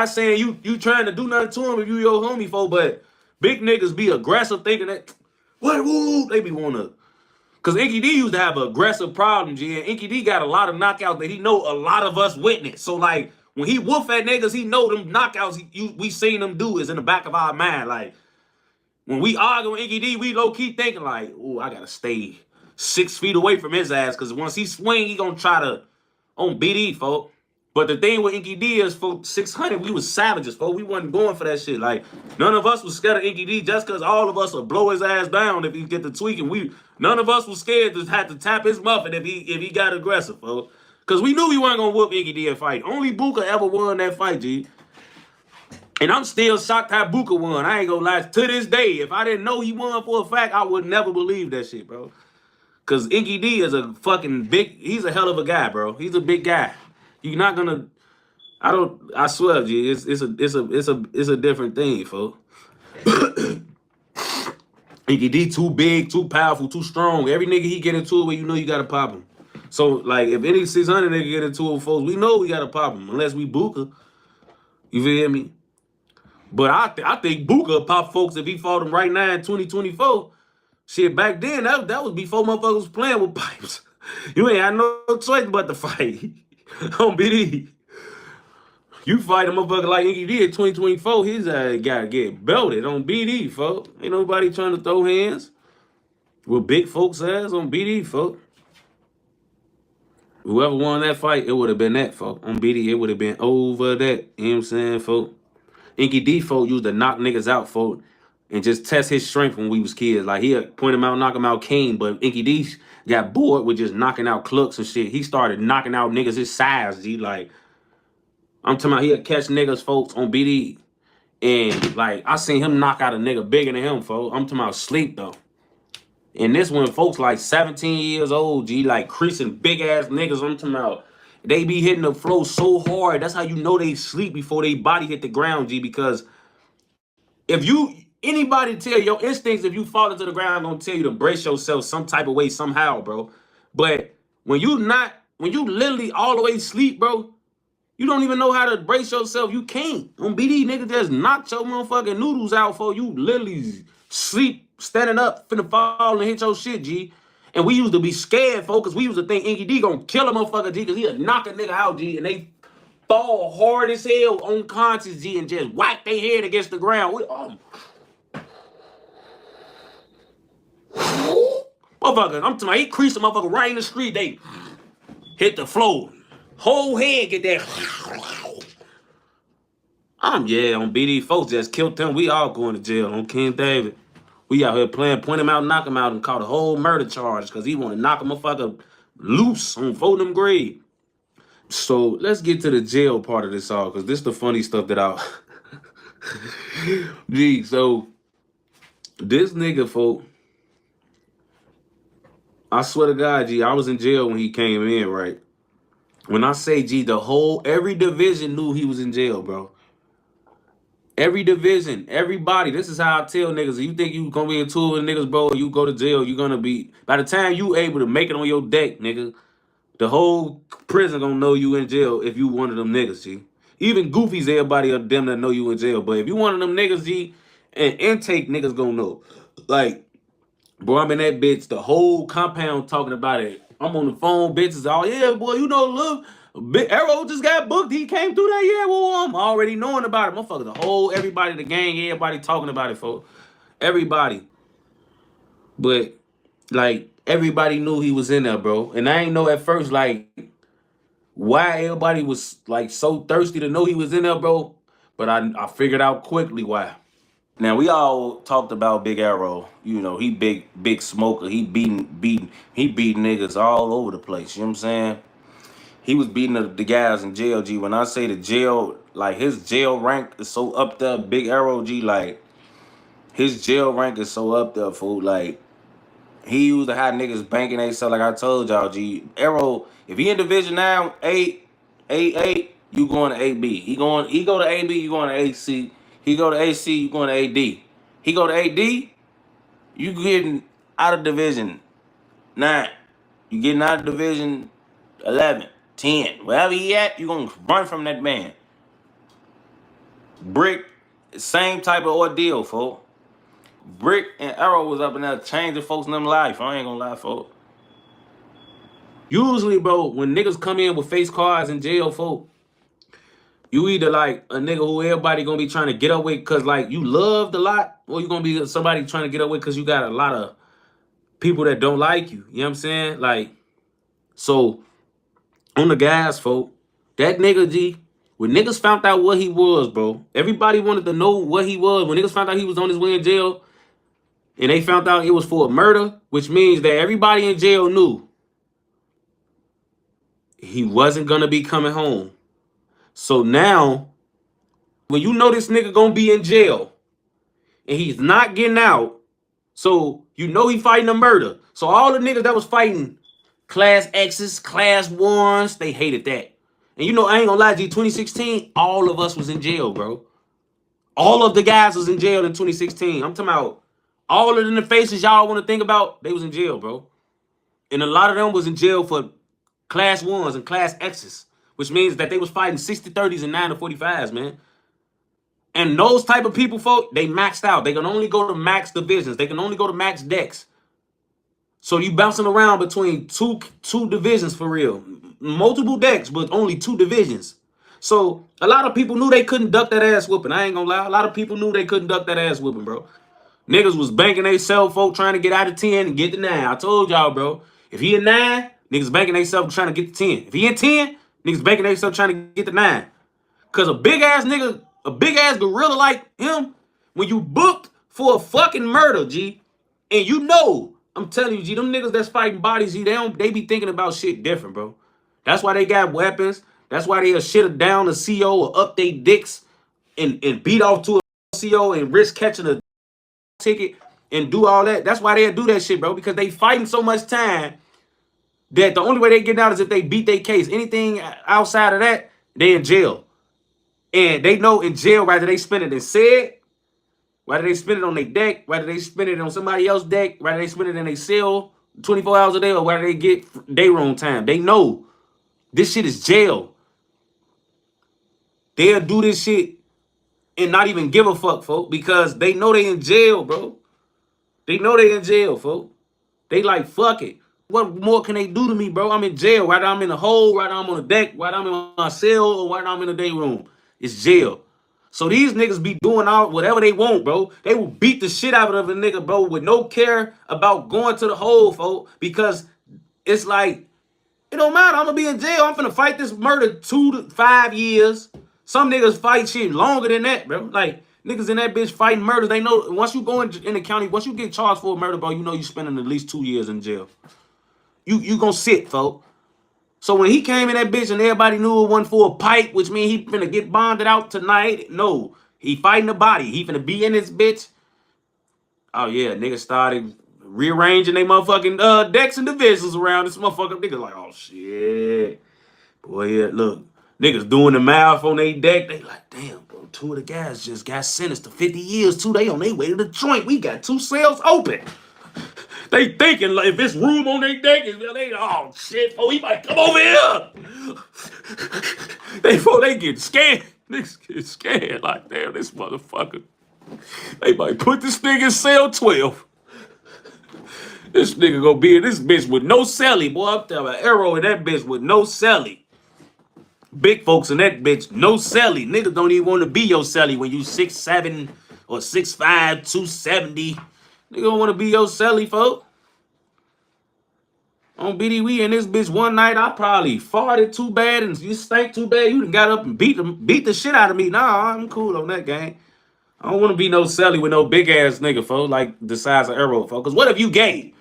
S1: saying you trying to do nothing to him if you your homie for, but big niggas be aggressive, thinking that what woo they be wanna. Cause Inky D used to have an aggressive problem, G, and Inky D got a lot of knockouts that he know a lot of us witnessed. So like when he woof at niggas, he know them knockouts we seen them do is in the back of our mind. Like when we argue with Inky D, we low key thinking like, oh, I gotta stay 6 feet away from his ass, cause once he swing, he gonna try to on BD, folk. But the thing with Inky D is, for 600, we was savages, folk. We wasn't going for that shit. Like, none of us was scared of Inky D just because all of us will blow his ass down if he get to tweaking. None of us was scared to have to tap his muffin if he got aggressive, folk. Because we knew we weren't going to whoop Inky D in a fight. Only Booker ever won that fight, G. And I'm still shocked how Booker won. I ain't gonna lie. To this day, if I didn't know he won for a fact, I would never believe that shit, bro. Because Inky D is a fucking he's a hell of a guy, bro. He's a big guy. You're not gonna... I swear, G, it's a different thing, folks. Inky D too big, too powerful, too strong. Every nigga he get into it where you know you gotta pop him. So like if any 600 nigga get into it, folks, we know we gotta pop him unless we Booker. You feel me? But I think Booker pop folks if he fought him right now in 2024. Shit, back then that was before motherfuckers was playing with pipes. You ain't had no choice but to fight on BD. You fight a motherfucker like Inky D in 2024, his gotta get belted on BD, folks. Ain't nobody trying to throw hands with big folks' ass on BD, folks. Whoever won that fight, it would have been that, folks. On BD, it would have been over that. You know what I'm saying, folks? Inky D, folks, used to knock niggas out, folks, and just test his strength when we was kids. Like, he'd point him out, knock him out Kane, but Inky D got bored with just knocking out clucks and shit. He started knocking out niggas his size, G, like... I'm talking about he'll catch niggas, folks, on BD. And, like, I seen him knock out a nigga bigger than him, folks. I'm talking about sleep, though. And this one, folks, like 17 years old, G, like, creasing big-ass niggas. I'm talking about they be hitting the flow so hard. That's how you know they sleep before they body hit the ground, G, because if anybody tell your instincts, if you fall into the ground, gonna tell you to brace yourself some type of way, somehow, bro. But when you literally all the way sleep, bro, you don't even know how to brace yourself. You can't. On BD, nigga, just knocked your motherfucking noodles out for you literally sleep, standing up, finna fall and hit your shit, G. And we used to be scared, folks, because we used to think Inky D gonna kill a motherfucker, G, because he'll knock a nigga out, G, and they fall hard as hell unconscious, G, and just whack their head against the ground. Motherfucker, I'm talking about, he creased a motherfucker right in the street, they hit the floor. Whole head get that. On BD, folks just killed him. We all going to jail on King David. We out here playing, point him out, knock him out, and caught a whole murder charge because he want to knock a motherfucker loose on Fulton grade. So let's get to the jail part of this all, because this is the funny stuff that I... Gee, so this nigga, folk, I swear to God, G, I was in jail when he came in, right? When I say, G, every division knew he was in jail, bro. Every division, everybody. This is how I tell niggas, if you think you gonna be in tour with niggas, bro, you go to jail, you gonna be, by the time you able to make it on your deck, nigga, the whole prison gonna know you in jail if you one of them niggas, G. Even goofies, everybody of them that know you in jail. But if you one of them niggas, G, and intake niggas gonna know. Like, bro, I'm in that bitch, the whole compound talking about it. I'm on the phone, bitches. Oh, yeah, boy, you know, look, Aero just got booked. He came through that. Yeah, well, I'm already knowing about it. Motherfucker, the whole, everybody, the gang, everybody talking about it, folks. Everybody. But, like, everybody knew he was in there, bro. And I ain't know at first, like, why everybody was, like, so thirsty to know he was in there, bro. But I figured out quickly why. Now we all talked about Big Arrow. You know, he big smoker. He beat niggas all over the place. You know what I'm saying? He was beating the guys in jail, G. When I say the jail, like his jail rank is so up there, Big Arrow, G, like his jail rank is so up there, fool. Like he used to have niggas banking they stuff, like I told y'all, G. Arrow, if he in division now, 8, you going to AB. He go to AB, you going to AC. He go to AC, you going to AD. He go to AD, you getting out of division 9. You getting out of division 11, 10. Wherever he at, you gonna run from that man. Brick, same type of ordeal, folks. Brick and Arrow was up in there changing folks in them life. I ain't gonna lie, folks. Usually, bro, when niggas come in with face cards in jail, folks, you either like a nigga who everybody gonna be trying to get up with because like you loved a lot, or you gonna be somebody trying to get up with because you got a lot of people that don't like you. You know what I'm saying? Like, so on the guys, folk, that nigga G, when niggas found out what he was, bro, everybody wanted to know what he was. When niggas found out he was on his way in jail, and they found out it was for a murder, which means that everybody in jail knew he wasn't gonna be coming home. So now, when you know this nigga gonna be in jail and he's not getting out, so you know he fighting a murder. So all the niggas that was fighting Class X's, Class 1s, they hated that. And you know, I ain't gonna lie, G, 2016, all of us was in jail, bro. All of the guys was in jail in 2016. I'm talking about all of the faces y'all want to think about, they was in jail, bro. And a lot of them was in jail for Class 1s and Class X's, which means that they was fighting 60-30s and 9-45s, man. And those type of people, folk, they maxed out. They can only go to max divisions. They can only go to max decks. So you bouncing around between two divisions for real. Multiple decks, but only 2 divisions. So a lot of people knew they couldn't duck that ass whooping. I ain't gonna lie. A lot of people knew they couldn't duck that ass whooping, bro. Niggas was banking they self, folk, trying to get out of 10 and get to 9. I told y'all, bro. If he in 9, niggas banking they self trying to get to 10. If he in 10, niggas banking they self trying to get to 9. Cause a big ass nigga, a big ass gorilla like him, when you booked for a fucking murder, G, and you know, I'm telling you, G, them niggas that's fighting bodies, G, they be thinking about shit different, bro. That's why they got weapons. That's why they'll shit down a CO or update dicks and beat off to a CO and risk catching a ticket and do all that. That's why they'll do that shit, bro, because they fighting so much time that the only way they get out is if they beat their case. Anything outside of that, they in jail. And they know in jail, whether they spend it in said, whether they spend it on their deck, whether they spend it on somebody else's deck, whether they spend it in their cell 24 hours a day, or whether they get day room time. They know this shit is jail. They'll do this shit and not even give a fuck, folk, because they know they in jail, bro. They know they in jail, folk. They like, fuck it. What more can they do to me, bro? I'm in jail. Whether I'm in a hole, whether I'm on a deck, whether I'm in my cell, or whether I'm in a day room. It's jail. So these niggas be doing all whatever they want, bro. They will beat the shit out of a nigga, bro, with no care about going to the hole, folks, because it's like, it don't matter. I'm gonna be in jail. I'm finna fight this murder 2 to 5 years. Some niggas fight shit longer than that, bro. Like, niggas in that bitch fighting murder. They know once you go in the county, once you get charged for a murder, bro, you know you spending at least 2 years in jail. You gonna sit, folks. So when he came in that bitch and everybody knew it wasn't for a pipe, which means he finna get bonded out tonight. No, he fighting the body. He finna be in this bitch. Oh yeah, niggas started rearranging they motherfucking decks and divisions around this motherfucker. Niggas like, oh shit. Boy, yeah, look. Niggas doing the math on their deck. They like, damn, bro, 2 of the guys just got sentenced to 50 years. 2 they on their way to the joint. We got 2 cells open. They thinking like if it's room on their deck, they oh shit, oh he might come over here. They get scared. Niggas get scared like damn this motherfucker. They might put this nigga in cell 12. This nigga gonna be in this bitch with no celly, boy. I'm telling you, Arrow in that bitch with no celly. Big folks in that bitch, no celly. Niggas don't even want to be your celly when you 6'7" or 6'5", 270. Nigga don't want to be your celly, folk. On BD, we in this bitch one night, I probably farted too bad and you stank too bad. You done got up and beat the shit out of me. Nah, I'm cool on that, gang. I don't want to be no celly with no big ass nigga, folks, like the size of Aero, folks. Cause what if you gay?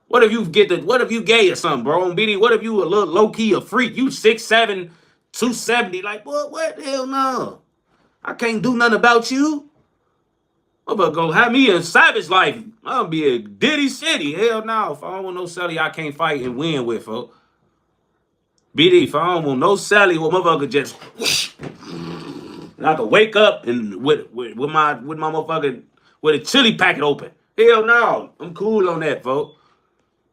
S1: What if you what if you gay or something, bro? On BD, what if you a little low key a freak? You 6'7", 270, like what the hell no? I can't do nothing about you. I'm about to go have me a savage life. I'm gonna be a Diddy City. Hell no. If I don't want no celly, I can't fight and win with, folks. BD, if I don't want no celly, well, motherfucker just whoosh, and I can wake up and with my motherfucker with a chili packet open. Hell no. I'm cool on that, folks.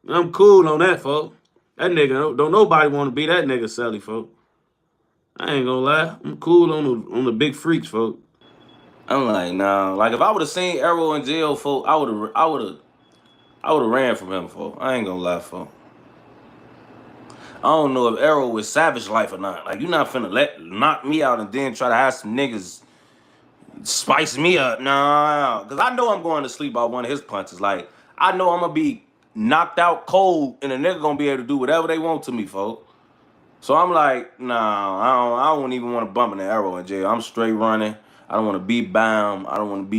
S1: I'm cool on that, folks. That nigga, don't nobody want to be that nigga celly, folks. I ain't gonna lie. I'm cool on the big freaks, folks. I'm like, nah. Like if I would have seen Aero in jail, folks, I would have ran from him, folks. I ain't gonna lie, folks. I don't know if Aero was savage life or not. Like you not finna knock me out and then try to have some niggas spice me up. Nah, cause I know I'm going to sleep by one of his punches. Like I know I'm gonna be knocked out cold and a nigga gonna be able to do whatever they want to me, folks. So I'm like, nah, I don't even want to bump in the Aero in jail. I'm straight running. I don't want to be bound. I don't want to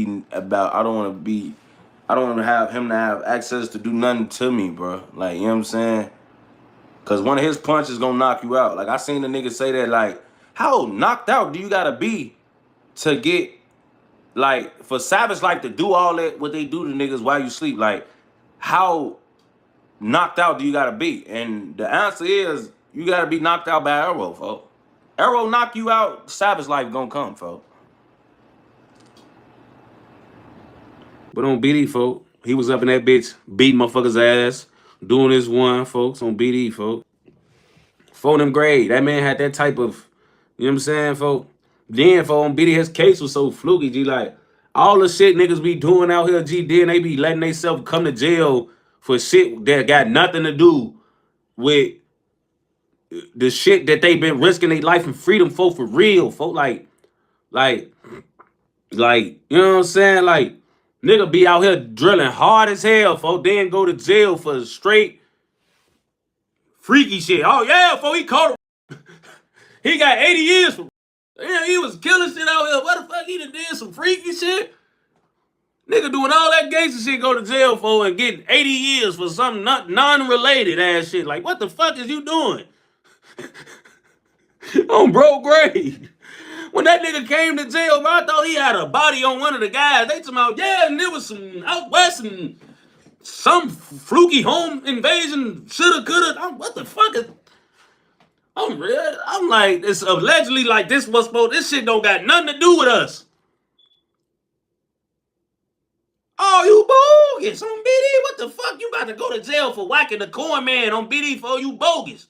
S1: have him to have access to do nothing to me, bro. Like, you know what I'm saying? Cause one of his punches gonna knock you out. Like I seen the nigga say that, like, how knocked out do you gotta be to get, like, for Savage like to do all that what they do to niggas while you sleep? Like, how knocked out do you gotta be? And the answer is you gotta be knocked out by Aero, folks. Aero knock you out, Savage life gonna come, folks. But on BD, folks, he was up in that bitch beating motherfuckers' ass, doing his one, folks, on BD, folks. For them grade, that man had that type of, you know what I'm saying, folks? Then, folks, on BD, his case was so fluky, G, like, all the shit niggas be doing out here, G, then they be letting themselves come to jail for shit that got nothing to do with the shit that they been risking their life and freedom for real, folks. Like, you know what I'm saying? Like, nigga be out here drilling hard as hell, folks, then go to jail for straight freaky shit. Oh, yeah, folks, he caught him. He got 80 years for, yeah, he was killing shit out here. What the fuck, he done did some freaky shit? Nigga doing all that gangster shit, go to jail for and getting 80 years for some non-related ass shit. Like, what the fuck is you doing? On bro grade. When that nigga came to jail, bro, I thought he had a body on one of the guys. They talking about, yeah, and there was some out west and some fluky home invasion, shoulda, coulda. What the fuck is... I'm like, it's allegedly like this was supposed... This shit don't got nothing to do with us. Oh, you bogus on BD? What the fuck? You about to go to jail for whacking the corn man on BD for you bogus.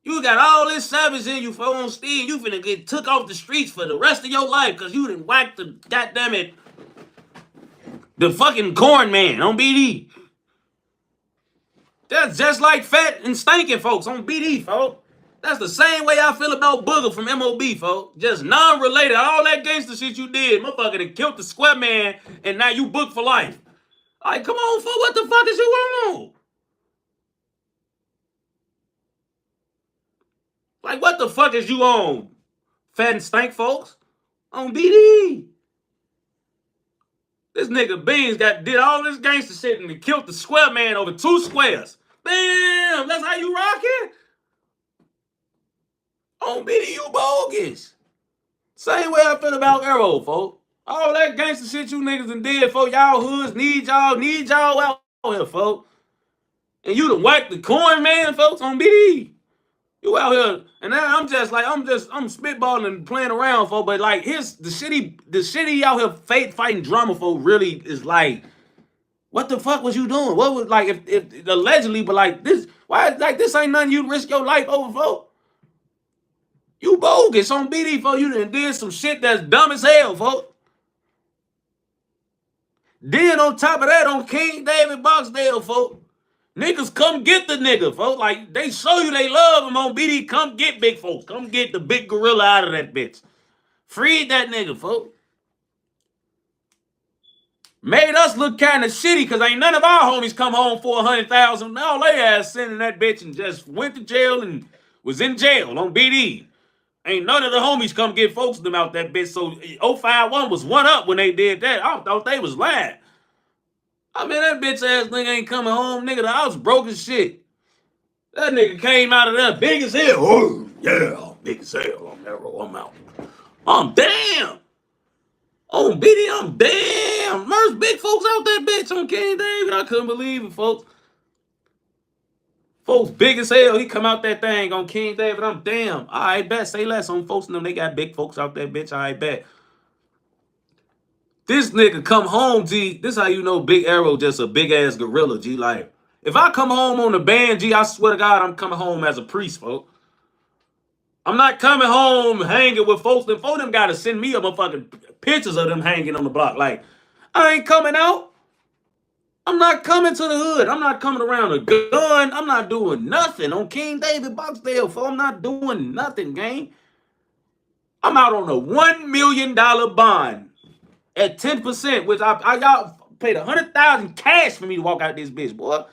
S1: You got all this savage in you for on Steve. You finna get took off the streets for the rest of your life because you done whacked the goddammit the fucking corn man on BD. That's just like fat and stinking folks on BD, folks. That's the same way I feel about Booger from MOB, folks. Just non-related. All that gangster shit you did, motherfucker, that killed the square man, and now you booked for life. Like, come on, folks. What the fuck is you on? Like, what the fuck is you on? Fat and stank, folks? On BD. This nigga Beans did all this gangster shit and he killed the square man over 2 squares. Damn, that's how you rockin'? On BD, you bogus. Same way I feel about Aero, folks. All that gangster shit you niggas done did, folks. Y'all hoods need y'all out here, folks. And you done whacked the corn man, folks, on BD. You out here, and now I'm spitballing and playing around, folks. But like, the shitty out here fighting drama, folks, really is like, what the fuck was you doing? What was, like, if allegedly, but like this, why, like, this ain't nothing you'd risk your life over, folks. You bogus on BD, folks. You done did some shit that's dumb as hell, folks. Then on top of that, on King David Boxdale, folks, niggas come get the nigga, folks. Like, they show you they love him on BD. Come get big folks. Come get the big gorilla out of that bitch. Freed that nigga, folks. Made us look kind of shitty because ain't none of our homies come home for 100,000. Now they ass sending that bitch and just went to jail and was in jail on BD. Ain't none of the homies come get folks them out that bitch. So 051 was one up when they did that. I thought they was lying. I mean, that bitch ass nigga ain't coming home, nigga. The house broke as shit. That nigga came out of there big as hell. Oh, yeah, big as hell. I'm Aero, I'm out. I'm damn. On BD, I'm damn. There's big folks out that bitch on King David. I couldn't believe it, folks. Folks big as hell. He come out that thing on King David. I'm damn. I bet. Say less on folks and them. They got big folks out that bitch. I bet. This nigga come home, G. This how you know Big Aero just a big ass gorilla, G. Like, if I come home on the band, G, I swear to God, I'm coming home as a priest, folks. I'm not coming home hanging with folks. Them folks them gotta send me a motherfucking pictures of them hanging on the block. Like, I ain't coming out. I'm not coming to the hood. I'm not coming around a gun. I'm not doing nothing on King David Boxdale, folks. I'm not doing nothing, gang. I'm out on a $1 million bond at 10%, which I y'all paid $100,000 cash for me to walk out this bitch, boy.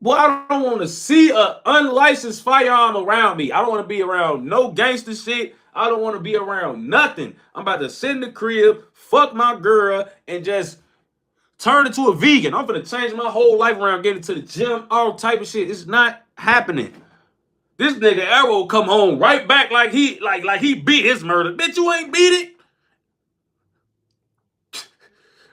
S1: Boy, I don't want to see an unlicensed firearm around me. I don't want to be around no gangster shit. I don't want to be around nothing. I'm about to sit in the crib, fuck my girl, and just turn into a vegan. I'm gonna change my whole life around, get into the gym, all type of shit. It's not happening. This nigga Aero come home right back like he beat his murder. Bitch, you ain't beat it.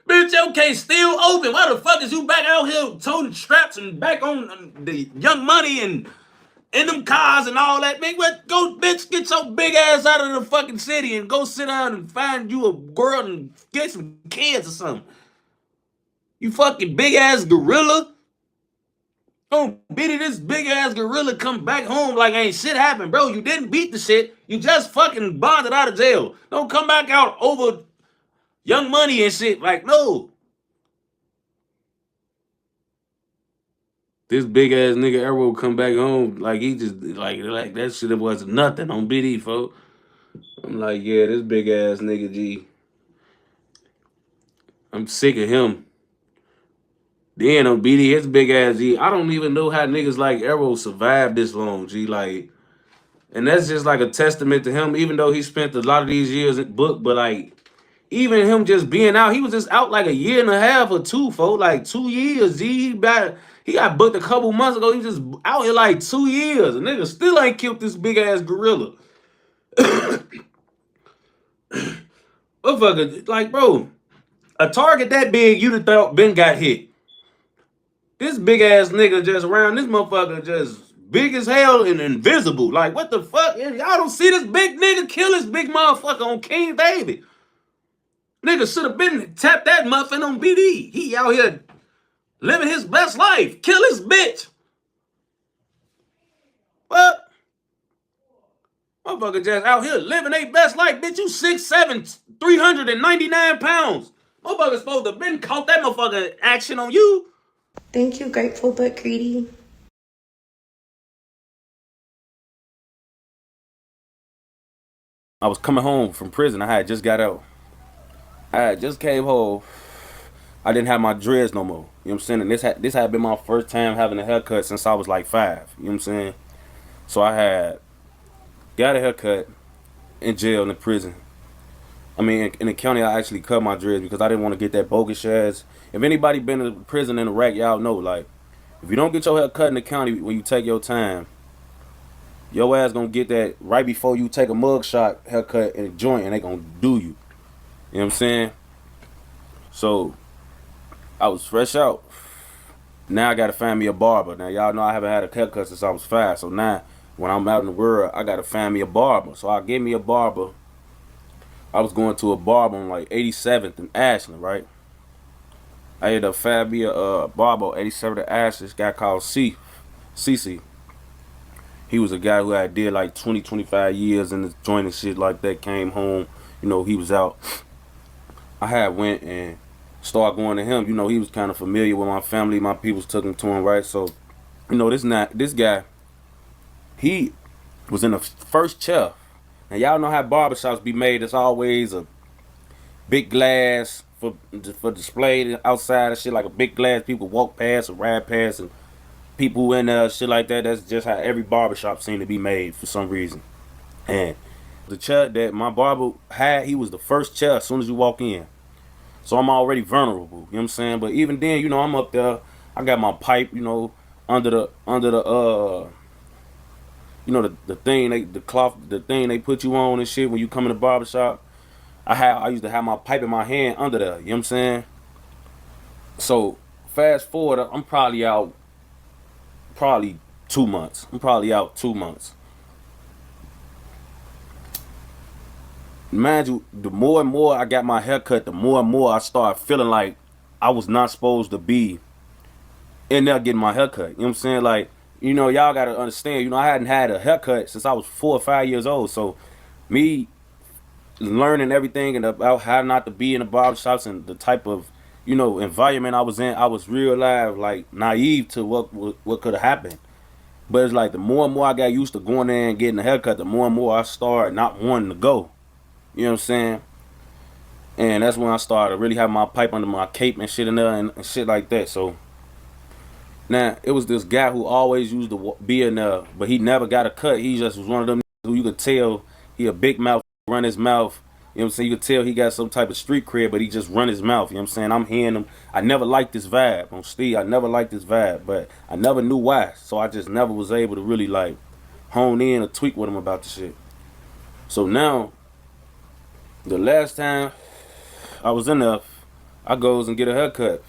S1: Bitch, your case still open. Why the fuck is you back out here toting straps and back on the Young Money and in them cars and all that? Man, go, bitch, get your big ass out of the fucking city and go sit down and find you a girl and get some kids or something. You fucking big ass gorilla. Oh, Biddy, this big ass gorilla come back home like ain't shit happened, bro. You didn't beat the shit. You just fucking bonded out of jail. Don't come back out over Young Money and shit. Like, no. This big ass nigga Aero come back home like he just like that shit was nothing on BD, folks. I'm like, yeah, this big ass nigga G. I'm sick of him. Then on BD, his big ass G. I don't even know how niggas like Aero survived this long, G. Like, and that's just like a testament to him, even though he spent a lot of these years at book, but like, even him just being out, he was just out like a year and a half or two, folks. Like 2 years, G. He got booked a couple months ago. He just out here like 2 years. A nigga still ain't killed this big ass gorilla. Motherfucker, like, bro, a target that big, you'd have thought Ben got hit. This big ass nigga just around this motherfucker just big as hell and invisible. Like, what the fuck? Y'all don't see this big nigga kill this big motherfucker on King David. Nigga should have been tapped that muffin on BD. He out here living his best life. Kill his bitch. What? Motherfucker just out here living their best life. Bitch, you 6'7", 399 pounds. Motherfucker supposed to have been caught that motherfucker action on you.
S4: Thank you, Grateful But Greedy.
S2: I was coming home from prison. I had just got out. I had just came home. I didn't have my dreads no more. You know what I'm saying? And this had been my first time having a haircut since I was like 5. You know what I'm saying? So I had got a haircut in jail in the prison. I mean, in the county, I actually cut my dreads because I didn't want to get that bogus ass. If anybody been in prison in Iraq, y'all know, like, if you don't get your hair cut in the county when you take your time, your ass gonna get that right before you take a mugshot haircut in a joint and they gonna do you. You know what I'm saying? So, I was fresh out. Now I gotta find me a barber. Now y'all know I haven't had a haircut since I was 5. So now, when I'm out in the world, I gotta find me a barber. So I gave me a barber. I was going to a barber on like 87th and Ashland, right? I ended up finding me a barber 87th and Ashland. This guy called CC. He was a guy who had did like 20, 25 years in the joint and shit like that. Came home, you know, he was out. I had went and started going to him. You know, he was kind of familiar with my family. My peoples took him to him, right? So, you know, this guy, he was in the first chair. And y'all know how barbershops be made. It's always a big glass for display outside and shit, like a big glass people walk past or ride past and
S5: people in shit like that. That's just how every barbershop seemed to be made for some reason. And the chair that my barber had, he was the first chair as soon as you walk in. So I'm already vulnerable, you know what I'm saying? But even then, you know, I'm up there, I got my pipe, you know, under the you know, the thing the cloth, the thing they put you on and shit when you come in the barbershop. I used to have my pipe in my hand under there, you know what I'm saying? So fast forward, I'm probably out 2 months. I'm probably out 2 months. Mind you, the more and more I got my hair cut, the more and more I started feeling like I was not supposed to be in there getting my hair cut. You know what I'm saying? Like, you know, y'all gotta understand, you know, I hadn't had a haircut since I was 4 or 5 years old. So me learning everything and about how not to be in the barbershops and the type of, you know, environment I was in, I was real live, like naive to what could have happened. But it's like the more and more I got used to going there and getting a haircut, the more and more I started not wanting to go. You know what I'm saying? And that's when I started really having my pipe under my cape and shit in there and shit like that. So now it was this guy who always used to be in there, but he never got a cut. He just was one of them who you could tell he a big mouth, run his mouth. You know what I'm saying? You could tell he got some type of street cred, but he just run his mouth. You know what I'm saying? I'm hearing him. I never liked this vibe on Steve. I never liked this vibe, but I never knew why. So I just never was able to really like hone in or tweak with him about the shit. So now, the last time I was in there, I goes and get a haircut.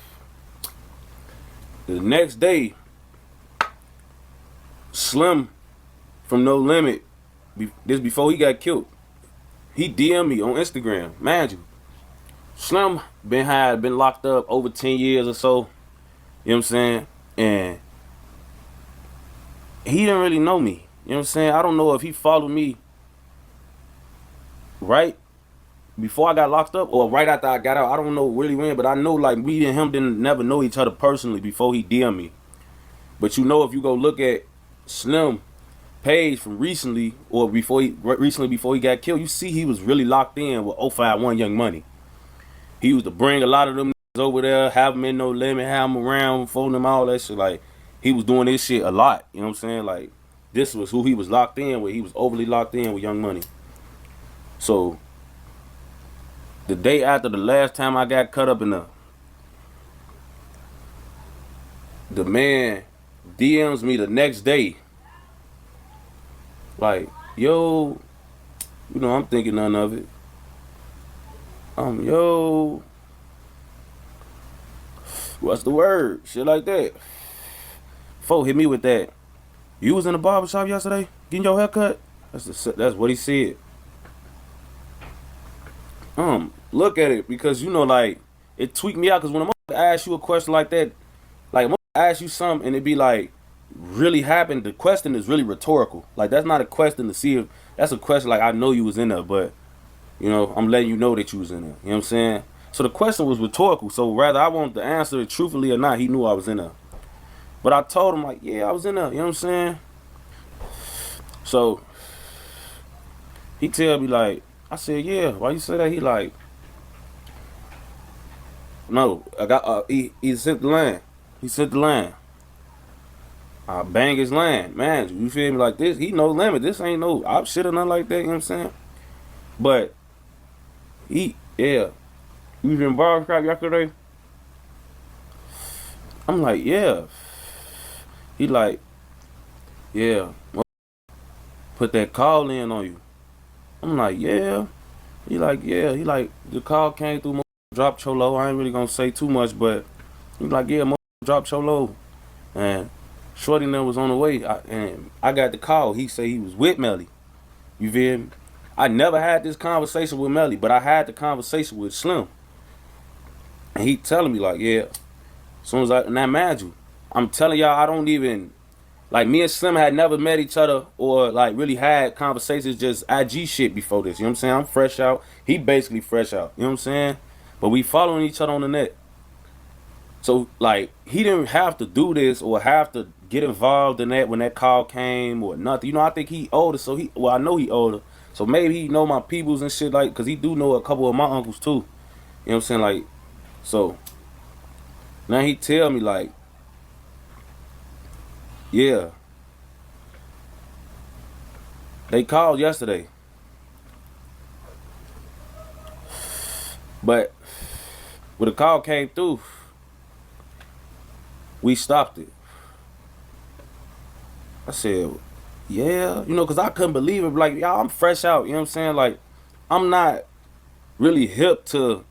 S5: The next day, Slim from No Limit, this before he got killed, he DM'd me on Instagram. Mind you, Slim been locked up over 10 years or so. You know what I'm saying? And he didn't really know me. You know what I'm saying? I don't know if he followed me right before I got locked up or right after I got out. I don't know really when, but I know like we and him didn't never know each other personally before he DM'd me. But you know, if you go look at Slim page from recently or before he got killed, you see he was really locked in with 051 Young Money. He used to bring a lot of them over there, have them in No Limit, have them around, phone them, all that shit. Like, he was doing this shit a lot. You know what I'm saying? Like, this was who he was locked in with. He was overly locked in with Young Money. So the day after the last time I got cut up in the man DMs me the next day. Like, yo, you know, I'm thinking none of it. Yo, what's the word? Shit like that. Folk hit me with that. You was in the barbershop yesterday getting your hair cut? That's what he said. Look at it, because you know, like, it tweaked me out, because when a motherfucker ask you a question like that, like, a motherfucker ask you something and it be like, really happened, the question is really rhetorical. Like, that's not a question to see if, that's a question like, I know you was in there, but, you know, I'm letting you know that you was in there. You know what I'm saying? So the question was rhetorical, so whether I wanted to answer it truthfully or not, he knew I was in there. But I told him, like, yeah, I was in there, you know what I'm saying? So he tell me, like, I said, yeah, why you say that? He like, no, I got, he sent the line. He sent the line. I bang his line. Man, you feel me? Like, this, he No Limit. This ain't no op shit or nothing like that, you know what I'm saying? But, yeah. You was in barbershop yesterday? I'm like, yeah. He like, yeah. Put that call in on you. I'm like, yeah. He like, yeah. He like, the call came through, drop Cholo. I ain't really gonna say too much, but he like, yeah, drop Cholo. And Shorty and them was on the way, and I got the call. He said he was with Melly. You feel me? I never had this conversation with Melly, but I had the conversation with Slim. And he telling me, like, yeah, as soon as now mind you, I'm telling y'all, I don't even, like, me and Slim had never met each other or, like, really had conversations, just IG shit before this. You know what I'm saying? I'm fresh out. He basically fresh out. You know what I'm saying? But we following each other on the net. So, like, he didn't have to do this or have to get involved in that when that call came or nothing. You know, I think he older, so I know he older. So maybe he know my peoples and shit, like, because he do know a couple of my uncles, too. You know what I'm saying? Like, so, now he tell me, like, Yeah. They called yesterday. But when the call came through, we stopped it. I said, yeah, you know, because I couldn't believe it. Like, y'all, I'm fresh out, you know what I'm saying? Like, I'm not really hip to,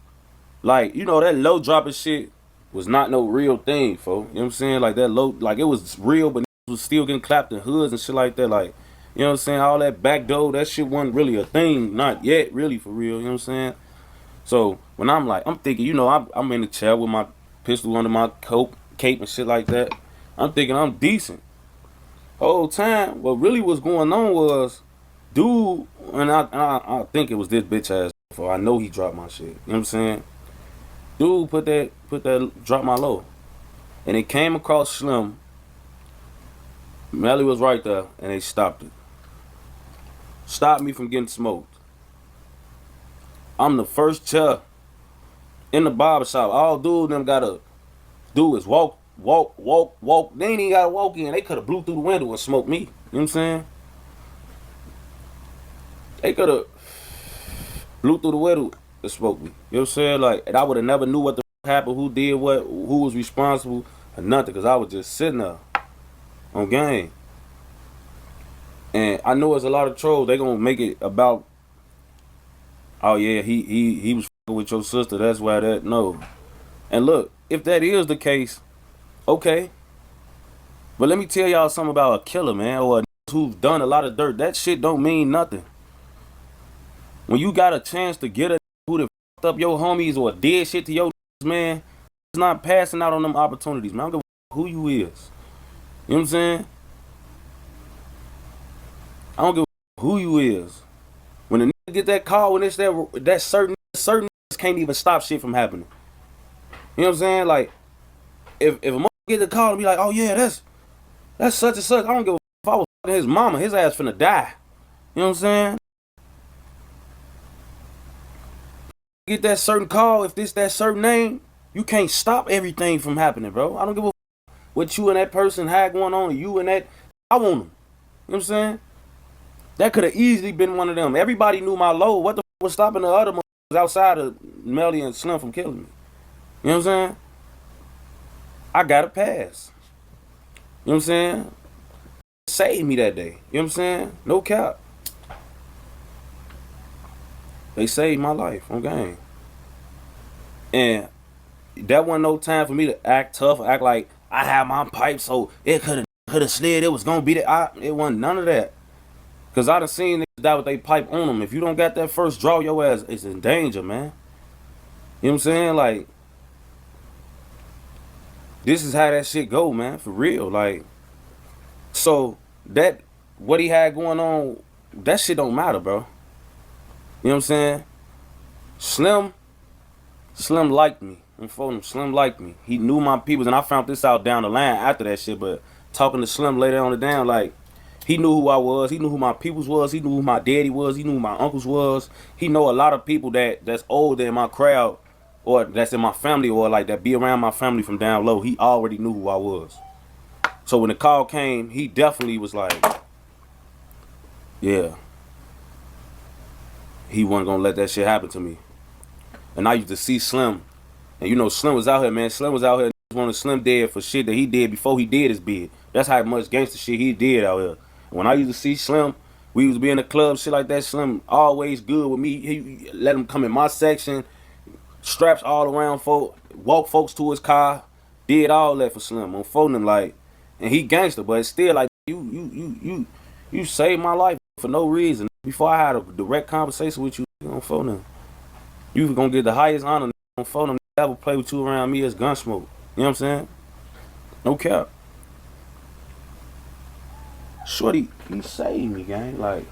S5: like, you know, that low dropping shit was not no real thing, folks. You know what I'm saying? Like, that low, like, it was real, but it was still getting clapped in hoods and shit like that. Like, you know what I'm saying? All that back door, that shit wasn't really a thing. Not yet, really, for real, you know what I'm saying? So, when I'm like, I'm thinking, you know, I'm in the chair with my pistol under my coat, cape and shit like that. I'm thinking I'm decent. Whole time, what really was going on was, dude, and I think it was this bitch ass. For I know he dropped my shit. You know what I'm saying? Dude drop my low, and it came across Slim. Melly was right there, and they stopped it. Stopped me from getting smoked. I'm the first chair in the barber shop. All dude them gotta do is walk. They ain't even gotta walk in. They could have blew through the window and smoked me. You know what I'm saying? They could have blew through the window and smoked me. You know what I'm saying? Like, and I would have never knew what the happened, who did what, who was responsible, or nothing, because I was just sitting there on game. And I know there's a lot of trolls. They gonna make it about, oh yeah, he was with your sister. That's why that. No. And look, if that is the case, okay. But let me tell y'all something about a killer, man, or a who's done a lot of dirt. That shit don't mean nothing. When you got a chance to get a who done fucked up your homies or did shit to your man, it's not passing out on them opportunities, man. I don't give a who you is. You know what I'm saying? I don't give a who you is. When a nigga get that call, when it's that certain can't even stop shit from happening. You know what I'm saying? Like, if a motherfucker get the call and be like, oh yeah, that's such and such. I don't give a if I was fucking his mama, his ass finna die. You know what I'm saying? Get that certain call, if this that certain name, you can't stop everything from happening, bro. I don't give a what you and that person had going on, you and that. I want them. You know what I'm saying? That could have easily been one of them. Everybody knew my low. What the was stopping the other motherfuckers outside of Melly and Slim from killing me? You know what I'm saying? I got a pass. You know what I'm saying? Saved me that day. You know what I'm saying? No cap. They saved my life on game. And that wasn't no time for me to act tough, act like I had my pipe, so it could have slid. It was gonna be that. It wasn't none of that. Cause I done seen niggas die with they pipe on them. If you don't got that first draw, your ass is in danger, man. You know what I'm saying? Like, this is how that shit go, man. For real. Like, so that what he had going on, that shit don't matter, bro. You know what I'm saying? Slim liked me. Slim liked me. He knew my peoples, and I found this out down the line after that shit. But talking to Slim later on the down, like, he knew who I was. He knew who my peoples was. He knew who my daddy was. He knew who my uncles was. He know a lot of people that's older in my crowd, or that's in my family, or like that be around my family from down low. He already knew who I was. So when the call came, he definitely was like, yeah, he wasn't gonna let that shit happen to me. And I used to see Slim, and you know Slim was out here, man. Slim was out here. One of Slim dead for shit that he did before he did his bid. That's how much gangster shit he did out here. When I used to see Slim, we used to be in the club, shit like that. Slim always good with me. He let him come in my section, straps all around folk, walk folks to his car, did all that for Slim on phone him like, and he gangster, but it's still like you saved my life for no reason. Before I had a direct conversation with you on phone him, you was gonna get the highest honor on phone him. Never play with you around me as Gunsmoke. You know what I'm saying? No cap. Shorty, he saved me, gang. Like,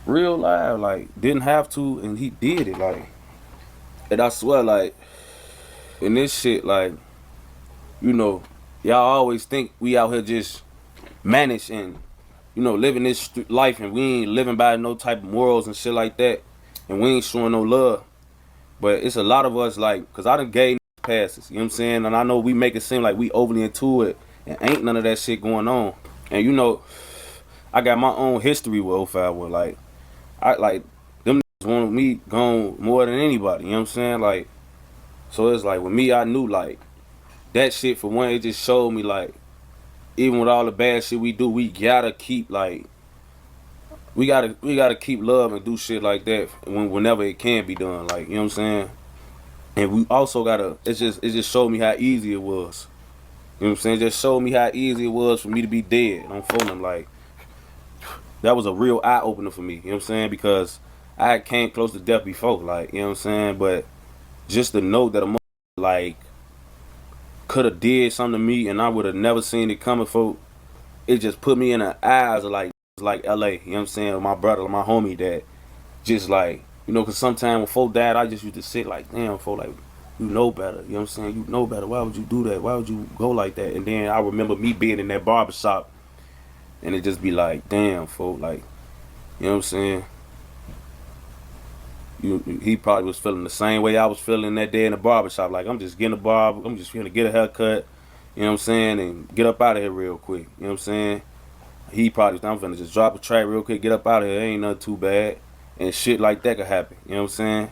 S5: real live. Like, didn't have to, and he did it. Like, and I swear, like, in this shit, like, you know, y'all always think we out here just managed and, you know, living this life, and we ain't living by no type of morals and shit like that, and we ain't showing no love. But it's a lot of us, like, because I done gave passes, you know what I'm saying? And I know we make it seem like we overly into it and ain't none of that shit going on. And you know, I got my own history with 05 where like I like them niggas wanted me gone more than anybody, you know what I'm saying? Like, so it's like with me, I knew like that shit for one, it just showed me like even with all the bad shit we do, we gotta keep like we gotta keep love and do shit like that whenever it can be done, like, you know what I'm saying? And we also gotta it just showed me how easy it was. You know what I'm saying? It just showed me how easy it was for me to be dead on phone. Like that was a real eye opener for me, you know what I'm saying? Because I had came close to death before, like, you know what I'm saying? But just to know that a mother like could have did something to me and I would have never seen it coming, for it just put me in the eyes of like LA, you know what I'm saying? My brother, my homie that just like, you know, because sometimes when folk died, I just used to sit like, damn, folk, like, you know better, you know what I'm saying? You know better. Why would you do that? Why would you go like that? And then I remember me being in that barbershop and it just be like, damn, folk, like, you know what I'm saying? He probably was feeling the same way I was feeling that day in the barbershop. Like, I'm just getting a barber, I'm just gonna get a haircut, you know what I'm saying, and get up out of here real quick, you know what I'm saying? He probably was, I'm finna just drop a track real quick, get up out of here, ain't nothing too bad. And shit like that could happen, you know what I'm saying?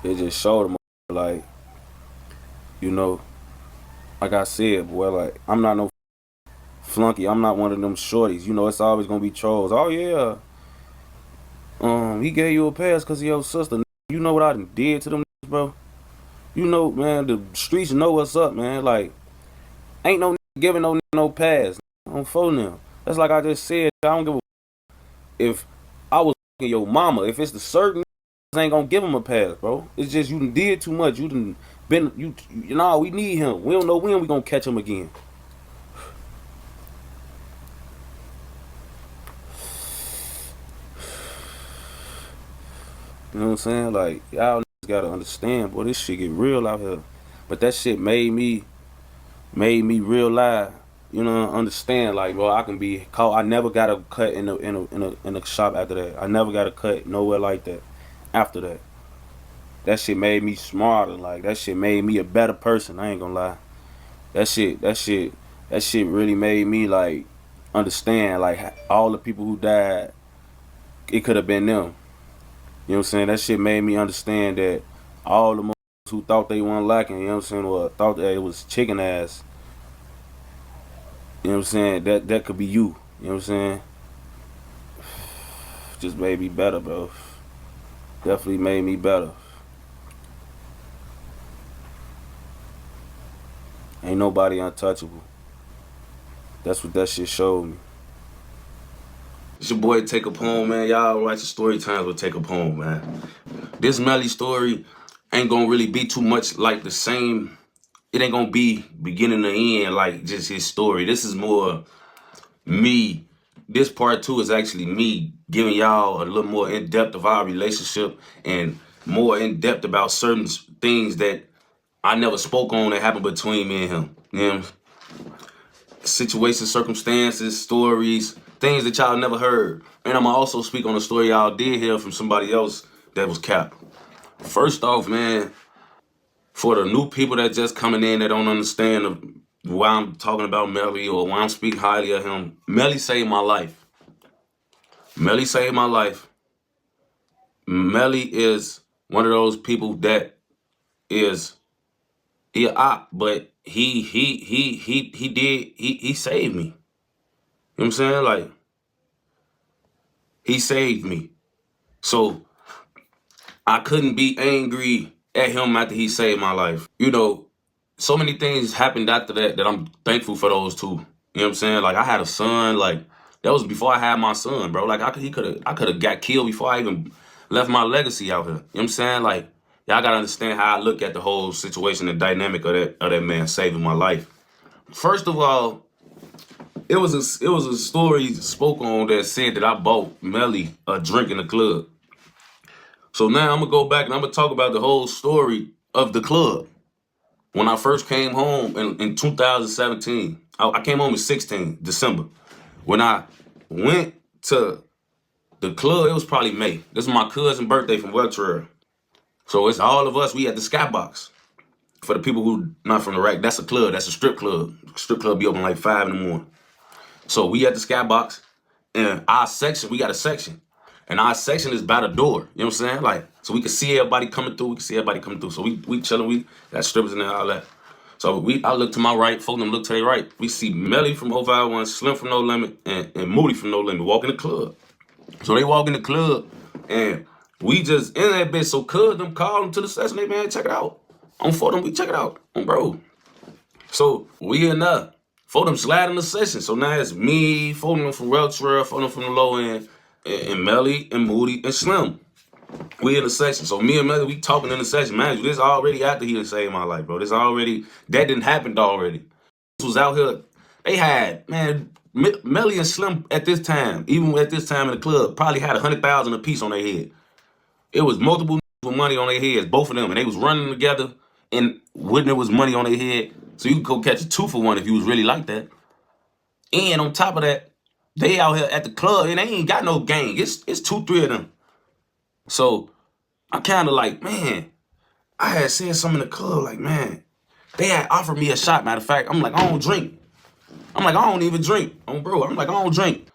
S5: It just showed him, like, you know, like I said, boy, like, I'm not no flunky. I'm not one of them shorties. You know, it's always gonna be trolls. Oh yeah, he gave you a pass because of your sister. You know what I done did to them, bro? You know, man, the streets know what's up, man. Like, ain't no giving no pass on phone now. That's like I just said. I don't give a if I was your mama. If it's the certain ain't gonna give him a pass, bro. It's just you done did too much. You done been you know, we need him. We don't know when we gonna catch him again. You know what I'm saying? Like, y'all gotta understand, boy, this shit get real out here. But that shit made me realize, you know, understand, like, bro, I can be caught. I never got a cut in a shop after that. I never got a cut nowhere like that after that. That shit made me smarter. Like, that shit made me a better person. I ain't gonna lie. That shit really made me like understand like all the people who died. It could have been them. You know what I'm saying? That shit made me understand that all the motherfuckers who thought they weren't lacking, you know what I'm saying, or thought that it was chicken ass, you know what I'm saying, that could be you. You know what I'm saying? Just made me better, bro. Definitely made me better. Ain't nobody untouchable. That's what that shit showed me.
S1: It's your boy Tay Capone, man. Y'all watch the story times with Tay Capone, man. This Melly story ain't gonna really be too much like the same. It ain't gonna be beginning to end like just his story. This is more me. This part two is actually me giving y'all a little more in depth of our relationship and more in depth about certain things that I never spoke on that happened between me and him. You know, situations, circumstances, stories, things that y'all never heard. And I'm gonna also speak on a story y'all did hear from somebody else that was capped. First off, man, for the new people that just coming in that don't understand why I'm talking about Melly or why I'm speaking highly of him, Melly saved my life. Melly saved my life. Melly is one of those people that is he a op, but he saved me. You know what I'm saying? Like, he saved me. So I couldn't be angry at him after he saved my life. You know, so many things happened after that I'm thankful for those two. You know what I'm saying? Like, I had a son, like, that was before I had my son, bro. Like, I could have got killed before I even left my legacy out here. You know what I'm saying? Like, y'all gotta understand how I look at the whole situation and dynamic of that man saving my life. First of all, it was a story spoke on that said that I bought Melly a drink in the club. So now I'm gonna go back and I'm gonna talk about the whole story of the club. When I first came home in 2017, I came home in 16, December. When I went to the club, it was probably May. This is my cousin's birthday from Weltrell. So it's all of us, we at the Skybox.
S5: for the people who not from the rack, that's a club. That's a strip club. Strip club be open like 5 in the morning. So we at the Skybox, and our section, we got a section. And our section is by the door. You know what I'm saying? Like, so we can see everybody coming through. We can see everybody coming through. So we chilling. We got strippers in there, all that. So I look to my right, folk them look to their right. We see Melly from 051, Slim from No Limit, and Moody from No Limit walk in the club. So they walk in the club, and we just in that bitch. So cuz them call them to the session. They, man, check it out. On for them, we check it out. On bro. So we in there. For them slide in the session. So now it's me, for them from Reltra, for them from the low end, and Melly and Moody and Slim. We in the session. So me and Melly, we talking in the session. Man, this already after he done saved my life, bro. This already, that didn't happen already. This was out here. They had, man, Melly and Slim at this time, even at this time in the club, probably had 100,000 apiece on their head. It was multiple with money on their heads, both of them, and they was running together, and when there was money on their head, so you could go catch a 2 for 1 if you was really like that. And on top of that, they out here at the club, and they ain't got no gang. It's 2, 3 of them. So I kind of like, man, I had said something in the club, like, man, they had offered me a shot. Matter of fact, I'm like, I don't drink. I'm like, I don't even drink. Oh, bro, I'm like, I don't drink.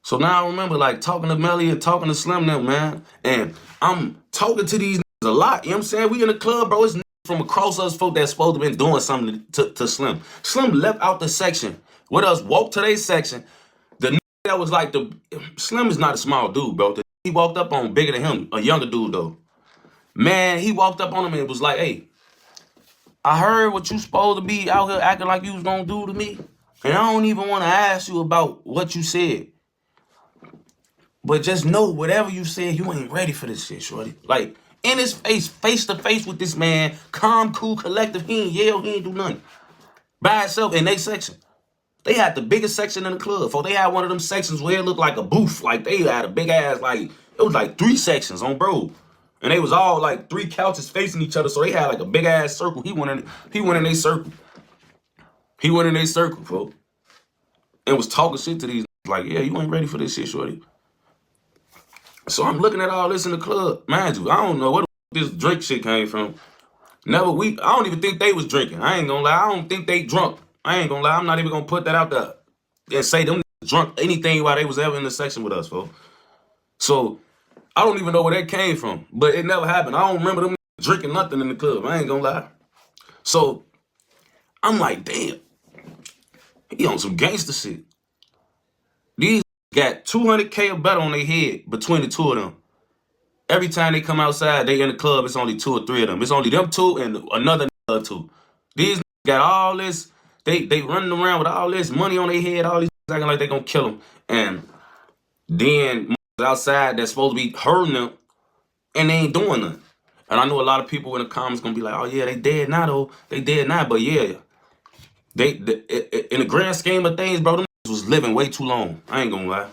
S5: So now I remember, like, talking to Melly and talking to Slim now, man. And I'm talking to these niggas a lot. You know what I'm saying? We in the club, bro. It's niggas from across us folk that's supposed to been doing something to Slim. Slim left out the section with us, walked to their section. The nigga that was like Slim is not a small dude, bro. He walked up on bigger than him, a younger dude, though. Man, he walked up on him and was like, hey, I heard what you supposed to be out here acting like you was gonna do to me. And I don't even want to ask you about what you said. But just know, whatever you said, you ain't ready for this shit, shorty. Like, in his face to face with this man, calm, cool, collective. He ain't yell, he ain't do nothing. By himself in their section. They had the biggest section in the club. For they had one of them sections where it looked like a booth. Like, they had a big ass, like, it was like 3 sections on bro. And they was all like 3 couches facing each other. So they had like a big ass circle. He went in their circle. He went in their circle, folks. And was talking shit to these like, yeah, you ain't ready for this shit, shorty. So I'm looking at all this in the club. Mind you, I don't know where this drink shit came from. I don't even think they was drinking. I ain't gonna lie. I don't think they drunk. I ain't gonna lie. I'm not even gonna put that out there and say them drunk anything while they was ever in the section with us, folks. So I don't even know where that came from. But it never happened. I don't remember them drinking nothing in the club. I ain't gonna lie. So I'm like, damn. He on some gangster shit. These got 200K or better on their head between the 2 of them. Every time they come outside, they in the club, it's only 2 or 3 of them. It's only them 2 and another 2. These got all this, they running around with all this money on their head, all these acting like they gonna kill them. And then outside that's supposed to be hurting them, and they ain't doing nothing. And I know a lot of people in the comments gonna be like, oh yeah, they dead now though. They dead now, but yeah. In the grand scheme of things, bro, them was living way too long. I ain't gonna lie.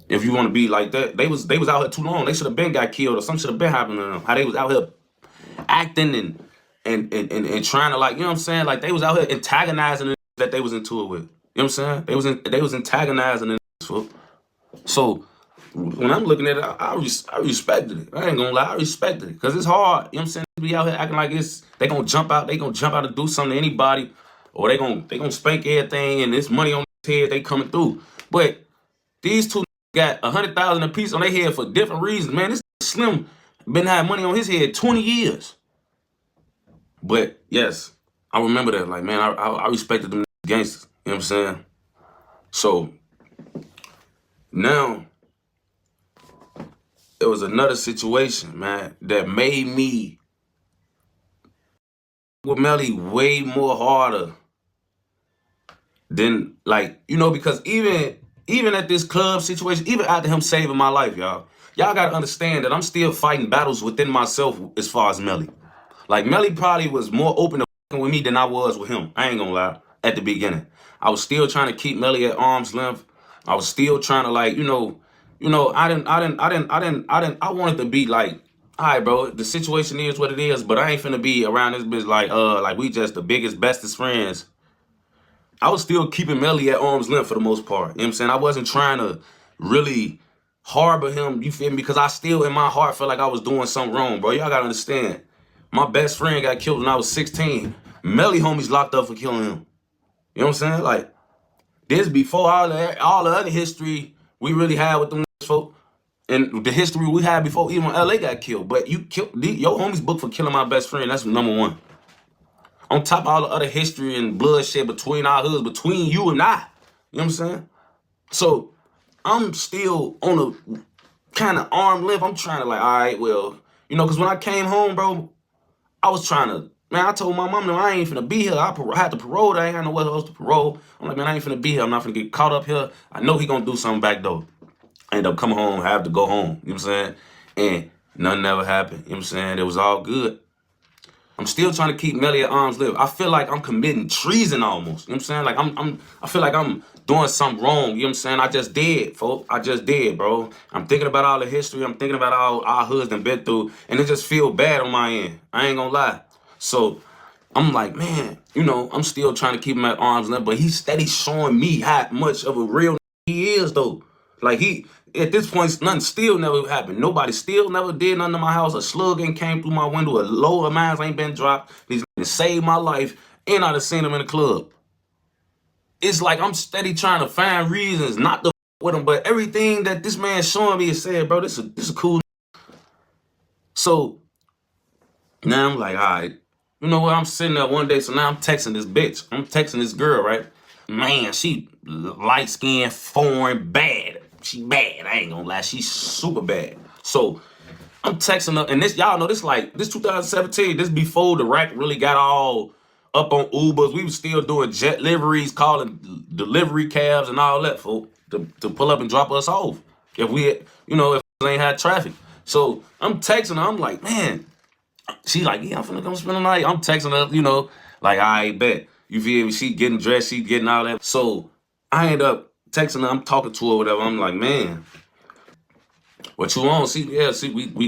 S5: If you want to be like that, they was out here too long. They should have been got killed or something should have been happening to them. How they was out here acting and trying to, like, you know what I'm saying? Like, they was out here antagonizing that they was into it with. You know what I'm saying? They was antagonizing it. So when I'm looking at it, I respected it. I ain't gonna lie, I respected it. Because it's hard. You know what I'm saying? To be out here acting like they gonna jump out and do something to anybody, or they gonna spank everything and this money on their head, they coming through. But these 2 got 100,000 apiece on their head for different reasons. Man, this Slim been having money on his head 20 years. But yes, I remember that. Like, man, I respected them gangsters. You know what I'm saying? So now it was another situation, man, that made me with Melly way more harder than, like, you know, because even at this club situation, even after him saving my life, y'all gotta understand that I'm still fighting battles within myself as far as Melly. Like, Melly probably was more open to fucking with me than I was with him. I ain't gonna lie. At the beginning, I was still trying to keep Melly at arm's length. I was still trying to, like, I wanted to be like, all right, bro, the situation is what it is, but I ain't finna be around this bitch like we just the biggest, bestest friends. I was still keeping Melly at arm's length for the most part. You know what I'm saying? I wasn't trying to really harbor him, you feel me? Because I still, in my heart, felt like I was doing something wrong, bro. Y'all gotta understand. My best friend got killed when I was 16. Melly homies locked up for killing him. You know what I'm saying? Like, this before all the other history we really had with them folks. And the history we had before even LA got killed. But you killed your homies booked for killing my best friend. That's number one. On top of all the other history and bloodshed between our hoods, between you and I. You know what I'm saying? So I'm still on a kind of arm length. I'm trying to like, all right, well, you know, because when I came home, bro, I was trying to, man, I told my mom, no, I ain't finna be here. I had to parole. I ain't got nowhere else to parole. I'm like, man, I ain't finna be here. I'm not finna get caught up here. I know he gonna do something back though. I end up coming home, have to go home. You know what I'm saying? And nothing ever happened. You know what I'm saying? It was all good. I'm still trying to keep Melly at arm's length. I feel like I'm committing treason almost. You know what I'm saying? Like I feel like I'm doing something wrong. You know what I'm saying? I just did, folks. I just did, bro. I'm thinking about all the history. I'm thinking about all our hoods done been through. And it just feel bad on my end. I ain't gonna lie. So I'm like, man, you know, I'm still trying to keep him at arm's length, but he's steady showing me how much of a real he is, though. Like, at this point, nothing still never happened. Nobody still never did nothing to my house. A slug ain't came through my window. A load of mines ain't been dropped. He's saved my life, and I done seen him in the club. It's like I'm steady trying to find reasons not to with him, but everything that this man's showing me is saying, bro, this is cool. So now I'm like, all right, you know what? I'm sitting there one day, so now I'm texting this bitch. I'm texting this girl, right? Man, she light-skinned, foreign, bad. She bad, I ain't gonna lie. She's super bad. So I'm texting her, and this, y'all know this 2017, this before the rack really got all up on Ubers. We was still doing jet liveries, calling delivery cabs and all that, folks, to pull up and drop us off. If we had, you know, if we ain't had traffic. So I'm texting her, I'm like, man, she like, yeah, I'm finna come spend the night. I'm texting her, you know, like, I bet. You feel me? She getting dressed, she getting all that. So I end up texting her, I'm talking to her, whatever. I'm like, man, what you want?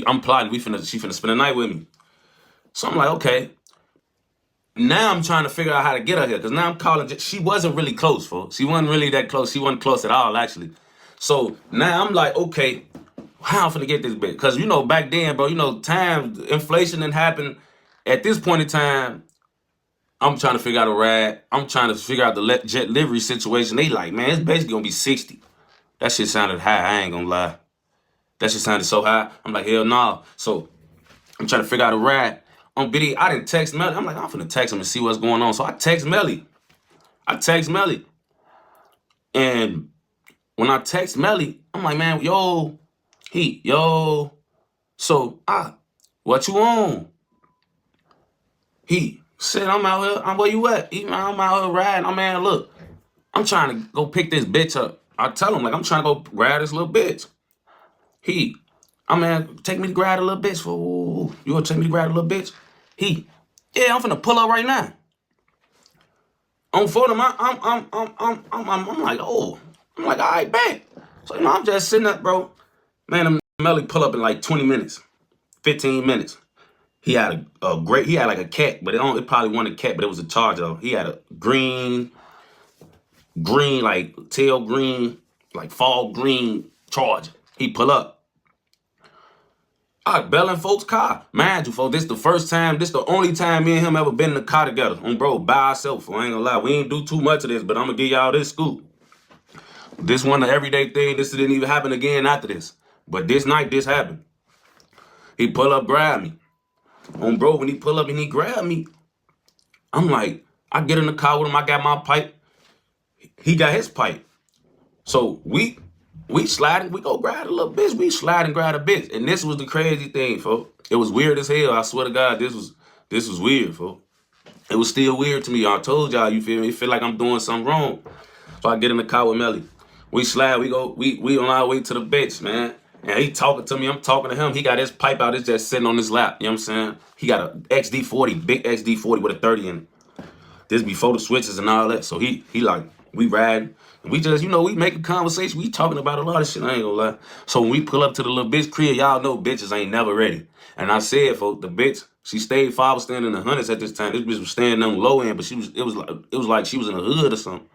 S5: I'm plotting. She finna spend the night with me. So I'm like, okay. Now I'm trying to figure out how to get her here, because now I'm calling. She wasn't really close, folks. She wasn't really that close. She wasn't close at all, actually. So now I'm like, okay, how I'm finna get this bitch? Because, you know, back then, bro, you know, inflation didn't happen. At this point in time, I'm trying to figure out a ride. I'm trying to figure out the jet livery situation. They like, man, it's basically gonna be 60. That shit sounded high, I ain't gonna lie. That shit sounded so high. I'm like, hell no. So I'm trying to figure out a ride. On BD, I didn't text Melly. I'm like, I'm finna text him and see what's going on. So I text Melly. And when I text Melly, I'm like, man, yo. So what you on? He said, I'm out here. Where you at? I'm out here riding. I'm man, look, I'm trying to go pick this bitch up. I tell him, like, I'm trying to go grab this little bitch. Take me to grab a little bitch. You gonna take me to grab a little bitch? Yeah, I'm finna pull up right now. On photo, I'm like, oh, I'm like, all right, bet. So, you know, I'm just sitting up, bro. Man, Melly pull up in like 20 minutes, 15 minutes. He had he had like a cat, but it probably wasn't a cat, but it was a Charger. He had a green, like tail green, like fall green Charger. He pull up. I belling folks' car. Mind you, folks, this the only time me and him ever been in the car together. Bro, by ourselves. I ain't gonna lie. We ain't do too much of this, but I'm gonna give y'all this scoop. This one an everyday thing. This didn't even happen again after this. But this night, this happened. He pull up, grab me. Bro, when he pull up and he grab me, I'm like, I get in the car with him. I got my pipe. He got his pipe. So we sliding, we go grab a little bitch. We slide and grab a bitch. And this was the crazy thing, folks. It was weird as hell. I swear to God, this was weird, folks. It was still weird to me. I told y'all, you feel me? It feel like I'm doing something wrong. So I get in the car with Melly. We slide, we on our way to the bitch, man. And he talking to me, I'm talking to him. He got his pipe out, it's just sitting on his lap. You know what I'm saying? He got a XD40, big XD40 with a 30 in it. This before the switches and all that. So he like, we ride. And we just, you know, we make a conversation. We talking about a lot of shit, I ain't gonna lie. So when we pull up to the little bitch crib, y'all know bitches ain't never ready. And I said, folks, the bitch, she stayed, I was standing in the hundreds at this time. This bitch was standing on the low end, but it was like she was in the hood or something.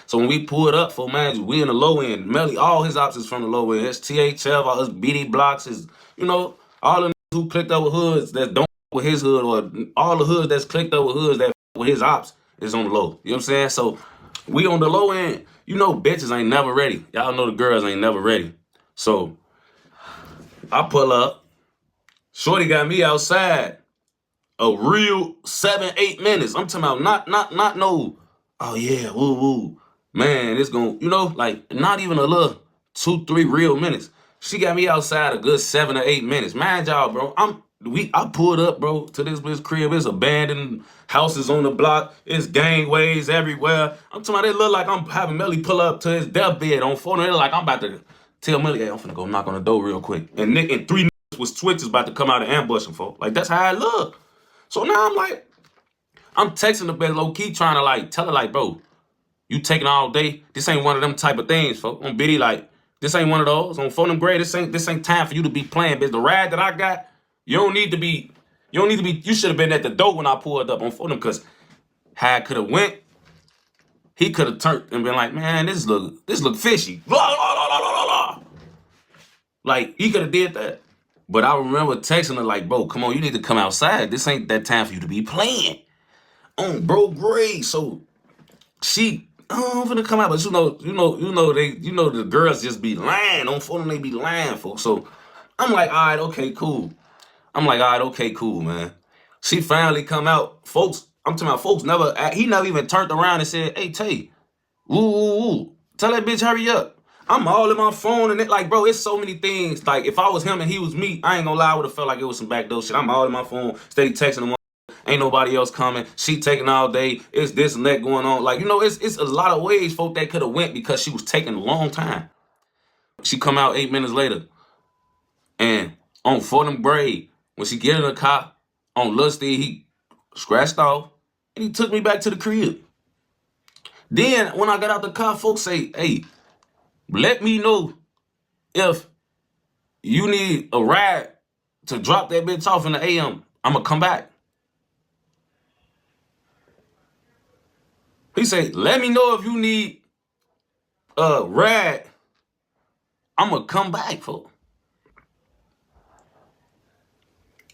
S5: So when we pulled up, for man, we in the low end. Melly, all his options from the low end. His THF, all his BD blocks, his, you know, all the who clicked up with hoods that don't
S1: with his hood or all the hoods that's clicked up with hoods that with his ops is on the low. You know what I'm saying? So we on the low end. You know, bitches ain't never ready. Y'all know the girls ain't never ready. So I pull up. Shorty got me outside a real 7-8 minutes. I'm talking about not no, oh yeah, woo woo. Man, it's gonna, you know, like not even a little 2-3 real minutes. She got me outside a good 7 or 8 minutes. Mind y'all, bro. I pulled up, bro, to this bitch crib. It's abandoned houses on the block. It's gangways everywhere. I'm talking about it look like I'm having Melly pull up to his deathbed on phone. It like I'm about to tell Melly, hey, I'm finna go knock on the door real quick. And Nick and 3 niggas with switches about to come out and ambush him, folks. Like that's how I look. So now I'm like, I'm texting the bitch low key trying to like tell her like, bro, you taking all day. This ain't one of them type of things, folks. On Biddy, like, this ain't one of those. On phone them grade, this ain't time for you to be playing, bitch. The ride that I got, you should have been at the door when I pulled up on phone them, cause how I could have went, he could have turned and been like, man, this look fishy. Blah, blah, blah, blah, blah, blah. Like, he could have did that. But I remember texting her like, bro, come on, you need to come outside. This ain't that time for you to be playing. Bro, great. So she, I'm finna come out, but you know, the girls just be lying. On phone, they be lying, folks. So I'm like, all right, okay, cool. Man. She finally come out, folks. I'm talking about folks he never even turned around and said, hey, Tay, woo, tell that bitch hurry up. I'm all in my phone and it like, bro, it's so many things. Like, if I was him and he was me, I ain't gonna lie, I would have felt like it was some backdoor shit. I'm all in my phone, steady texting him. Ain't nobody else coming. She taking all day. It's this and that going on. Like, you know, it's a lot of ways folk that could have went because she was taking a long time. She come out 8 minutes later. And on Fordham Braid, when she get in the car, on Lusty, he scratched off and he took me back to the crib. Then when I got out the car, folks say, hey, let me know if you need a ride to drop that bitch off in the AM. I'ma come back. He say, let me know if you need a ride. I'ma come back, folks.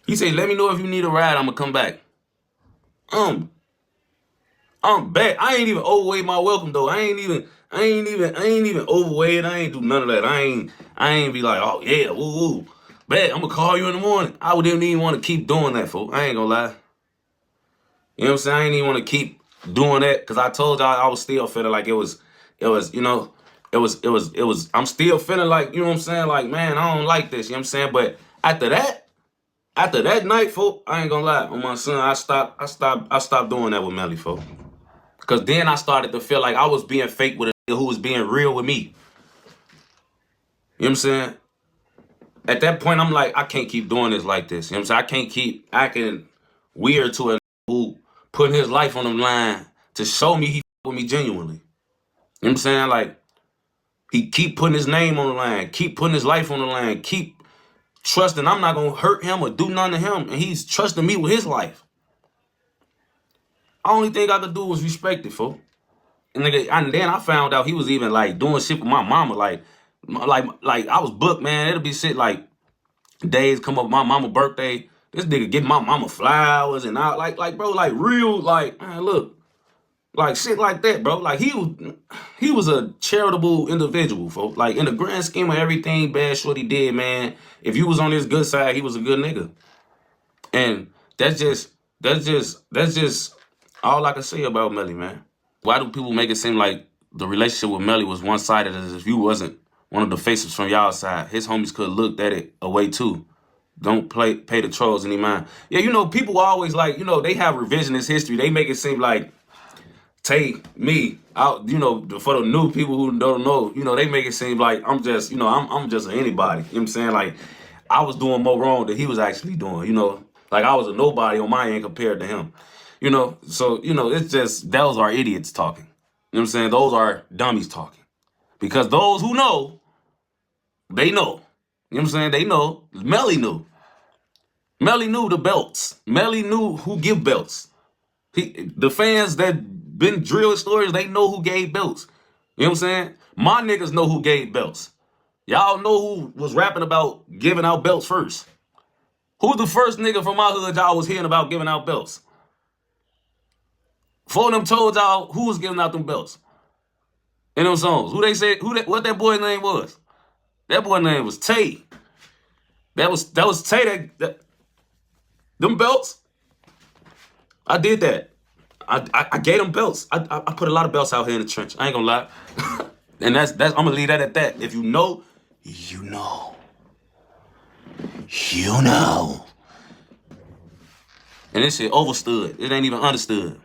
S1: He say, let me know if you need a ride, I'ma come back. I'm back. I ain't even overweight my welcome though. I ain't even overweight. I ain't do none of that. I ain't be like, oh yeah, woo. Bet, I'm gonna call you in the morning. I didn't even want to keep doing that, folks. I ain't gonna lie. You know what I'm saying? I ain't even want to keep doing that because I told y'all I was still feeling like it was, I'm still feeling like, you know what I'm saying? Like, man, I don't like this, you know what I'm saying? But after that night, folks, I ain't gonna lie. On my son, I stopped doing that with Melly, folks. Because then I started to feel like I was being fake with a nigga who was being real with me. You know what I'm saying? At that point, I'm like, I can't keep doing this like this. You know what I'm saying? I can't keep acting weird to a nigga who putting his life on the line to show me he with me genuinely. You know what I'm saying? Like, he keep putting his name on the line, keep putting his life on the line, keep trusting I'm not going to hurt him or do nothing to him. And he's trusting me with his life. Only thing I could do was respect it, folks. And then I found out he was even like doing shit with my mama. Like I was booked, man. It'll be shit like days come up my mama's birthday. This nigga give my mama flowers and I like bro, like real, like, man, look, like shit like that, bro. Like he was a charitable individual, folks. Like in the grand scheme of everything bad shorty did, man. If you was on his good side, he was a good nigga. And that's just all I can say about Melly, man. Why do people make it seem like the relationship with Melly was one-sided as if you wasn't one of the faces from y'all side? His homies could have looked at it away too. Don't pay the trolls any mind. Yeah, you know, people always like, you know, they have revisionist history. They make it seem like me out, you know, for the new people who don't know, you know, they make it seem like I'm just, you know, I'm just anybody. You know what I'm saying? Like, I was doing more wrong than he was actually doing, you know. Like, I was a nobody on my end compared to him. You know, so, you know, it's just, those are idiots talking. You know what I'm saying? Those are dummies talking. Because those who know, they know. You know what I'm saying? They know. Melly knew. Melly knew the belts. Melly knew who give belts. The fans that been drilled stories, they know who gave belts. You know what I'm saying? My niggas know who gave belts. Y'all know who was rapping about giving out belts first. Who's the first nigga from my hood y'all was hearing about giving out belts? Four of them told y'all who was giving out them belts in them songs. Who they said? What that boy's name was? That boy's name was Tay. That was Tay. Them belts. I did that. I gave them belts. I put a lot of belts out here in the trench. I ain't gonna lie. And that's I'm gonna leave that at that. If you know, you know. You know. And this shit overstood. It ain't even understood.